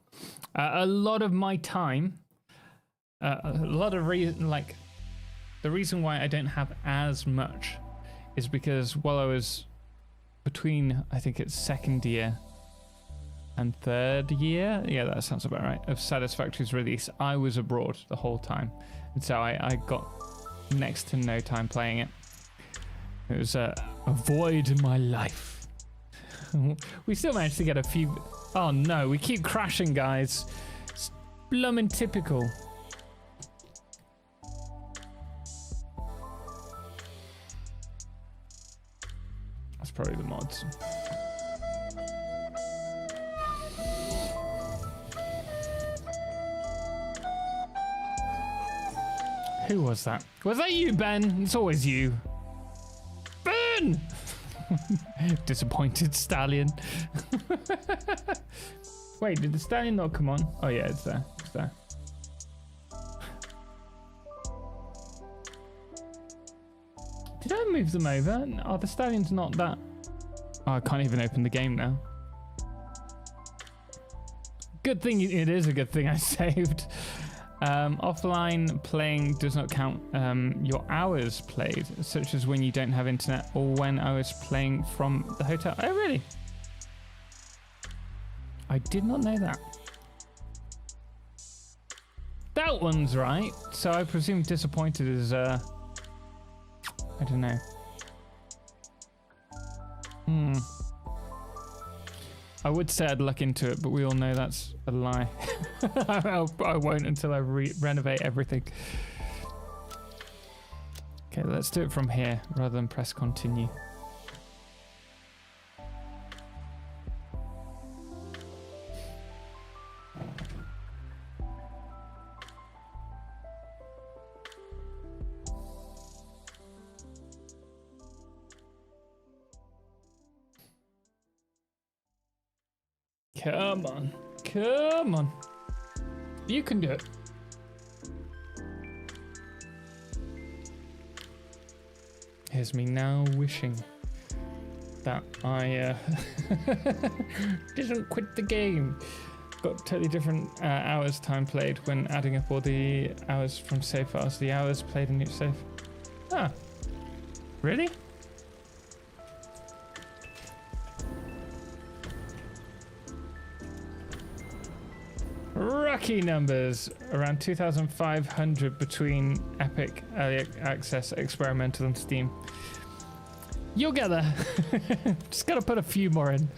A: A lot of my time, a lot of reason, like the reason why I don't have as much is because while I was between, I think it's second year and third year, yeah, that sounds about right, of Satisfactory's release, I was abroad the whole time, and so I got next to no time playing it. It was a void in my life. We still managed to get a few. Oh no, we keep crashing, guys. It's bloomin' typical. That's probably the mods. Who was that? Was that you, Ben? It's always you. Ben! Disappointed stallion. Wait, did the stallion not come on? Oh yeah, it's there. It's there. Did I move them over? Oh, the stallion's not that. Oh, I can't even open the game now. Good thing it is a good thing I saved. Offline playing does not count your hours played, such as when you don't have internet or when I was playing from the hotel. Oh, really? I did not know that. That one's right. So I presume disappointed is, I don't know. I would say I'd look into it, but we all know that's a lie. I won't until I renovate everything. Okay, let's do it from here rather than press continue. Come on. Come on. You can do it. Here's me now wishing that I didn't quit the game. Got totally different hours time played when adding up all the hours from save files. The hours played in each save. Ah. Really? Rocky numbers, around 2,500 between Epic, Early Access, Experimental and Steam. You'll get there. Just gotta put a few more in.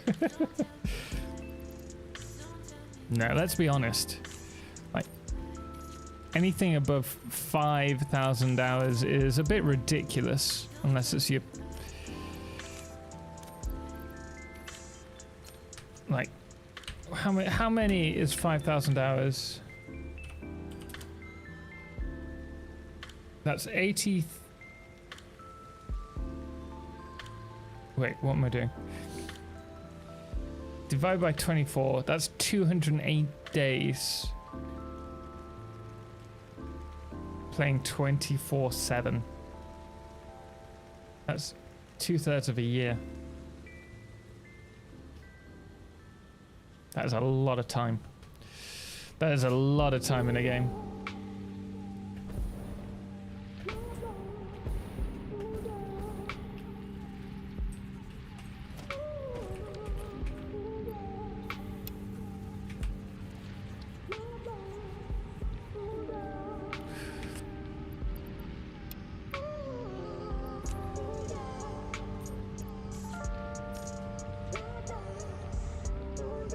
A: No, let's be honest. Like, anything above 5,000 hours is a bit ridiculous, unless it's your... Like... How many is 5,000 hours? That's 80. Wait, what am I doing? Divide by 24. That's 208 days. Playing 24/7. That's 2/3 of a year. That is a lot of time. That is a lot of time in a game.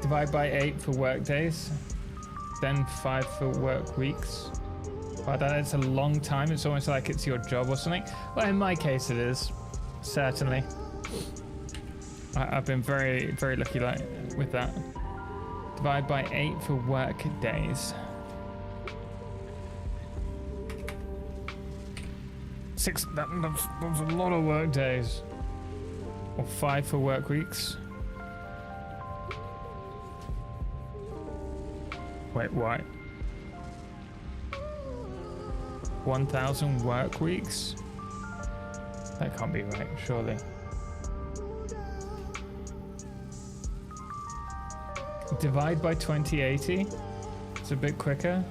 A: Divide by 8 for work days, then 5 for work weeks. Wow, that is a long time. It's almost like it's your job or something. Well, in my case, it is. Certainly. I've been very, very lucky with that. Divide by 8 for work days. 6, that's a lot of work days. Or 5 for work weeks. Wait, what? 1,000 work weeks? That can't be right, surely. Divide by 2080. It's a bit quicker.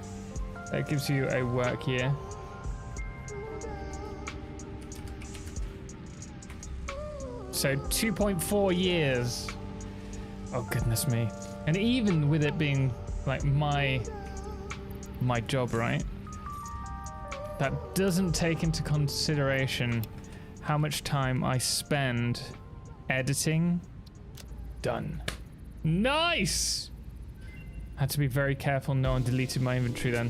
A: That gives you a work year. So 2.4 years. Oh, goodness me. And even with it being like my job, right? That doesn't take into consideration how much time I spend editing. Done. Nice! Had to be very careful no one deleted my inventory then.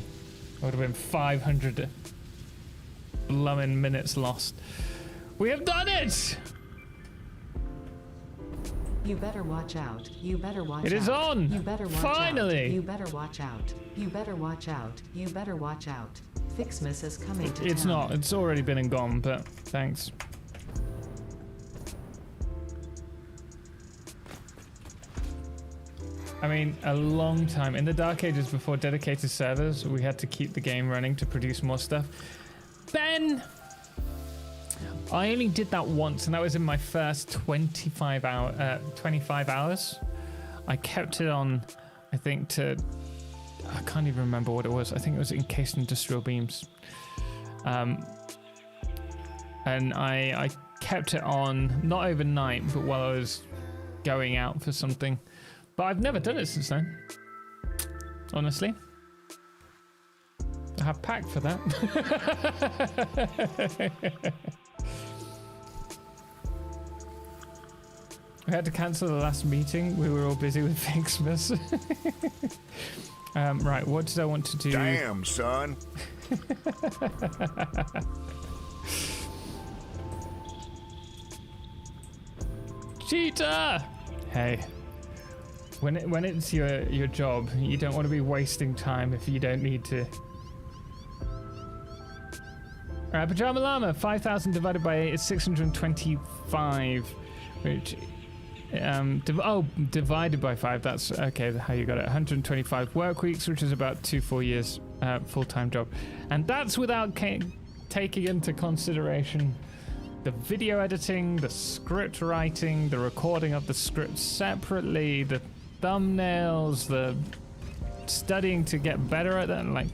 A: It would have been 500 blummin' minutes lost. We have done it!
E: You better watch out. You better watch out.
A: It is on!
E: You better watch
A: Finally!
E: out. You better watch out. You better watch out. You better watch out. Ficsmas is coming to
A: It's
E: town.
A: not. It's already been and gone, but thanks. I mean, a long time. In the Dark Ages before dedicated servers, we had to keep the game running to produce more stuff. Then I only did that once, and that was in my first 25 hours. I kept it on, I think, I can't even remember what it was. I think it was encased industrial beams. And I kept it on, not overnight, but while I was going out for something. But I've never done it since then, honestly. I have pack for that. We had to cancel the last meeting. We were all busy with Fixmas. Right, what did I want to do?
F: Damn, son.
A: Cheater! Hey, when it's your job, you don't want to be wasting time if you don't need to. Alright, Pajama Llama, 5,000 divided by 8 is 625, which divided by 5, that's okay, how you got it. 125 work weeks, which is about 2-4 years full-time job, and that's without taking into consideration the video editing, the script writing, the recording of the script separately, the thumbnails, the studying to get better at that. Like,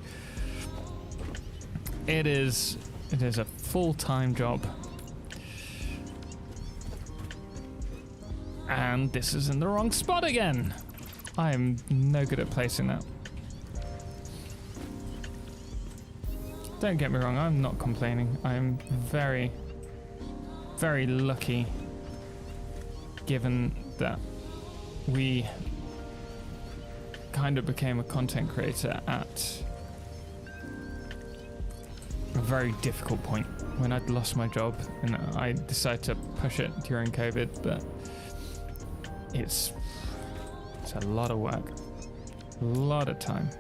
A: it is a full-time job. And this is in the wrong spot again. I am no good at placing that. Don't get me wrong, I'm not complaining. I'm very, very lucky given that we kind of became a content creator at a very difficult point when I'd lost my job, and I decided to push it during COVID, but it's a lot of work, a lot of time.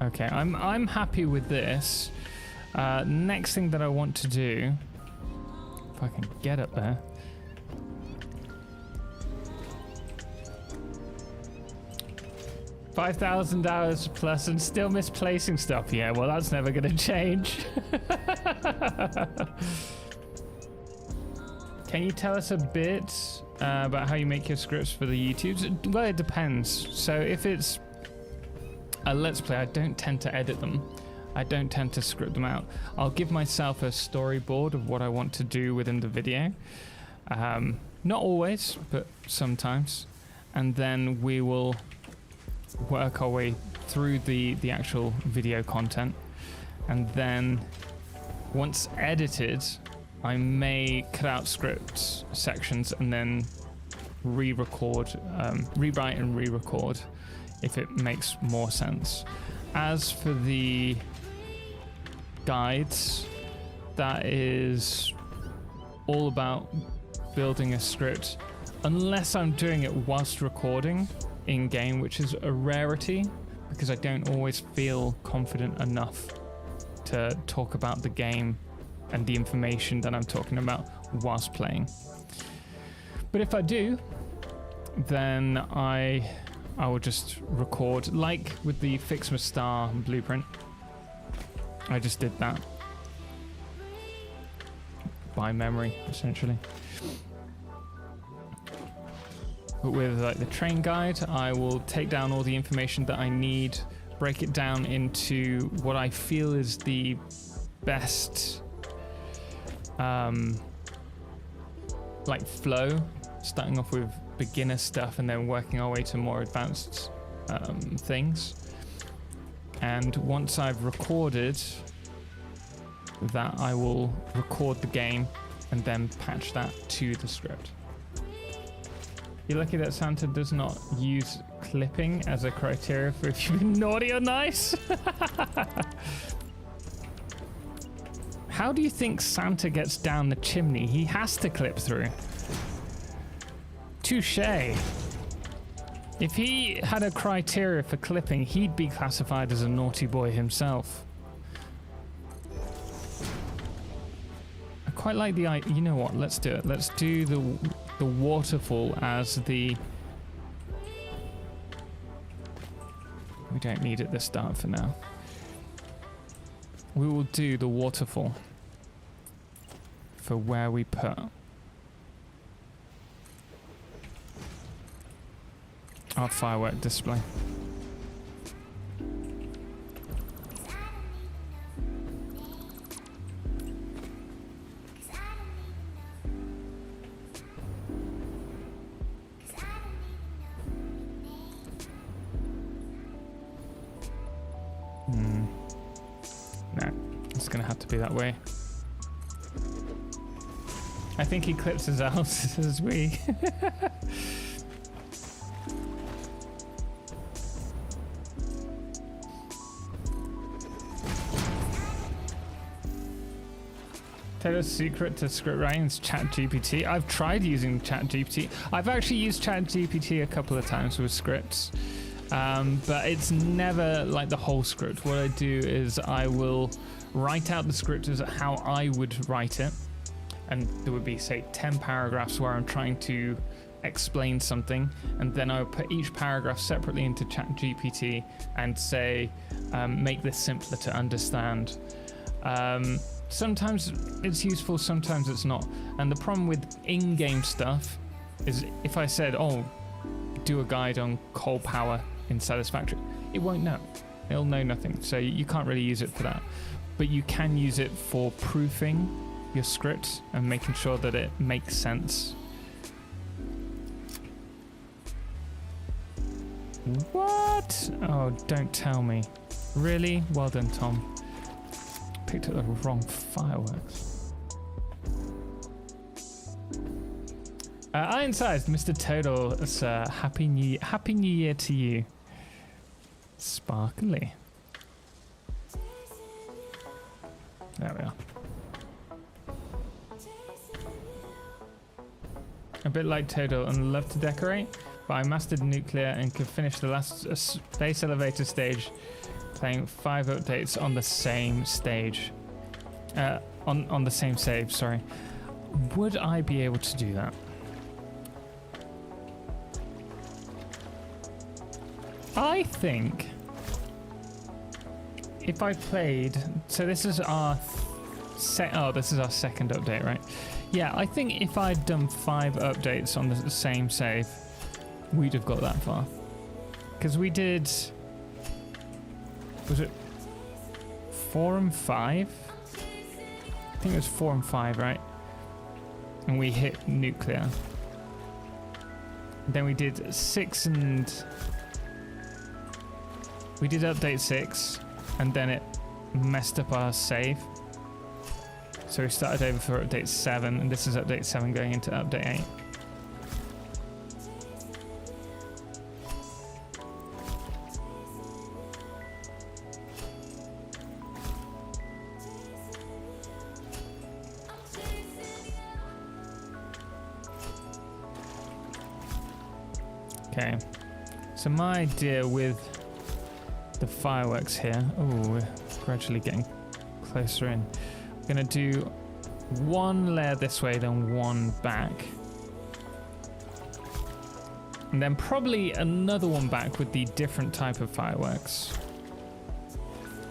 A: Okay, I'm happy with this. Next thing that I want to do, if I can get up there. 5,000 hours plus and still misplacing stuff. Yeah, well, that's never going to change. Can you tell us a bit about how you make your scripts for the YouTubes? Well, it depends. So if it's a Let's Play, I don't tend to edit them. I don't tend to script them out. I'll give myself a storyboard of what I want to do within the video. Not always, but sometimes. And then we will work our way through the actual video content. And then once edited, I may cut out script sections and then re-record, rewrite and re-record if it makes more sense. As for the guides, that is all about building a script, unless I'm doing it whilst recording in game, which is a rarity because I don't always feel confident enough to talk about the game and the information that I'm talking about whilst playing. But if I do, then I will just record, like with the Ficsmas Star blueprint. I just did that by memory, essentially. But with like the train guide, I will take down all the information that I need, break it down into what I feel is the best like flow, starting off with beginner stuff and then working our way to more advanced things. And once I've recorded that, I will record the game and then patch that to the script. You're lucky that Santa does not use clipping as a criteria for if you've been naughty or nice. How do you think Santa gets down the chimney? He has to clip through. Touché. If he had a criteria for clipping, he'd be classified as a naughty boy himself. I quite like the idea. You know what? Let's do it. Let's do the waterfall as the... We don't need it at the start for now. We will do the waterfall for where we put our firework display. No, it's gonna have to be that way. I think he clips his else as we. Taylor's secret to script writing is ChatGPT. I've tried using ChatGPT. I've actually used ChatGPT a couple of times with scripts, but it's never like the whole script. What I do is I will write out the script as how I would write it, and there would be, say, 10 paragraphs where I'm trying to explain something, and then I would put each paragraph separately into ChatGPT and say, make this simpler to understand. Sometimes it's useful, sometimes it's not. And the problem with in-game stuff is if I said, oh, do a guide on coal power in Satisfactory, it won't know. It'll know nothing. So you can't really use it for that. But you can use it for proofing your script and making sure that it makes sense. What? Oh, don't tell me. Really? Well done, Tom. Picked up the wrong fireworks. Iron-sized, Mr. Total, sir. Happy New Year to you. Sparkly. There we are. A bit like Total and love to decorate, but I mastered nuclear and could finish the last space elevator stage playing 5 updates on the same stage. On the same save, sorry. Would I be able to do that? I think if I played, so this is our this is our second update, right? Yeah, I think if I'd done 5 updates on the same save, we'd have got that far. Because we did, was it 4 and 5? I think it was 4 and 5, right? And we hit nuclear. Then we did 6 and... We did update 6, and then it messed up our save. So we started over for update 7, and this is update 7 going into update 8. Okay, so my idea with the fireworks here, oh, we're gradually getting closer in. We're gonna do 1 layer this way, then 1 back. And then probably another one back with the different type of fireworks.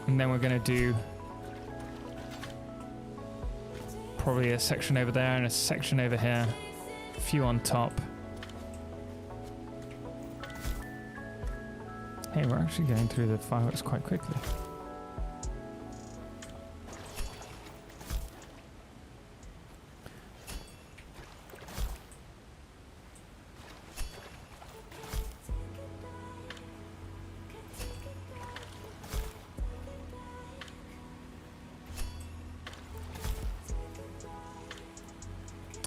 A: And then we're gonna do probably a section over there and a section over here, a few on top. Hey, we're actually going through the fireworks quite quickly.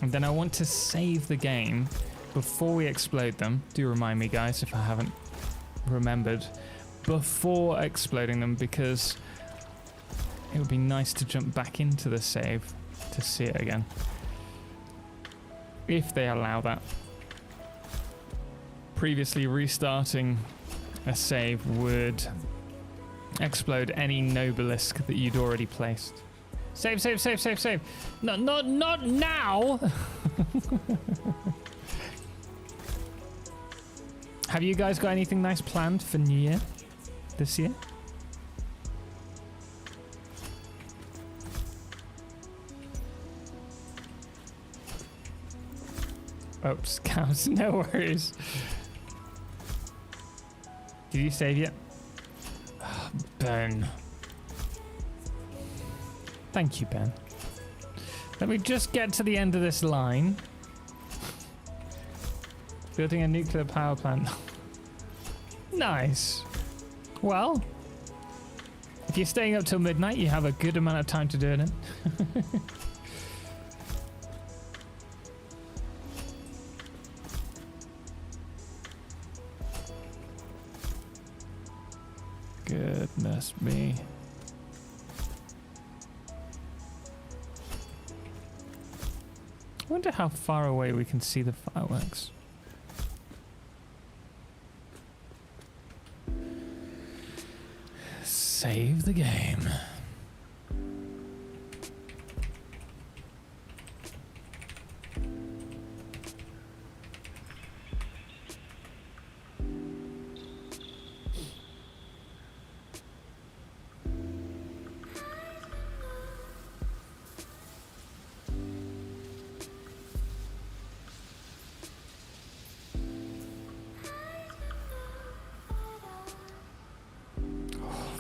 A: And then I want to save the game before we explode them. Do remind me, guys, if I haven't remembered, before exploding them, because it would be nice to jump back into the save to see it again, if they allow that. Previously, restarting a save would explode any Nobelisk that you'd already placed. Save, save, save, save, save. No, not now. Have you guys got anything nice planned for New Year this year? Oops, cows, no worries. Did you save yet? Oh, Ben. Thank you, Ben. Let me just get to the end of this line. Building a nuclear power plant. Nice. Well, if you're staying up till midnight, you have a good amount of time to do it. Goodness me. I wonder how far away we can see the fireworks. Save the game.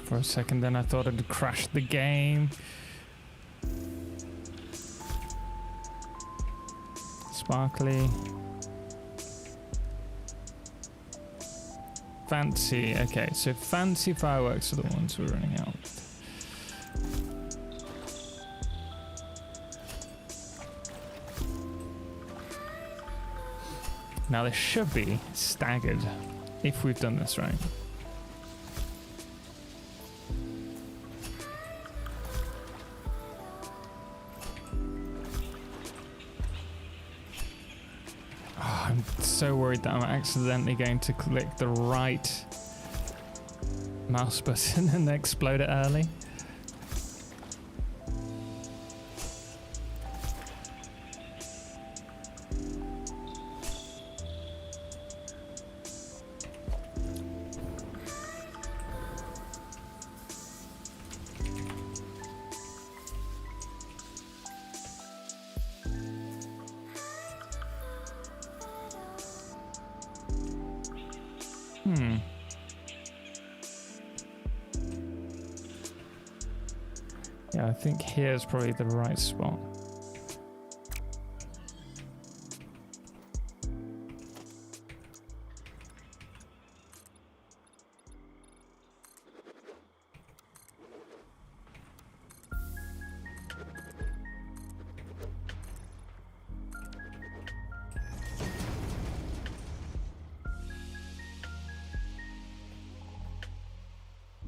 A: For a second then I thought I'd crashed the game. Sparkly. Fancy. Okay, so fancy fireworks are the ones we're running out with. Now this should be staggered if we've done this right. So worried that I'm accidentally going to click the right mouse button and explode it early. Yeah, I think here's probably the right spot.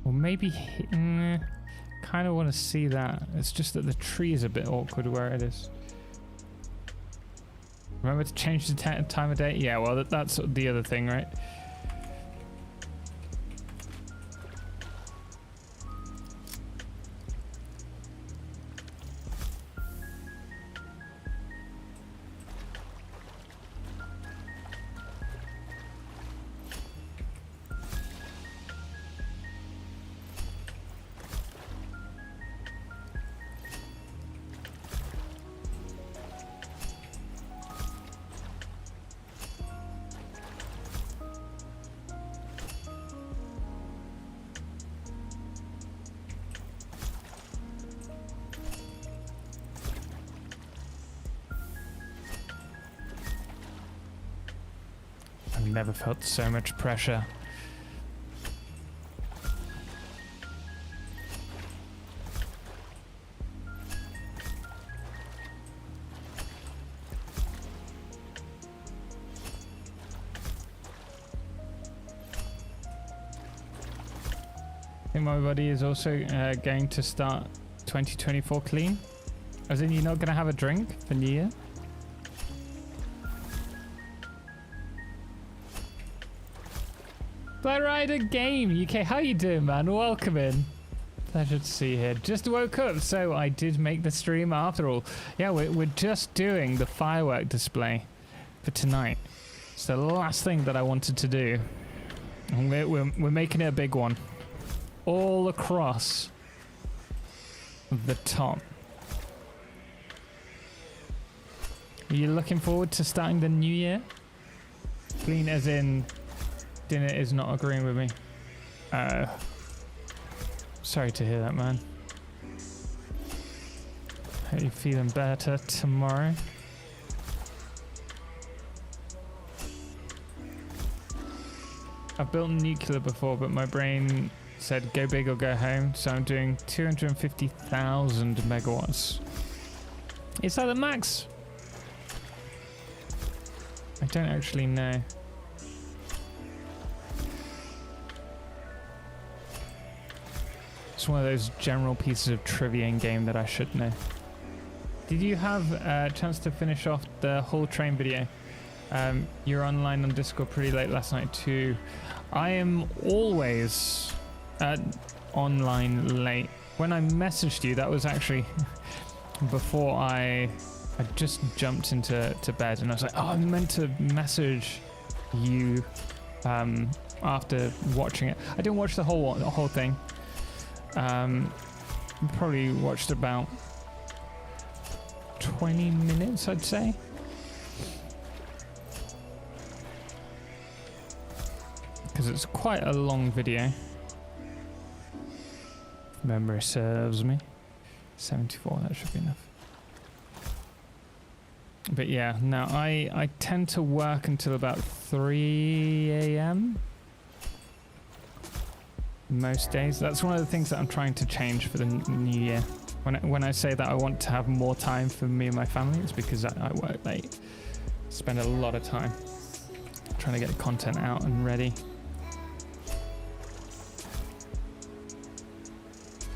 A: Or maybe, kind of want to see that. It's just that the tree is a bit awkward where it is. Remember to change the time of day? Yeah, well, that's the other thing, right? I've never felt so much pressure. I think my buddy is also going to start 2024 clean. As in, you're not going to have a drink for New Year? Fly Rider Game UK, how you doing, man? Welcome in. Pleasure to see you here. Just woke up, so I did make the stream after all. Yeah, we're just doing the firework display for tonight. It's the last thing that I wanted to do. And we're making it a big one. All across the top. Are you looking forward to starting the new year? Clean as in... Dinner is not agreeing with me. Sorry to hear that, man. Hope you're feeling better tomorrow. I've built nuclear before, but my brain said go big or go home, so I'm doing 250,000 megawatts. Is that the max? I don't actually know. It's one of those general pieces of trivia in game that I should know. Did you have a chance to finish off the whole train video? You're online on Discord pretty late last night too. I am always online late. When I messaged you, that was actually before I just jumped into bed, and I was like, oh, I meant to message you after watching it. I didn't watch the whole thing. Probably watched about 20 minutes, I'd say. Because it's quite a long video. If memory serves me. 74, that should be enough. But yeah, no, I tend to work until about 3 a.m. most days. That's one of the things that I'm trying to change for the new year. When I say that I want to have more time for me and my family, it's because I work late. Spend a lot of time trying to get content out and ready.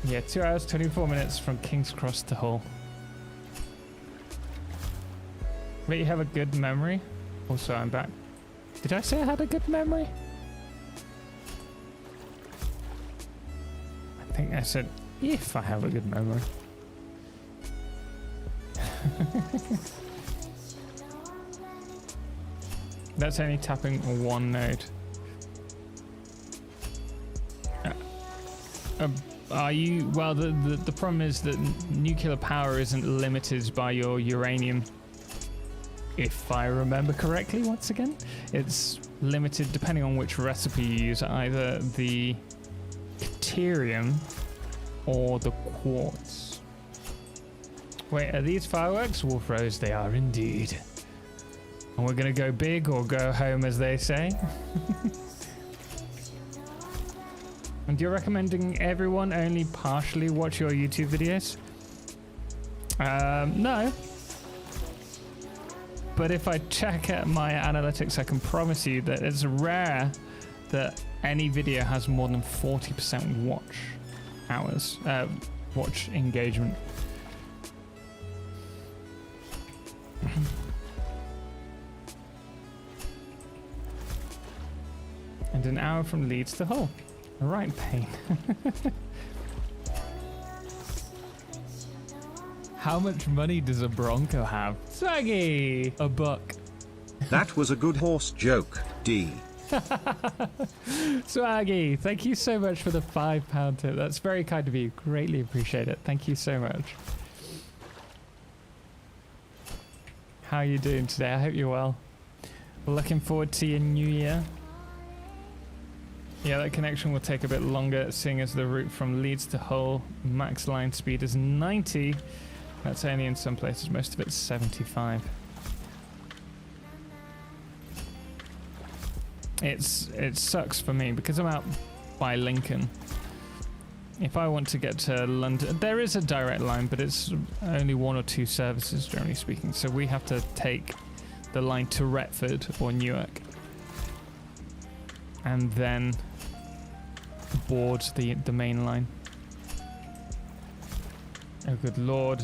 A: Yeah, 2 hours, 24 minutes from King's Cross to Hull. But you have a good memory. Also, I'm back. Did I say I had a good memory? I think I said, if I have a good memory. That's only tapping one node. Are you... Well, the problem is that nuclear power isn't limited by your uranium. If I remember correctly, once again. It's limited depending on which recipe you use, either the deuterium or the quartz. Wait, are these fireworks? Wolf Rose, they are indeed. And we're gonna go big or go home, as they say. And you're recommending everyone only partially watch your YouTube videos? No. But if I check at my analytics, I can promise you that it's rare that any video has more than 40% watch hours, watch engagement. And an hour from Leeds to Hull. Right, pain. How much money does a Bronco have? Swaggy! A buck.
B: That was a good horse joke, D.
A: Swaggy, thank you so much for the £5 tip. That's very kind of you. Greatly appreciate it. Thank you so much. How are you doing today? I hope you're well. We're looking forward to your new year. Yeah, that connection will take a bit longer, seeing as the route from Leeds to Hull max line speed is 90. That's only in some places, most of it's 75. It sucks for me because I'm out by Lincoln. If I want to get to London, there is a direct line, but it's only 1 or 2 services, generally speaking. So we have to take the line to Retford or Newark, and then board the main line. Oh, good lord.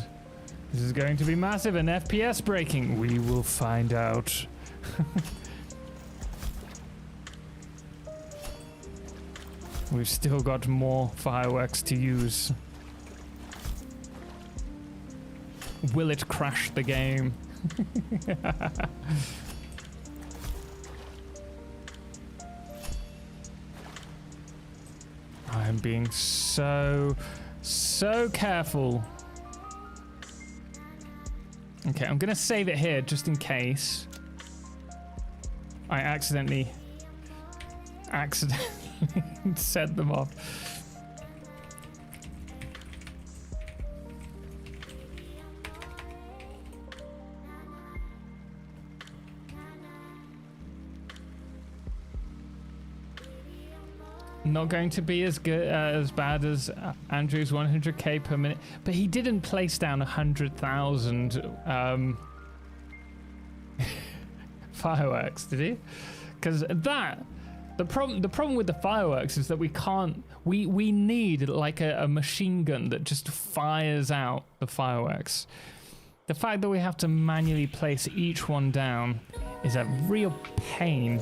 A: This is going to be massive. An FPS breaking. We will find out. We've still got more fireworks to use. Will it crash the game? I'm being so careful. Okay, I'm gonna save it here just in case I accidentally set them off. Not going to be as good, as bad as Andrew's 100k per minute, but he didn't place down 100,000 fireworks, did he? Because the problem with the fireworks is that we need like a machine gun that just fires out the fireworks. The fact that we have to manually place each one down is a real pain.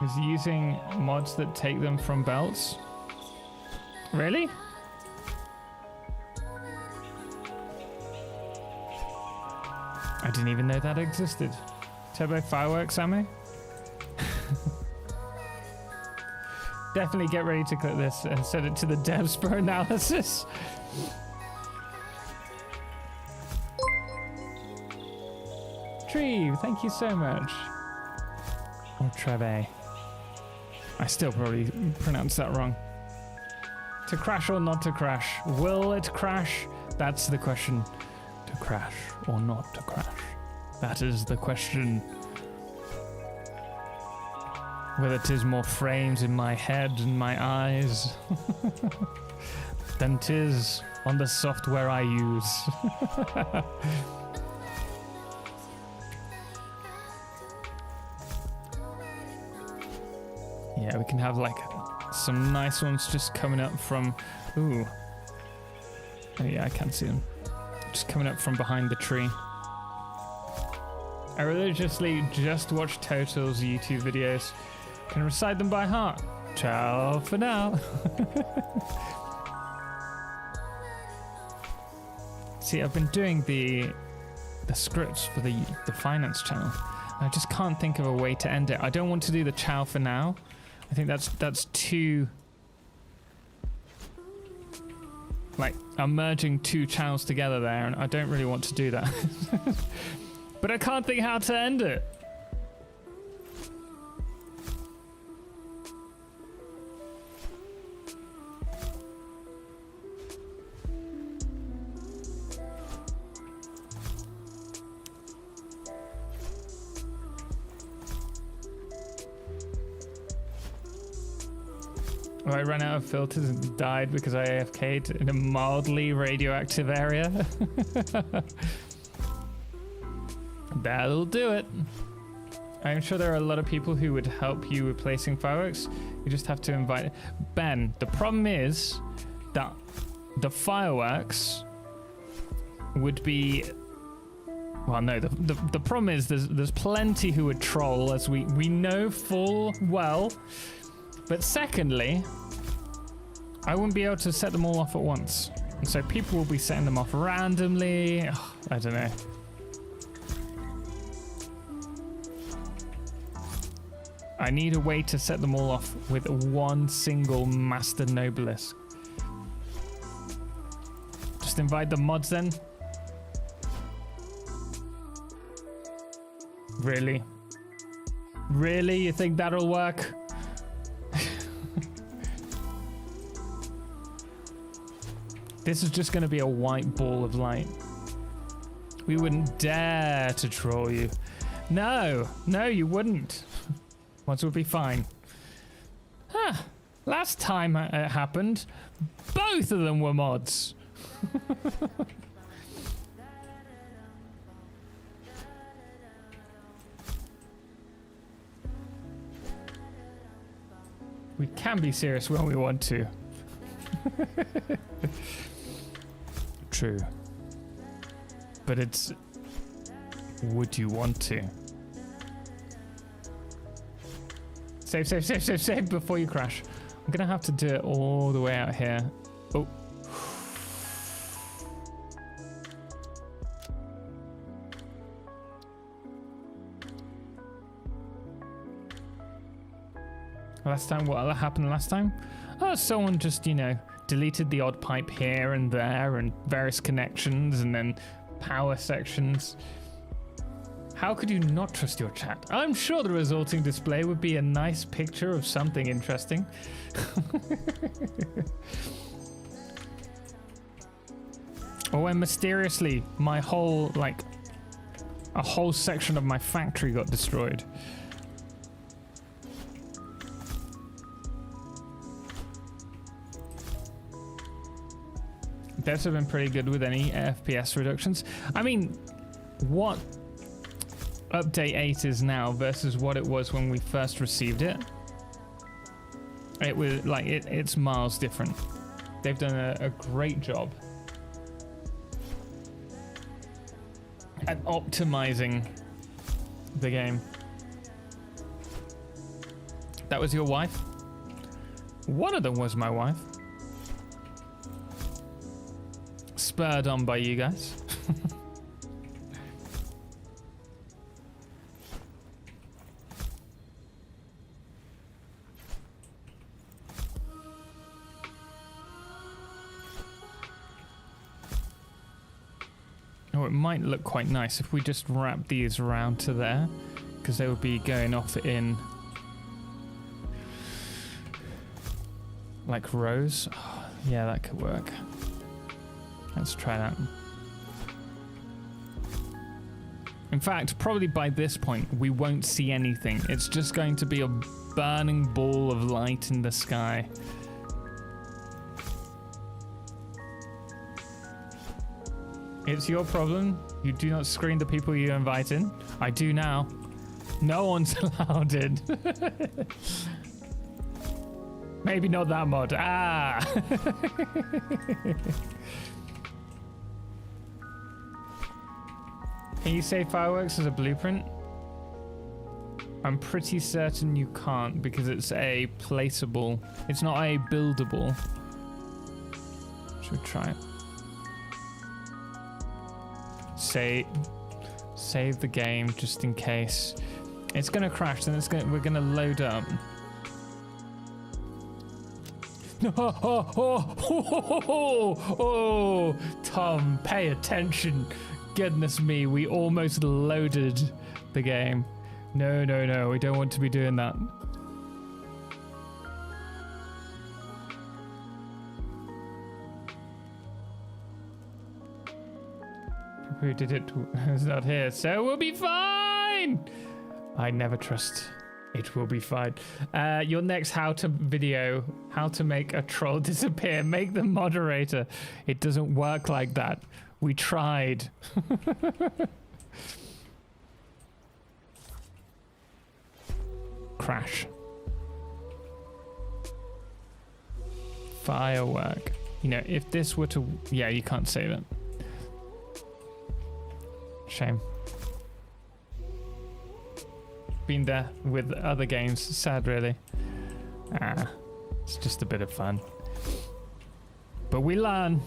A: Is using mods that take them from belts? Really? I didn't even know that existed. Turbo fireworks ammo? Definitely get ready to click this and send it to the devs for analysis. Treve, thank you so much. Or Treve. I still probably pronounced that wrong. To crash or not to crash? Will it crash? That's the question. To crash or not to crash? That is the question. Whether it is more frames in my head and my eyes than 'tis on the software I use. Yeah, we can have like some nice ones just coming up from... Ooh. Oh yeah, I can't see them. Just coming up from behind the tree. I religiously just watch Total's YouTube videos. Can recite them by heart. Ciao for now. See, I've been doing the scripts for the finance channel. I just can't think of a way to end it. I don't want to do the ciao for now. I think that's too... Like, I'm merging 2 channels together there, and I don't really want to do that. But I can't think how to end it. Oh, I ran out of filters and died because I AFK'd in a mildly radioactive area. That'll do it. I'm sure there are a lot of people who would help you with placing fireworks. You just have to invite Ben. The problem is that the fireworks would be, well, no, the problem is there's plenty who would troll, as we know full well. But secondly, I wouldn't be able to set them all off at once. And so people will be setting them off randomly. Ugh, I don't know. I need a way to set them all off with one single Master Nobilis. Just invite the mods then. Really? Really? You think that'll work? This is just going to be a white ball of light. We wouldn't dare to troll you. No, you wouldn't. Mods would be fine. Huh. Last time it happened, both of them were mods. We can be serious when we want to. True. But it's... would you want to? Save before you crash. I'm gonna have to do it all the way out here. Oh. Last time, what happened last time? Oh, someone just, you know, deleted the odd pipe here and there and various connections and then power sections. How could you not trust your chat? I'm sure the resulting display would be a nice picture of something interesting. Or when mysteriously my whole, like, a whole section of my factory got destroyed. Devs have been pretty good with any FPS reductions. I mean, what update 8 is now versus what it was when we first received it, it was like it's miles different. They've done a great job at optimizing the game. That was your wife? One of them was my wife. Spurred on by you guys. Oh, it might look quite nice if we just wrap these around to there, because they would be going off in like rows. Oh, yeah, that could work. Let's try that. In fact, probably by this point, we won't see anything. It's just going to be a burning ball of light in the sky. It's your problem. You do not screen the people you invite in. I do now. No one's allowed in. Maybe not that mod. Ah! Can you say fireworks as a blueprint? I'm pretty certain you can't because it's a placeable. It's not a buildable. Should we try it? Save the game just in case. It's gonna crash, then we're gonna load up. Oh, Tom, pay attention. Goodness me, we almost loaded the game. No, we don't want to be doing that. Who did it is not here, so we'll be fine. I never trust It will be fine. Your next how-to video, how to make a troll disappear. Make the moderator. It doesn't work like that. We tried. Crash. Firework. You know, if this were to... Yeah, you can't save it. Shame. Been there with other games. Sad, really. It's just a bit of fun. But we learn.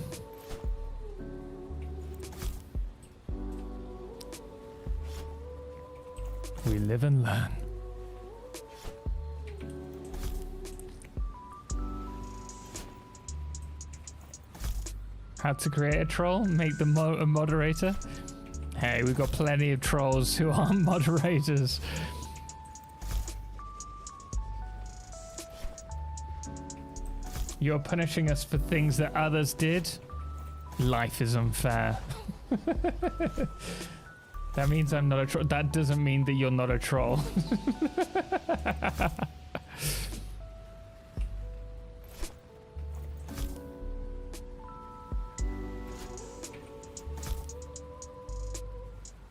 A: We live and learn. How to create a troll? Make them a moderator? Hey, we've got plenty of trolls who aren't moderators. You're punishing us for things that others did? Life is unfair. That means I'm not a troll. That doesn't mean that you're not a troll.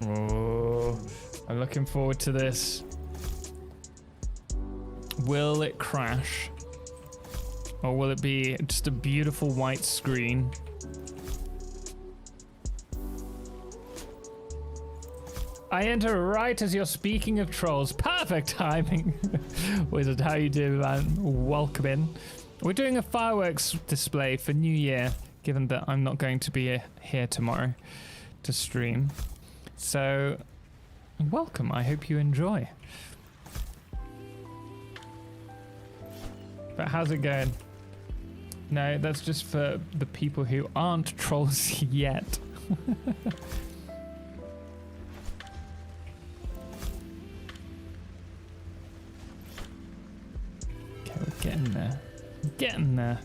A: Oh, I'm looking forward to this. Will it crash? Or will it be just a beautiful white screen? I enter right as you're speaking of trolls. Perfect timing. Wizard, how you doing, man? Welcome in. We're doing a fireworks display for New Year, given that I'm not going to be here tomorrow to stream. So, welcome. I hope you enjoy. But how's it going? No, that's just for the people who aren't trolls yet. Okay, we're getting there. Getting there.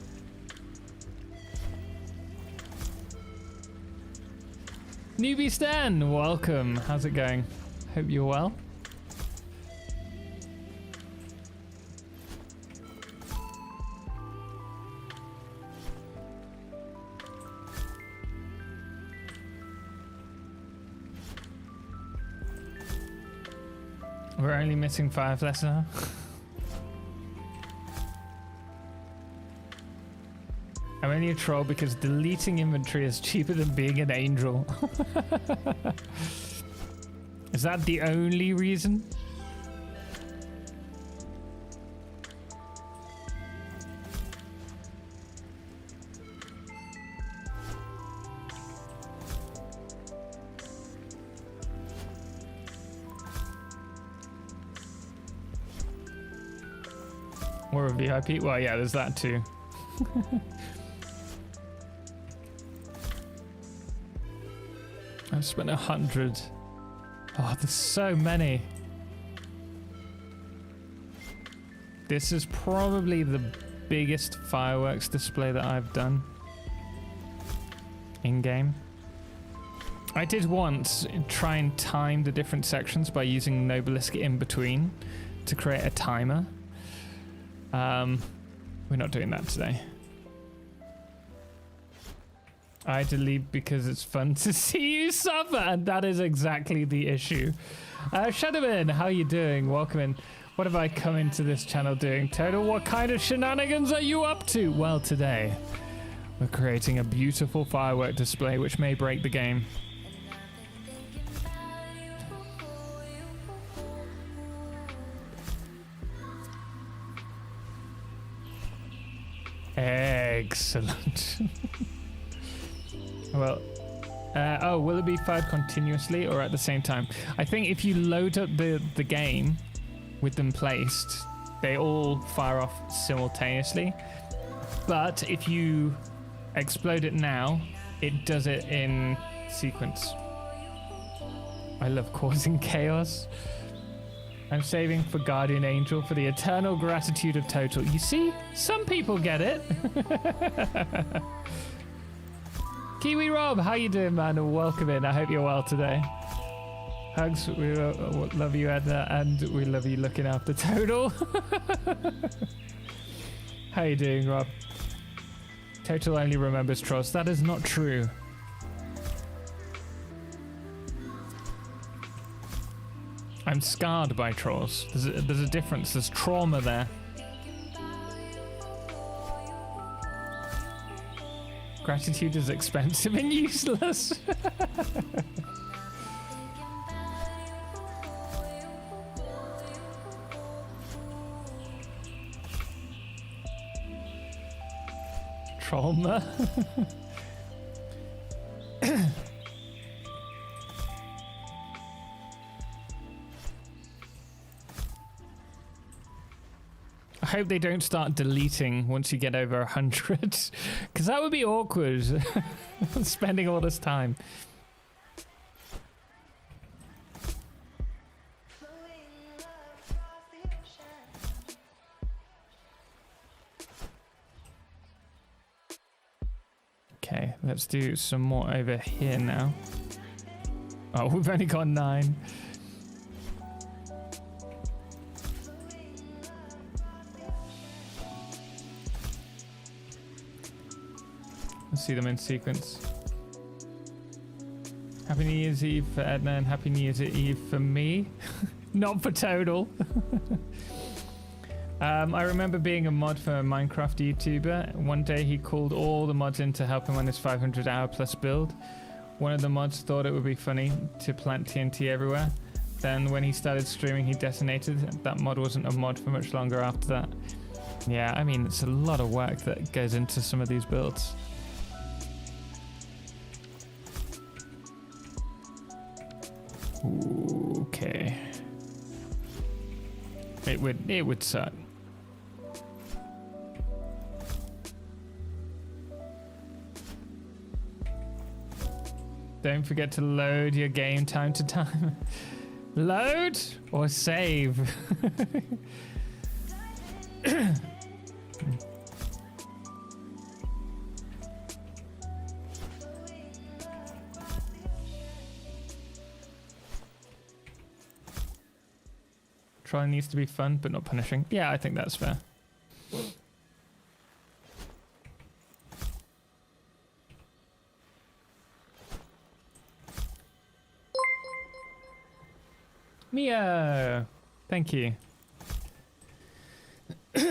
A: Newbie Stan, welcome. How's it going? Hope you're well. We're only missing 5 less now. I'm only a troll because deleting inventory is cheaper than being an angel. Is that the only reason? Or a VIP? Well, yeah, there's that too. I've spent 100. Oh, there's so many. This is probably the biggest fireworks display that I've done in-game. I did once try and time the different sections by using Nobelisk in between to create a timer. We're not doing that today. I had to leave because it's fun to see you suffer, and that is exactly the issue. Shadowman, how are you doing? Welcome in. What have I come into this channel doing? Total, what kind of shenanigans are you up to? Well, today, we're creating a beautiful firework display which may break the game. Excellent. Well, oh, will it be fired continuously or at the same time? I think if you load up the game with them placed, they all fire off simultaneously. But if you explode it now, it does it in sequence. I love causing chaos. I'm saving for Guardian Angel for the eternal gratitude of Total. You see, some people get it. Kiwi Rob, how you doing, man? Welcome in. I hope you're well today. Hugs, we love you, Edna, and we love you looking after Total. How you doing, Rob? Total only remembers trolls. That is not true. I'm scarred by trolls. There's a difference. There's trauma there. Gratitude is expensive and useless. Trauma. I hope they don't start deleting once you get over 100, because that would be awkward. Spending all this time. Okay, let's do some more over here now. Oh, we've only got 9. Let's see them in sequence. Happy New Year's Eve for Edna and Happy New Year's Eve for me. Not for Total. I remember being a mod for a Minecraft YouTuber. One day he called all the mods in to help him on his 500-hour plus build. One of the mods thought it would be funny to plant TNT everywhere. Then when he started streaming, he detonated. That mod wasn't a mod for much longer after that. Yeah, I mean, it's a lot of work that goes into some of these builds. Okay. It would suck. Don't forget to load your game time to time. Load or save? Trying needs to be fun, but not punishing. Yeah, I think that's fair. Mia! Thank you.
F: Your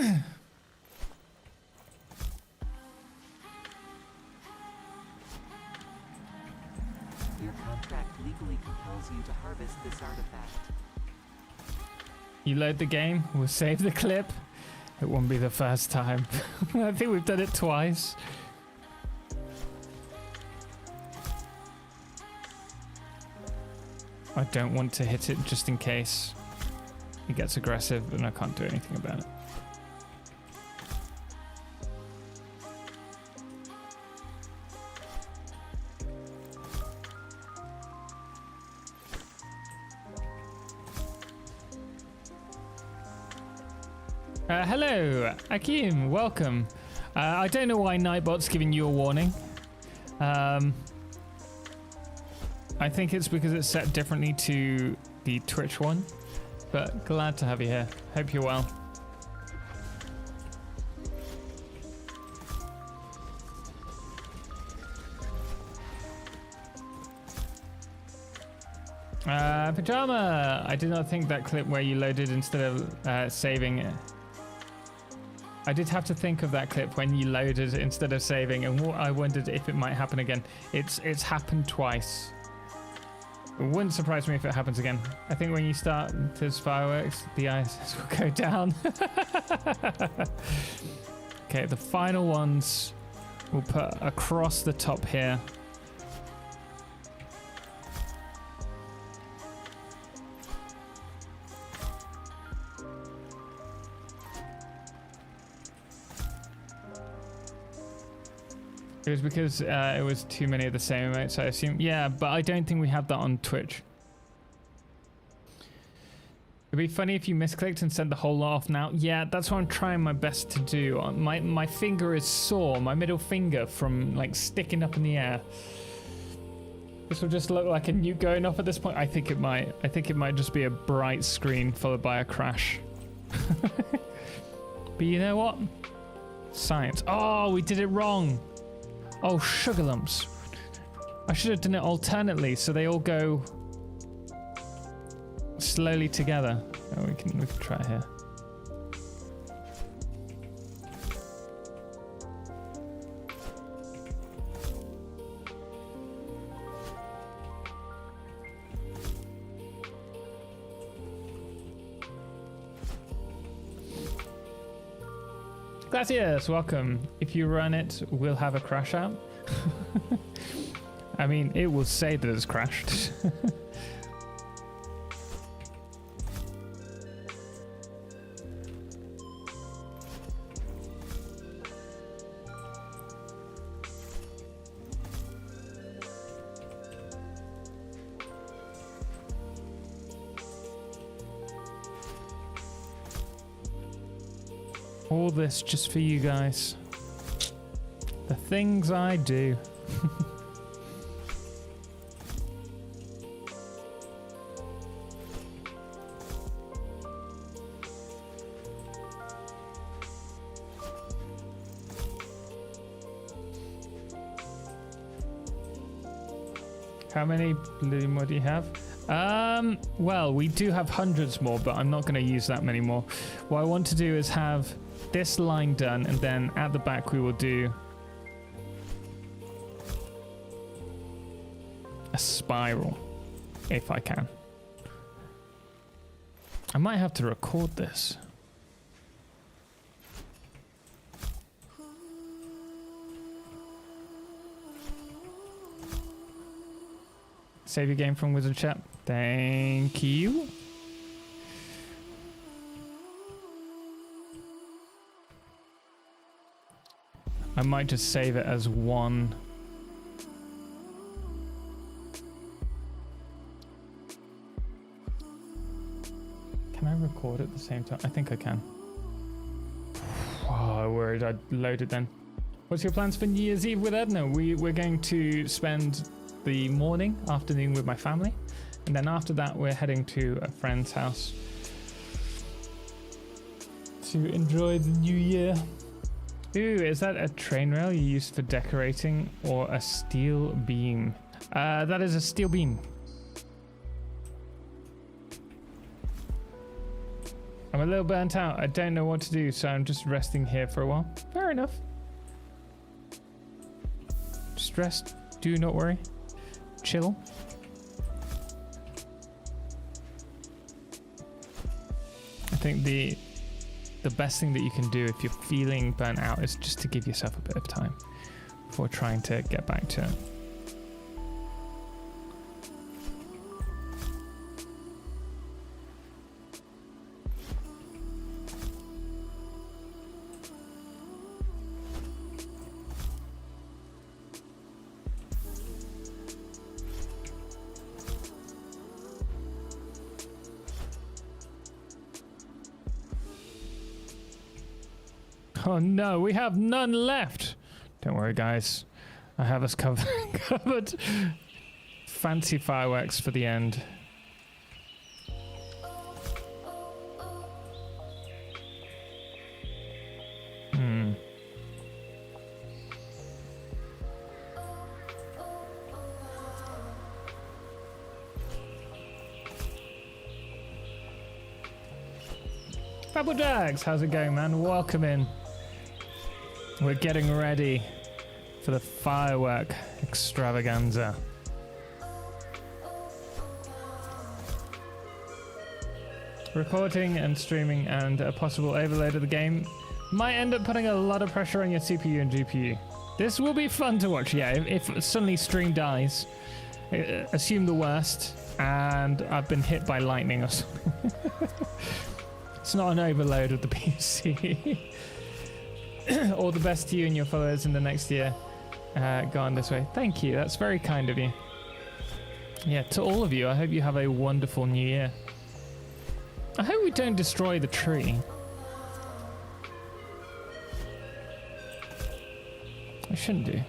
F: contract legally compels you to harvest this artifact.
A: You load the game, we'll save the clip. It won't be the first time. I think we've done it twice. I don't want to hit it just in case it gets aggressive and I can't do anything about it. Hello, Akeem, welcome. I don't know why Nightbot's giving you a warning. I think it's because it's set differently to the Twitch one, but glad to have you here. Hope you're well. Pajama! I did not think that clip where you loaded instead of saving it. I did have to think of that clip when you loaded instead of saving, and I wondered if it might happen again. It's happened twice. It wouldn't surprise me if it happens again. I think when you start this fireworks, the ice will go down. Okay, the final ones we'll put across the top here. It was because it was too many of the same emotes, I assume. Yeah, but I don't think we have that on Twitch. It'd be funny if you misclicked and sent the whole lot off now. Yeah, that's what I'm trying my best to do. My finger is sore, my middle finger, from like sticking up in the air. This will just look like a nuke going off at this point. I think it might. I think it might just be a bright screen followed by a crash. But you know what? Science. Oh, we did it wrong. Oh, sugar lumps. I should have done it alternately so they all go slowly together. Oh, we can try it here. Glacius, welcome. If you run it, we'll have a crash out. I mean, it will say that it's crashed. All this just for you guys. The things I do. How many blue more do you have? Well, we do have hundreds more, but I'm not going to use that many more. What I want to do is have this line done, and then at the back we will do a spiral, if I can. I might have to record this. Save your game from Wizard Chat. Thank you. I might just save it as one. Can I record at the same time? I think I can. Oh, I worried I'd load it then. What's your plans for New Year's Eve with Edna? We're going to spend the morning, afternoon with my family. And then after that, we're heading to a friend's house to enjoy the new year. Ooh, is that a train rail you used for decorating or a steel beam? That is a steel beam. I'm a little burnt out. I don't know what to do, so I'm just resting here for a while. Fair enough. Just rest. Do not worry. Chill. I think the best thing that you can do if you're feeling burnt out is just to give yourself a bit of time before trying to get back to it. Oh no, we have none left. Don't worry, guys. I have us covered. Fancy fireworks for the end. Purple Jags, how's it going, man? Welcome in. We're getting ready for the firework extravaganza. Recording and streaming and a possible overload of the game might end up putting a lot of pressure on your CPU and GPU. This will be fun to watch, yeah. If suddenly stream dies, assume the worst, and I've been hit by lightning or something. It's not an overload of the PC. All the best to you and your followers in the next year. Go on this way. Thank you. That's very kind of you. Yeah, to all of you, I hope you have a wonderful new year. I hope we don't destroy the tree. I shouldn't do.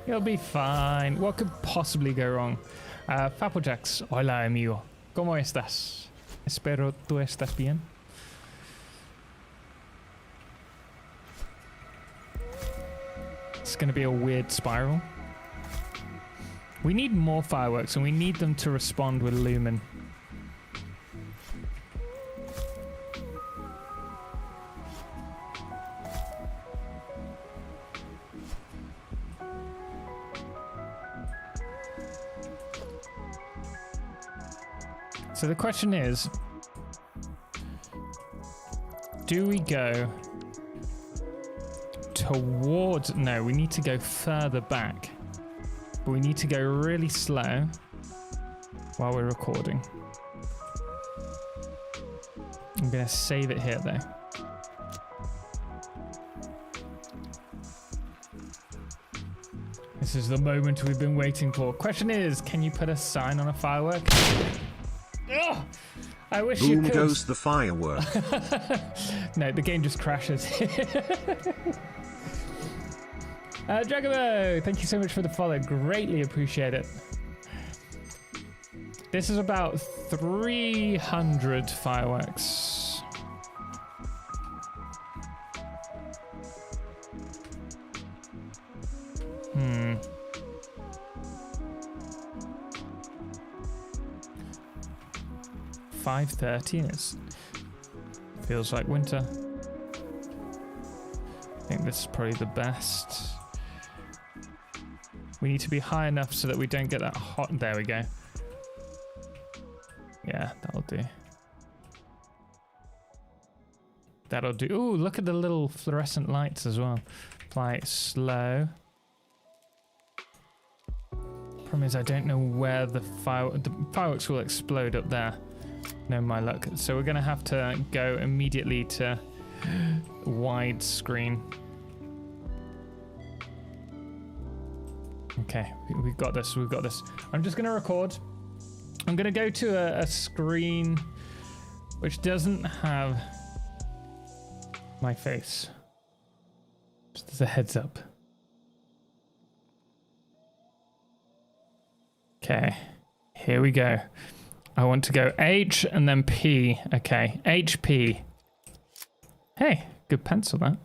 A: You'll be fine. What could possibly go wrong? Fapojacks, hola amigo. ¿Cómo estás? Espero tú estás bien. It's going to be a weird spiral. We need more fireworks and we need them to respond with lumen. So the question is, do we go towards... No, we need to go further back. But we need to go really slow while we're recording. I'm going to save it here though. This is the moment we've been waiting for. Question is, can you put a sign on a firework? Oh, I wish you
B: Boom
A: could.
B: goes the firework.
A: No, the game just crashes. Dragobo, thank you so much for the follow. Greatly appreciate it. This is about 300 fireworks. Hmm. 5:30 and it feels like winter. I think this is probably the best. We need to be high enough so that we don't get that hot. There we go. Yeah, that'll do. That'll do. Ooh, look at the little fluorescent lights as well. Fly it slow. Problem is I don't know where the fireworks will explode up there. No, my luck. So we're going to have to go immediately to widescreen. Okay, we've got this. We've got this. I'm just going to record. I'm going to go to a screen which doesn't have my face. Just as a heads up. Okay, here we go. I want to go H and then P. Okay, HP. Hey, good pencil that.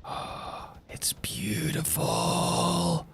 A: Oh, it's beautiful.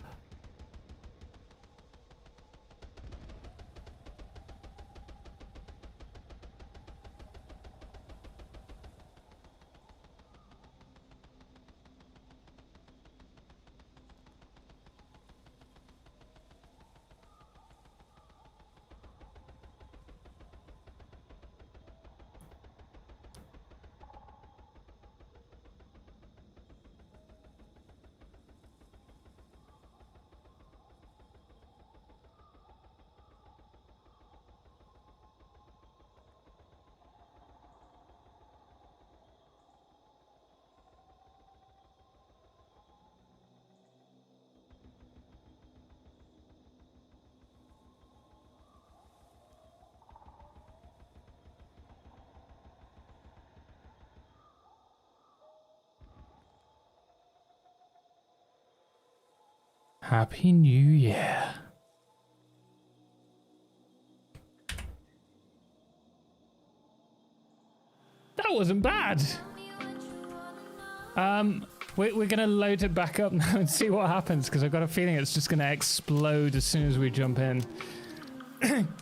A: Happy New Year. That wasn't bad. We're gonna load it back up now and see what happens, because I've got a feeling it's just gonna explode as soon as we jump in.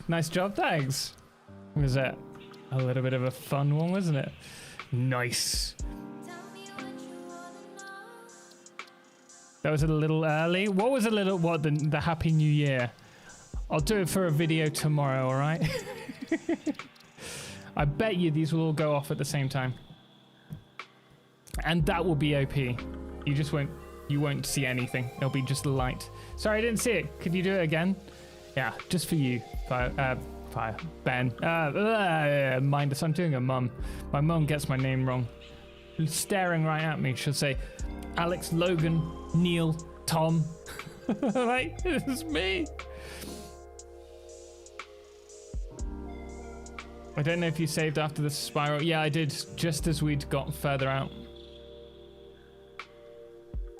A: Nice job, thanks. Was that a little bit of a fun one, wasn't it? Nice. That was a little early. What was a little, what, the Happy New Year? I'll do it for a video tomorrow, all right? I bet you these will all go off at the same time. And that will be OP. You won't see anything. It'll be just light. Sorry, I didn't see it. Could you do it again? Yeah, just for you. Ben. Mind us, I'm doing a mum. My mum gets my name wrong. Staring right at me. She'll say, Alex, Logan, Neil, Tom. Like, it's me. I don't know if you saved after the spiral. Yeah, I did, just as we'd got further out.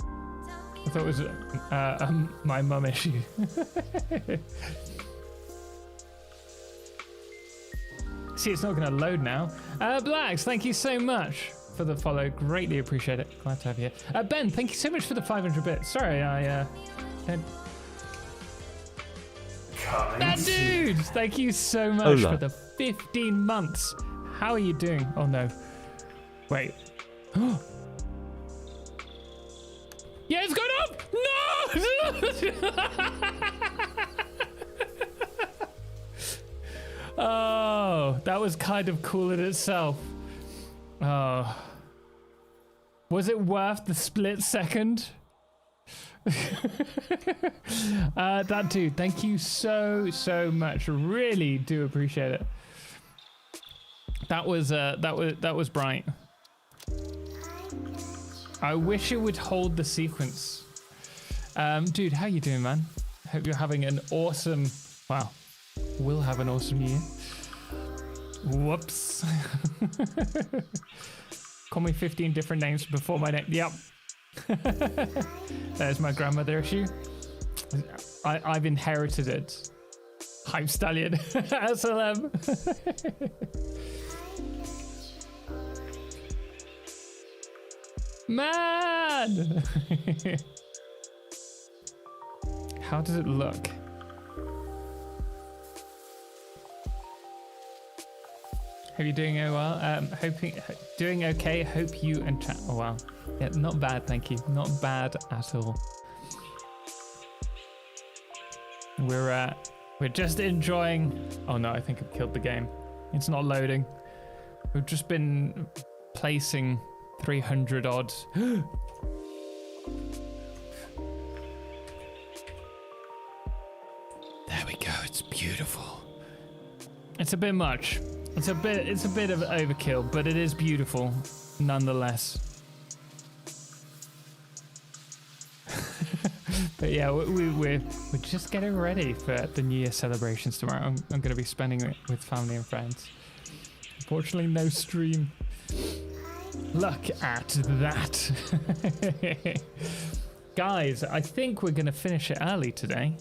A: I thought it was my mum issue. See, it's not going to load now. Blacks, thank you so much for the follow. Greatly appreciate it. Glad to have you here. Ben, thank you so much for the 500 bits. Sorry, I don't... That dude! Thank you so much for the 15 months. How are you doing? Oh no. Wait. Yeah, it's going up! No! Oh, that was kind of cool in itself. Oh. Was it worth the split second? That dude, thank you so much. Really do appreciate it. That was bright. I wish it would hold the sequence. Dude, how you doing, man? Hope you're having an awesome... Wow. We'll have an awesome year. Whoops. Call me 15 different names before my name. Yep. There's my grandmother issue. I've inherited it. Hype Stallion. SLM. Man! How does it look? Hope you're doing well. Doing okay. Hope you and chat. Oh wow. Yeah, not bad, thank you. Not bad at all. We're just enjoying. Oh no, I think I've killed the game. It's not loading. We've just been placing 300 odd. There we go. It's beautiful. It's a bit much. It's a bit of overkill, but it is beautiful nonetheless. But yeah, we're just getting ready for the New Year celebrations tomorrow. I'm going to be spending it with family and friends. Unfortunately, no stream. Look at that. Guys, I think we're going to finish it early today.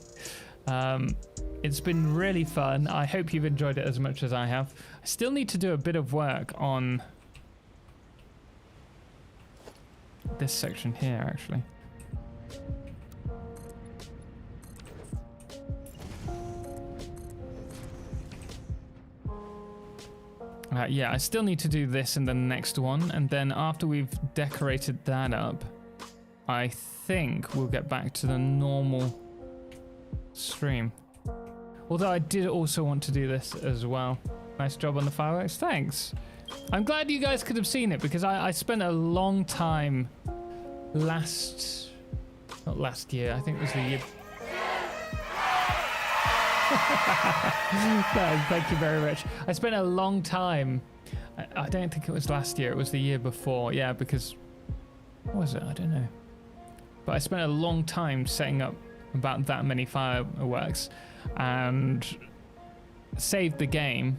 A: It's been really fun. I hope you've enjoyed it as much as I have. I still need to do a bit of work on this section here, actually. Yeah, I still need to do this in the next one, and then after we've decorated that up, I think we'll get back to the normal stream. Although I did also want to do this as well. Nice job on the fireworks. Thanks. I'm glad you guys could have seen it, because I spent a long time not last year, I think it was the year. Thank you very much. I spent a long time. I don't think it was last year. It was the year before. Yeah, because what was it? I don't know. But I spent a long time setting up about that many fireworks and saved the game.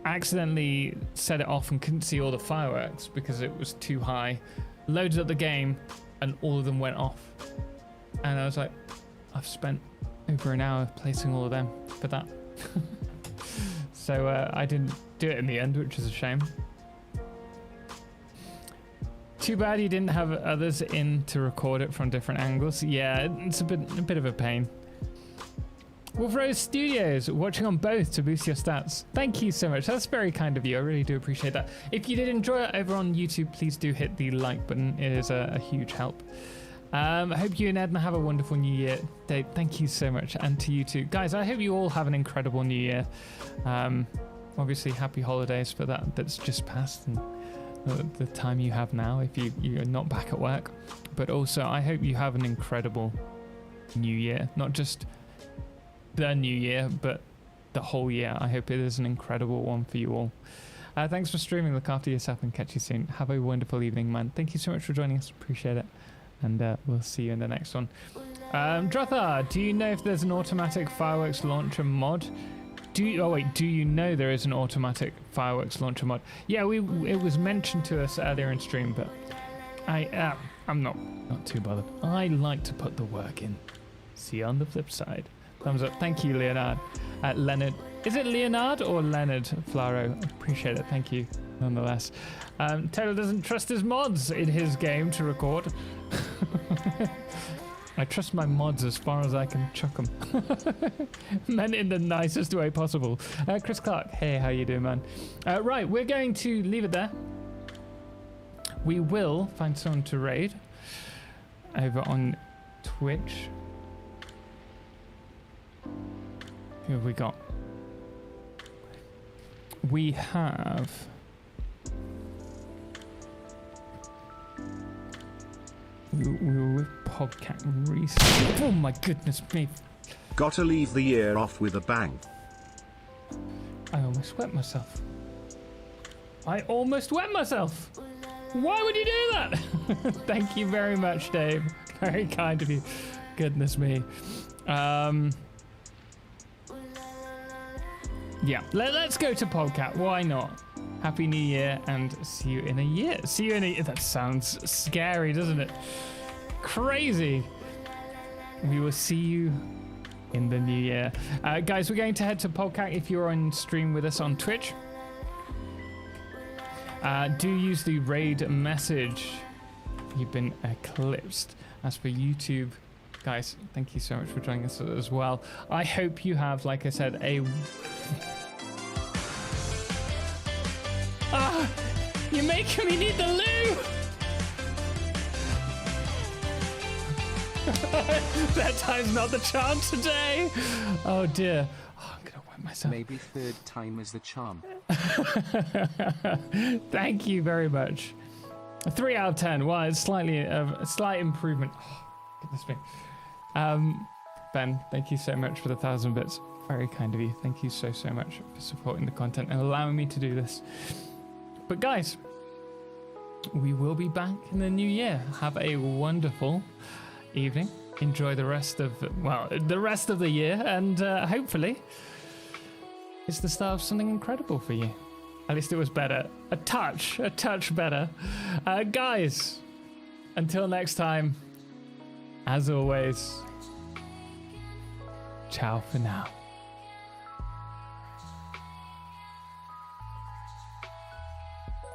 A: Accidentally set it off and couldn't see all the fireworks because it was too high. Loaded up the game and all of them went off. And I was like, I've spent over an hour placing all of them for that. So I didn't do it in the end, which is a shame. Too bad you didn't have others in to record it from different angles. Yeah, it's a bit of a pain. Wolf Rose Studios, watching on both to boost your stats. Thank you so much. That's very kind of you. I really do appreciate that. If you did enjoy it over on YouTube, please do hit the like button. It is a huge help. I hope you and Edna have a wonderful new year. Dave, thank you so much. And to you too. Guys, I hope you all have an incredible new year. Obviously, happy holidays for that's just passed and the time you have now if you're not back at work. But also, I hope you have an incredible new year. Not just the new year, but the whole year. I hope it is an incredible one for you all. Thanks for streaming. Look after yourself and catch you soon. Have a wonderful evening, man. Thank you so much for joining us. Appreciate it. And we'll see you in the next one. Drotha, do you know if there's an automatic fireworks launcher mod? do you know there is an automatic fireworks launcher mod? Yeah, it was mentioned to us earlier in stream, but I'm not too bothered. I like to put the work in. See you on the flip side. Thumbs up. Thank you, Leonard. Leonard. Is it Leonard or Leonard Flaro? Appreciate it. Thank you, nonetheless. Taylor doesn't trust his mods in his game to record. I trust my mods as far as I can chuck them. Meant in the nicest way possible. Chris Clark. Hey, how you doing, man? Right, we're going to leave it there. We will find someone to raid over on Twitch. Who have we got? We have... We were with Podcat recently. Oh my goodness me.
B: Gotta leave the year off with a bang.
A: I almost wet myself. I almost wet myself. Why would you do that? Thank you very much, Dave. Very kind of you. Goodness me. Yeah, let's go to Podcat. Why not? Happy New Year and see you in a year. See you in a year. That sounds scary, doesn't it? Crazy. We will see you in the new year. Guys, we're going to head to Podcat if you're on stream with us on Twitch. Do use the raid message. You've been eclipsed. As for YouTube, guys, thank you so much for joining us as well. I hope you have, like I said, a... You're making me need the loo! That time's not the charm today! Oh dear. Oh, I'm gonna wet myself.
D: Maybe third time is the charm.
A: Thank you very much. A 3 out of 10. Well, it's a slight improvement. Oh, goodness me. Ben, thank you so much for the 1,000 bits. Very kind of you. Thank you so much for supporting the content and allowing me to do this. But guys, we will be back in the new year. Have a wonderful evening. Enjoy the rest of the year, and hopefully it's the start of something incredible for you. At least it was better. A touch better. Guys, until next time, as always, ciao for now.